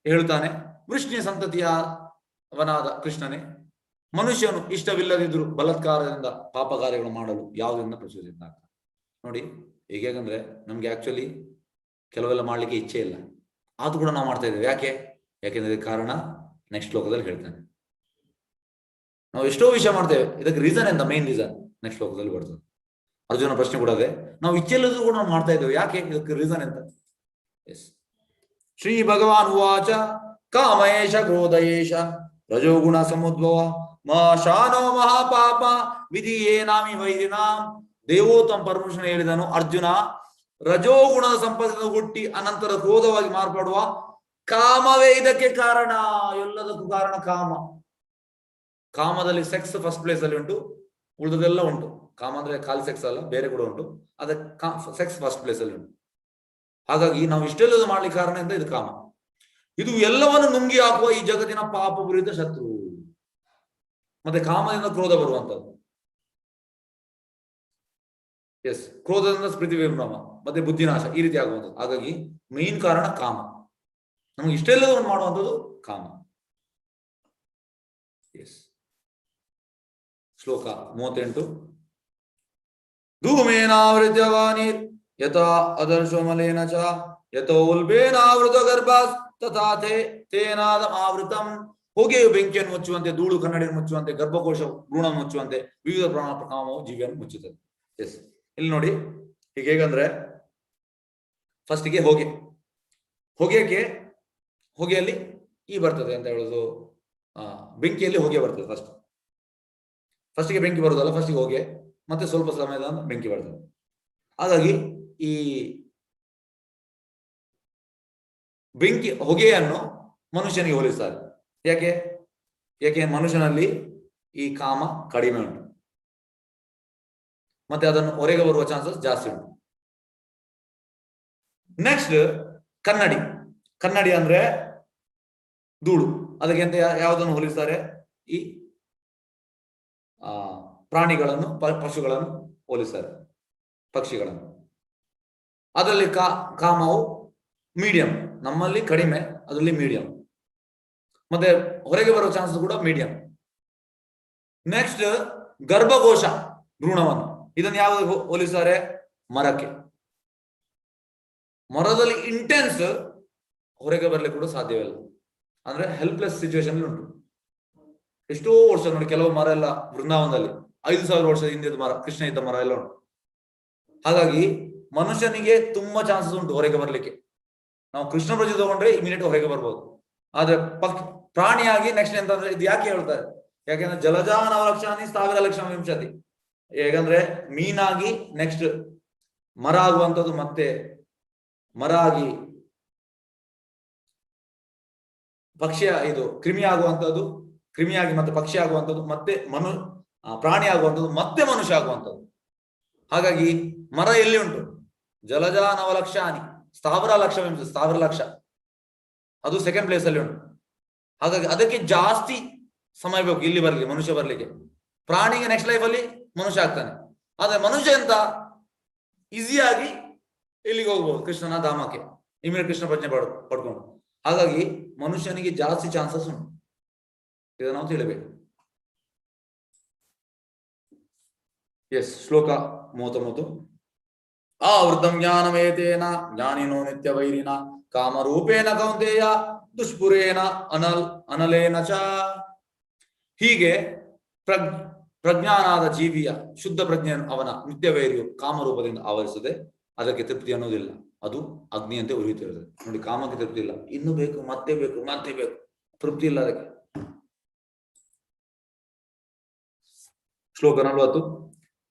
ಹೇಳುತ್ತಾನೆ, ವೃಷ್ಣಿಯ ಸಂತತಿಯವನಾದ ಕೃಷ್ಣನೇ, ಮನುಷ್ಯನು ಇಷ್ಟವಿಲ್ಲದಿದ್ರು ಬಲಾತ್ಕಾರದಿಂದ ಪಾಪ ಕಾರ್ಯಗಳು ಮಾಡಲು ಯಾವುದರಿಂದ ಪ್ರಚೋದಿತ. ನೋಡಿ, ಹೇಗಂದ್ರೆ ನಮ್ಗೆ ಆಕ್ಚುಲಿ ಕೆಲವೆಲ್ಲ ಮಾಡ್ಲಿಕ್ಕೆ ಇಚ್ಛೆ ಇಲ್ಲ, ಆದ್ರೂ ಕೂಡ ನಾವು ಮಾಡ್ತಾ ಇದ್ದೇವೆ. ಯಾಕೆಂದ್ರೆ ಕಾರಣ ನೆಕ್ಸ್ಟ್ ಶ್ಲೋಕದಲ್ಲಿ ಹೇಳ್ತಾನೆ. ನಾವು ಎಷ್ಟೋ ವಿಷಯ ಮಾಡ್ತೇವೆ, ಇದಕ್ಕೆ ರೀಸನ್ ಎಂತ, ಮೇನ್ ರೀಸನ್ ನೆಕ್ಸ್ಟ್ ಶ್ಲೋಕದಲ್ಲಿ ಬರ್ತದೆ. ಅರ್ಜುನ ಪ್ರಶ್ನೆ ಕೂಡ ಅದೇ, ನಾವು ಇಚ್ಛೆ ಇಲ್ಲದ್ರೂ ಕೂಡ ನಾವು ಮಾಡ್ತಾ ಇದ್ದೇವೆ, ಯಾಕೆ, ಇದಕ್ಕೆ ರೀಸನ್ ಎಂತ. ಎಸ್. ಶ್ರೀ ಭಗವಾನ್ ಉವಾಚ ಕಾಮಯೇಶ ಕ್ರೋಧಯೇಶ ರಜೋಗುಣ ಸಮುದ್ಭವ ಶಾನೋ ಮಹಾಪಾಪ ವಿಧಿಯೇನಾಮಿ ವೈರಿನಾಂ. ದೇವೋತ್ತಮ ಪರಮೇಶ್ವರನು ಹೇಳಿದನು, ಅರ್ಜುನ, ರಜೋಗುಣದ ಸಂಪರ್ಕದಿಂದ ಹುಟ್ಟಿ ಅನಂತರ ಕ್ರೋಧವಾಗಿ ಮಾರ್ಪಡುವ ಕಾಮವೇ ಇದಕ್ಕೆ ಕಾರಣ. ಎಲ್ಲದಕ್ಕೂ ಕಾರಣ ಕಾಮ. ಕಾಮದಲ್ಲಿ ಸೆಕ್ಸ್ ಫಸ್ಟ್ ಪ್ಲೇಸ್ ಅಲ್ಲಿ ಉಂಟು, ಉಳಿದದೆಲ್ಲ ಉಂಟು. ಕಾಮ ಅಂದ್ರೆ ಖಾಲಿ ಸೆಕ್ಸ್ ಅಲ್ಲ, ಬೇರೆ ಕೂಡ ಉಂಟು, ಅದಕ್ಕೆ ಸೆಕ್ಸ್ ಫಸ್ಟ್ ಪ್ಲೇಸ್ ಅಲ್ಲಿ ಉಂಟು. ಹಾಗಾಗಿ ನಾವು ಇಷ್ಟೆಲ್ಲದು ಮಾಡ್ಲಿಕ್ಕೆ ಕಾರಣ ಅಂತ ಇದು ಕಾಮ. ಇದು ಎಲ್ಲವನ್ನು ನುಂಗಿ ಹಾಕುವ ಈ ಜಗತ್ತಿನ ಪಾಪಪೂರಿತ ಶತ್ರು. ಮತ್ತೆ ಕಾಮದಿಂದ ಕ್ರೋಧ ಬರುವಂತದ್ದು. ಎಸ್, ಕ್ರೋಧದಿಂದ ಸ್ಮೃತಿ ವಿಭ್ರಮ ಮತ್ತೆ ಬುದ್ಧಿನಾಶ, ಈ ರೀತಿ ಆಗುವಂಥದ್ದು. ಹಾಗಾಗಿ ಮೇನ್ ಕಾರಣ ಕಾಮ. ನಮ್ಗೆ ಇಷ್ಟೆಲ್ಲದನ್ನು ಮಾಡುವಂಥದ್ದು ಕಾಮ. ಎಸ್. ಶ್ಲೋಕ 38. ಧೂಮೇನಾವೃತ್ಯವಾನೀರ್ ಯಥಾ ಅದರ್ಶಮಲೇನ ಚ ಯಥೋ ಉಲ್ಬೇನಾವೃತ ಗರ್ಭಾಸ್ ತಥಾ ತೇನಾದ ಆವೃತಂ. ಹೊಗೆಯು ಬೆಂಕಿಯನ್ನು ಮುಚ್ಚುವಂತೆ, ಧೂಳು ಕನ್ನಡಿಯನ್ನು ಮುಚ್ಚುವಂತೆ, ಗರ್ಭಕೋಶ ಭ್ರೂಣ ಮುಚ್ಚುವಂತೆ ವಿವಿಧ ಕಾಮವು ಜೀವಿಯನ್ನು ಮುಚ್ಚುತ್ತದೆ. ಎಸ್, ಇಲ್ಲಿ ನೋಡಿ, ಈಗ ಹೇಗಂದ್ರೆ ಫಸ್ಟಿಗೆ ಹೊಗೆಯಲ್ಲಿ ಈ ಬರ್ತದೆ ಅಂತ ಹೇಳುದು, ಬೆಂಕಿಯಲ್ಲಿ ಹೊಗೆ ಬರ್ತದೆ. ಫಸ್ಟಿಗೆ ಬೆಂಕಿ ಬರುದಲ್ಲ, ಫಸ್ಟಿಗೆ ಹೊಗೆ, ಮತ್ತೆ ಸ್ವಲ್ಪ ಸಮಯದ ಬೆಂಕಿ ಬರ್ತದೆ. ಹಾಗಾಗಿ ಈ ಹೊಗೆಯನ್ನು ಮನುಷ್ಯನಿಗೆ ಹೋಲಿಸ್ತಾರೆ. ಯಾಕೆ ಮನುಷ್ಯನಲ್ಲಿ ಈ ಕಾಮ ಕಡಿಮೆ ಉಂಟು, ಮತ್ತೆ ಅದನ್ನು ಹೊರಗೆ ಬರುವ ಚಾನ್ಸಸ್ ಜಾಸ್ತಿ ಉಂಟು. ನೆಕ್ಸ್ಟ್ ಕನ್ನಡಿ ಅಂದ್ರೆ ಧೂಳು. ಅದಕ್ಕೆ ಅಂತ ಯಾವುದನ್ನು ಹೋಲಿಸ್ತಾರೆ, ಈ ಪ್ರಾಣಿಗಳನ್ನು, ಪಶುಗಳನ್ನು ಹೋಲಿಸ್ತಾರೆ, ಪಕ್ಷಿಗಳನ್ನು. ಅದರಲ್ಲಿ ಕಾಮವು ಮೀಡಿಯಂ, ನಮ್ಮಲ್ಲಿ ಕಡಿಮೆ, ಅದರಲ್ಲಿ ಮೀಡಿಯಂ, ಮತ್ತೆ ಹೊರಗೆ ಬರುವ ಚಾನ್ಸಸ್ ಕೂಡ ಮೀಡಿಯಂ. ನೆಕ್ಸ್ಟ್ ಗರ್ಭಕೋಶ ಭ್ರೂಣವನ್ನು, ಇದನ್ನು ಯಾವುದು ಹೋಲಿಸ್ತಾರೆ, ಮರಕ್ಕೆ. ಮರದಲ್ಲಿ ಇಂಟೆನ್ಸ್, ಹೊರಗೆ ಬರ್ಲಿಕ್ಕೆ ಕೂಡ ಸಾಧ್ಯವಿಲ್ಲ, ಅಂದ್ರೆ ಹೆಲ್ಪ್ಲೆಸ್ ಸಿಚುವೇಶನ್ ಉಂಟು. ಎಷ್ಟೋ ವರ್ಷ ನೋಡಿ, ಕೆಲವು ಮರ ಎಲ್ಲ ವೃಂದಾವನದಲ್ಲಿ 5,000 ವರ್ಷದ ಹಿಂದಿನ ಮರ, ಕೃಷ್ಣ ಇದ್ದ ಮರ ಎಲ್ಲ ಉಂಟು. ಹಾಗಾಗಿ ಮನುಷ್ಯನಿಗೆ ತುಂಬಾ ಚಾನ್ಸಸ್ ಉಂಟು ಹೊರಗೆ ಬರ್ಲಿಕ್ಕೆ. ನಾವು ಕೃಷ್ಣ ಪ್ರಜೆ ತಗೊಂಡ್ರೆ ಇಮಿಡಿಯೇಟ್ ಹೊರಗೆ ಬರ್ಬೋದು. ಆದ್ರೆ ಪ್ರಾಣಿಯಾಗಿ ನೆಕ್ಸ್ಟ್ ಎಂತಂದ್ರೆ, ಇದು ಯಾಕೆ ಹೇಳ್ತಾರೆ, ಯಾಕೆಂದ್ರೆ ಜಲಜಾನ ಲಕ್ಷಾನಿ ಸಾವಿರ ಲಕ್ಷ ವಿಂಶತಿ. ಹೇಗಂದ್ರೆ ಮೀನಾಗಿ ನೆಕ್ಸ್ಟ್ ಮರ ಆಗುವಂಥದ್ದು, ಮತ್ತೆ ಮರ ಆಗಿ ಕ್ರಿಮಿಯಾಗಿ ಮತ್ತೆ ಪಕ್ಷಿ ಆಗುವಂಥದ್ದು, ಮತ್ತೆ ಪ್ರಾಣಿ ಆಗುವಂಥದ್ದು, ಮತ್ತೆ ಮನುಷ್ಯ ಆಗುವಂಥದ್ದು. ಹಾಗಾಗಿ ಮರ ಎಲ್ಲಿ ಉಂಟು, ಜಲಜ ನವಲಕ್ಷಾನಿ ಸ್ಥಾವರ ಲಕ್ಷ ಸ್ಥಾವರ ಲಕ್ಷ, ಅದು ಸೆಕೆಂಡ್ ಪ್ಲೇಸ್ ಅಲ್ಲಿ ಉಂಟು. ಹಾಗಾಗಿ ಅದಕ್ಕೆ ಜಾಸ್ತಿ ಸಮಯ ಬೇಕು ಇಲ್ಲಿ ಬರ್ಲಿಕ್ಕೆ, ಮನುಷ್ಯ ಬರ್ಲಿಕ್ಕೆ. ಪ್ರಾಣಿಗೆ ನೆಕ್ಸ್ಟ್ ಲೈಫ್ ಅಲ್ಲಿ ಮನುಷ್ಯ ಆಗ್ತಾನೆ. ಆದ್ರೆ ಮನುಷ್ಯ ಅಂತ ಈಸಿಯಾಗಿ ಇಲ್ಲಿಗೆ ಹೋಗ್ಬೋದು, ಕೃಷ್ಣನ ಧಾಮಕ್ಕೆ, ಇಮಿಡಿಯೇಟ್ ಕೃಷ್ಣ ಪ್ರಜ್ಞೆ ಪಡ್ಕೊಂಡು. ಹಾಗಾಗಿ ಮನುಷ್ಯನಿಗೆ ಜಾಸ್ತಿ ಚಾನ್ಸಸ್ ಉಂಟು, ಇದನ್ನು ನಾವು ತಿಳಿಬೇಕು. ಎಸ್, ಶ್ಲೋಕ 39. ಆವೃತಂ ಜ್ಞಾನಮೇತೇನ ಜ್ಞಾನಿನೋ ನಿತ್ಯ ವೈರಿನ ಕಾಮರೂಪೇಣ ಕೌಂತೆಯ ದುಷ್ಪುರೇನ ಅನಲೇನ ಚ. ಹೀಗೆ ಪ್ರಜ್ಞಾನಾದ ಜೀವಿಯ ಶುದ್ಧ ಪ್ರಜ್ಞೆಯನ್ನು ಅವನ ನಿತ್ಯ ವೈರಿಯು ಕಾಮರೂಪದಿಂದ ಆವರಿಸದೆ ಅದಕ್ಕೆ ತೃಪ್ತಿ ಅನ್ನೋದಿಲ್ಲ, ಅದು ಅಗ್ನಿಯಂತೆ ಉರಿಯುತ್ತಿರುತ್ತದೆ. ನೋಡಿ, ಕಾಮಕ್ಕೆ ತೃಪ್ತಿ ಇಲ್ಲ, ಇನ್ನು ಬೇಕು, ಮತ್ತೆ ಬೇಕು, ಮತ್ತೆ ಬೇಕು, ತೃಪ್ತಿ ಇಲ್ಲ ಅದಕ್ಕೆ. ಶ್ಲೋಕ 40.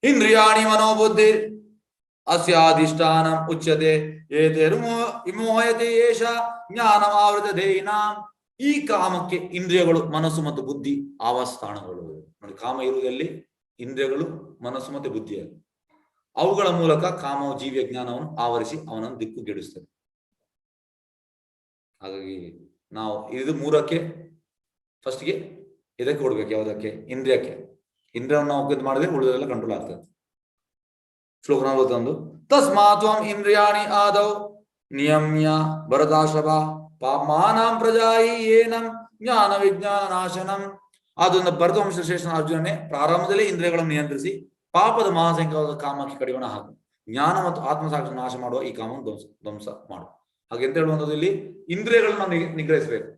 ಇಂದ್ರಿಯಾಣಿ ಮನೋಬುದ್ಧಿ ಅಸ್ಯಾಧಿಷ್ಠಾನಂ ಉಚ್ಯತೆ ವಿಮೋಹಯತೆ ಏಷ ಜ್ಞಾನಮಾವೃತಧೇಯಿನಾಂ. ಈ ಕಾಮಕ್ಕೆ ಇಂದ್ರಿಯಗಳು, ಮನಸ್ಸು ಮತ್ತು ಬುದ್ಧಿ ಆವಾಸ್ಥಾನಗಳು. ನೋಡಿ, ಕಾಮ ಇರುವುದಲ್ಲಿ ಇಂದ್ರಿಯಗಳು, ಮನಸ್ಸು ಮತ್ತು ಬುದ್ಧಿಯಲ್ಲಿ. ಅವುಗಳ ಮೂಲಕ ಕಾಮವು ಜೀವಿಯ ಜ್ಞಾನವನ್ನು ಆವರಿಸಿ ಅವನನ್ನು ದಿಕ್ಕುಗೆಡಿಸ್ತದೆ. ಹಾಗಾಗಿ ನಾವು ಇದು ಮೂರಕ್ಕೆ ಫಸ್ಟ್ಗೆ ಇದಕ್ಕೆ ಕೊಡ್ಬೇಕು. ಯಾವುದಕ್ಕೆ? ಇಂದ್ರಿಯಕ್ಕೆ. ಇಂದ್ರಿಯವನ್ನು ನಾವು ಇದು ಮಾಡಿದ್ರೆ ಉಳಿದೆಲ್ಲ ಕಂಟ್ರೋಲ್ ಆಗ್ತದೆ. ಶ್ಲೋಕ 41. ತಸ್ಮಾತ್ವಂ ಇಂದ್ರಿಯಾಣಿ ಆದೌ ನಿಯಮ್ಯ ಭರತಾಶಭ ಪಾಪ್ಮಾನಾಂ ಪ್ರಜಾಯಿ ಏನಂ ಜ್ಞಾನ ವಿಜ್ಞಾನ ನಾಶನಂ. ಅದೊಂದು ಭರತವಂಶ ಶ್ರೇಷ್ಠನ ಅರ್ಜುನನೇ ಪ್ರಾರಂಭದಲ್ಲಿ ಇಂದ್ರಿಯಗಳನ್ನು ನಿಯಂತ್ರಿಸಿ ಪಾಪದ ಮಹಾಸಂಖ್ಯಾದ ಕಾಮಕ್ಕೆ ಕಡಿವಾಣ ಹಾಕು. ಜ್ಞಾನ ಮತ್ತು ಆತ್ಮಸಾಕ್ಷಿ ನಾಶ ಮಾಡುವ ಈ ಕಾಮವನ್ನು ಧ್ವಂಸ ಮಾಡು. ಹಾಗೆ ಎಂತ ಹೇಳುವಂಥದ್ದು, ಇಲ್ಲಿ ಇಂದ್ರಿಯಗಳನ್ನ ನಿಗ್ರಹಿಸಬೇಕು.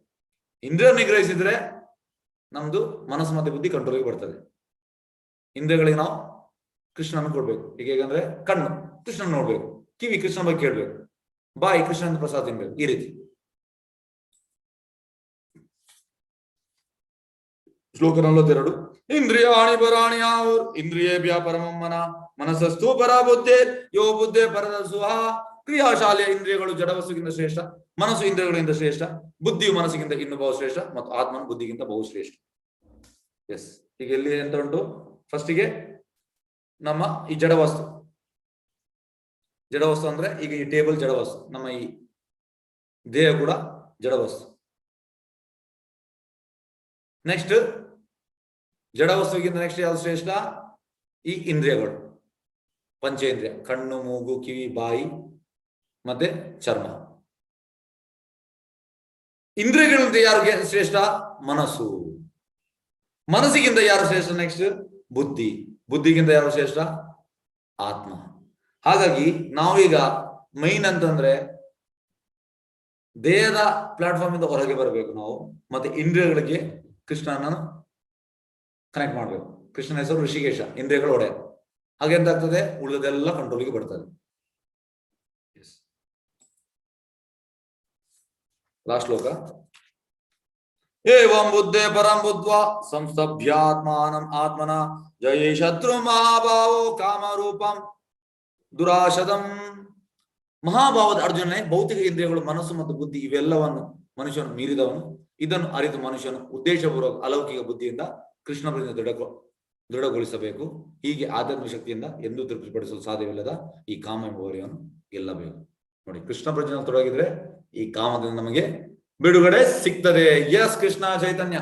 ಇಂದ್ರಿಯ ನಿಗ್ರಹಿಸಿದ್ರೆ ನಮ್ದು ಮನಸ್ಸು ಮತ್ತೆ ಬುದ್ಧಿ ಕಂಟ್ರೋಲ್ಗೆ ಬರ್ತದೆ. ಇಂದ್ರಿಯಗಳಿಗೆ ನಾವು ಕೃಷ್ಣನ ಕೊಡ್ಬೇಕು. ಹೇಗಂದ್ರೆ ಕಣ್ಣು ಕೃಷ್ಣನ ನೋಡ್ಬೇಕು, ಕಿವಿ ಕೃಷ್ಣನ ಬಗ್ಗೆ ಕೇಳ್ಬೇಕು, ಬಾಯಿ ಕೃಷ್ಣನ ಪ್ರಸಾದ ತಿನ್ಬೇಕು. ಈ ರೀತಿ. ಶ್ಲೋಕ 42. ಇಂದ್ರಿಯಾಣಿ ಪರಾಣಿ ಆಹುರ್ ಇಂದ್ರಿಯೇಭ್ಯ ಪರಮಂ ಮನಃ ಮನಸ್ಸಸ್ತು ಪರ ಬುದ್ಧೇ ಯೋ ಬುದ್ಧೇ ಪರದ ಸುಹ. ಕ್ರಿಯಾಶಾಲೆಯ ಇಂದ್ರಿಯಗಳು ಜಡವಸ್ತುಗಿಂತ ಶ್ರೇಷ್ಠ, ಮನಸ್ಸು ಇಂದ್ರಿಯಗಳಿಂದ ಶ್ರೇಷ್ಠ, ಬುದ್ಧಿಯು ಮನಸ್ಸಿಗಿಂತ ಇನ್ನು ಬಹು ಶ್ರೇಷ್ಠ ಮತ್ತು ಆತ್ಮನು ಬುದ್ಧಿಗಿಂತ ಬಹು ಶ್ರೇಷ್ಠ. ಎಸ್, ಈಗ ಎಲ್ಲಿ ಎಂತ ಉಂಟು? ಫಸ್ಟಿಗೆ ನಮ್ಮ ಈ ಜಡವಸ್ತು. ಜಡವಸ್ತು ಅಂದ್ರೆ ಈಗ ಈ ಟೇಬಲ್ ಜಡವಸ್ತು, ನಮ್ಮ ಈ ದೇಹ ಕೂಡ ಜಡವಸ್ತು. ನೆಕ್ಸ್ಟ್ ಜಡವಸ್ತುವಿಗಿಂತ ನೆಕ್ಸ್ಟ್ ಯಾವ್ದು ಶ್ರೇಷ್ಠ? ಈ ಇಂದ್ರಿಯಗಳು, ಪಂಚೇಂದ್ರಿಯ, ಕಣ್ಣು, ಮೂಗು, ಕಿವಿ, ಬಾಯಿ ಮತ್ತೆ ಚರ್ಮ. ಇಂದ್ರಿಯಗಳಿಂದ ಯಾರು ಶ್ರೇಷ್ಠ? ಮನಸ್ಸು. ಮನಸ್ಸಿಗಿಂತ ಯಾರು ಶ್ರೇಷ್ಠ? ನೆಕ್ಸ್ಟ್ ಬುದ್ಧಿ. ಬುದ್ಧಿಗಿಂತ ಯಾರು ಶ್ರೇಷ್ಠ? ಆತ್ಮ. ಹಾಗಾಗಿ ನಾವೀಗ ಮೈನ್ ಅಂತಂದ್ರೆ ದೇಹದ ಪ್ಲಾಟ್ಫಾರ್ಮ್ ಇಂದ ಹೊರಗೆ ಬರಬೇಕು ನಾವು, ಮತ್ತೆ ಇಂದ್ರಿಯಗಳಿಗೆ ಕೃಷ್ಣನನ್ನು ಕನೆಕ್ಟ್ ಮಾಡ್ಬೇಕು. ಕೃಷ್ಣನ ಹೆಸರು ಋಷಿಕೇಶ, ಇಂದ್ರಿಯಗಳು ಒಡೆಯ. ಹಾಗೆ ಎಂತ ಆಗ್ತದೆ? ಉಳಿದದೆಲ್ಲ ಕಂಟ್ರೋಲ್ಗೆ ಬರ್ತದೆ. ಲಾಸ್ಟ್ ಶ್ಲೋಕ. ಏವಂ ಬುದ್ಧೇ ಪರಂ ಬುದ್ಧ್ವಾ ಸಂಸ್ತಭ್ಯಾತ್ಮಾನಂ ಆತ್ಮನ ಜಯ ಶತ್ರು ಮಹಾಭಾವೋ ಕಾಮರೂಪಂ ದುರಾಶದಂ. ಮಹಾಭಾವದ ಅರ್ಜುನನೇ, ಭೌತಿಕ ಇಂದ್ರಿಯಗಳು, ಮನಸ್ಸು ಮತ್ತು ಬುದ್ಧಿ ಇವೆಲ್ಲವನ್ನು ಮನುಷ್ಯನು ಮೀರಿದವನು. ಇದನ್ನು ಅರಿತು ಮನುಷ್ಯನು ಉದ್ದೇಶಪೂರ್ವಕ ಅಲೌಕಿಕ ಬುದ್ಧಿಯಿಂದ ಕೃಷ್ಣ ಪ್ರೀತಿಯಿಂದ ದೃಢಗೊಳಿಸಬೇಕು. ಹೀಗೆ ಆಧ್ಯಾತ್ಮಿಕ ಶಕ್ತಿಯಿಂದ ಎಂದೂ ತೃಪ್ತಿಪಡಿಸಲು ಸಾಧ್ಯವಿಲ್ಲದ ಈ ಕಾಮ ಎಂಬ ಹೊರೆಯನ್ನು ಗೆಲ್ಲಬೇಕು. ನೋಡಿ, ಕೃಷ್ಣ ಪ್ರಜ್ಞೆಯಲ್ಲಿ ತೊಡಗಿದ್ರೆ ಈ ಕಾಮದಿಂದ ನಮಗೆ ಬಿಡುಗಡೆ ಸಿಗ್ತದೆ. ಎಸ್, ಕೃಷ್ಣ ಚೈತನ್ಯ.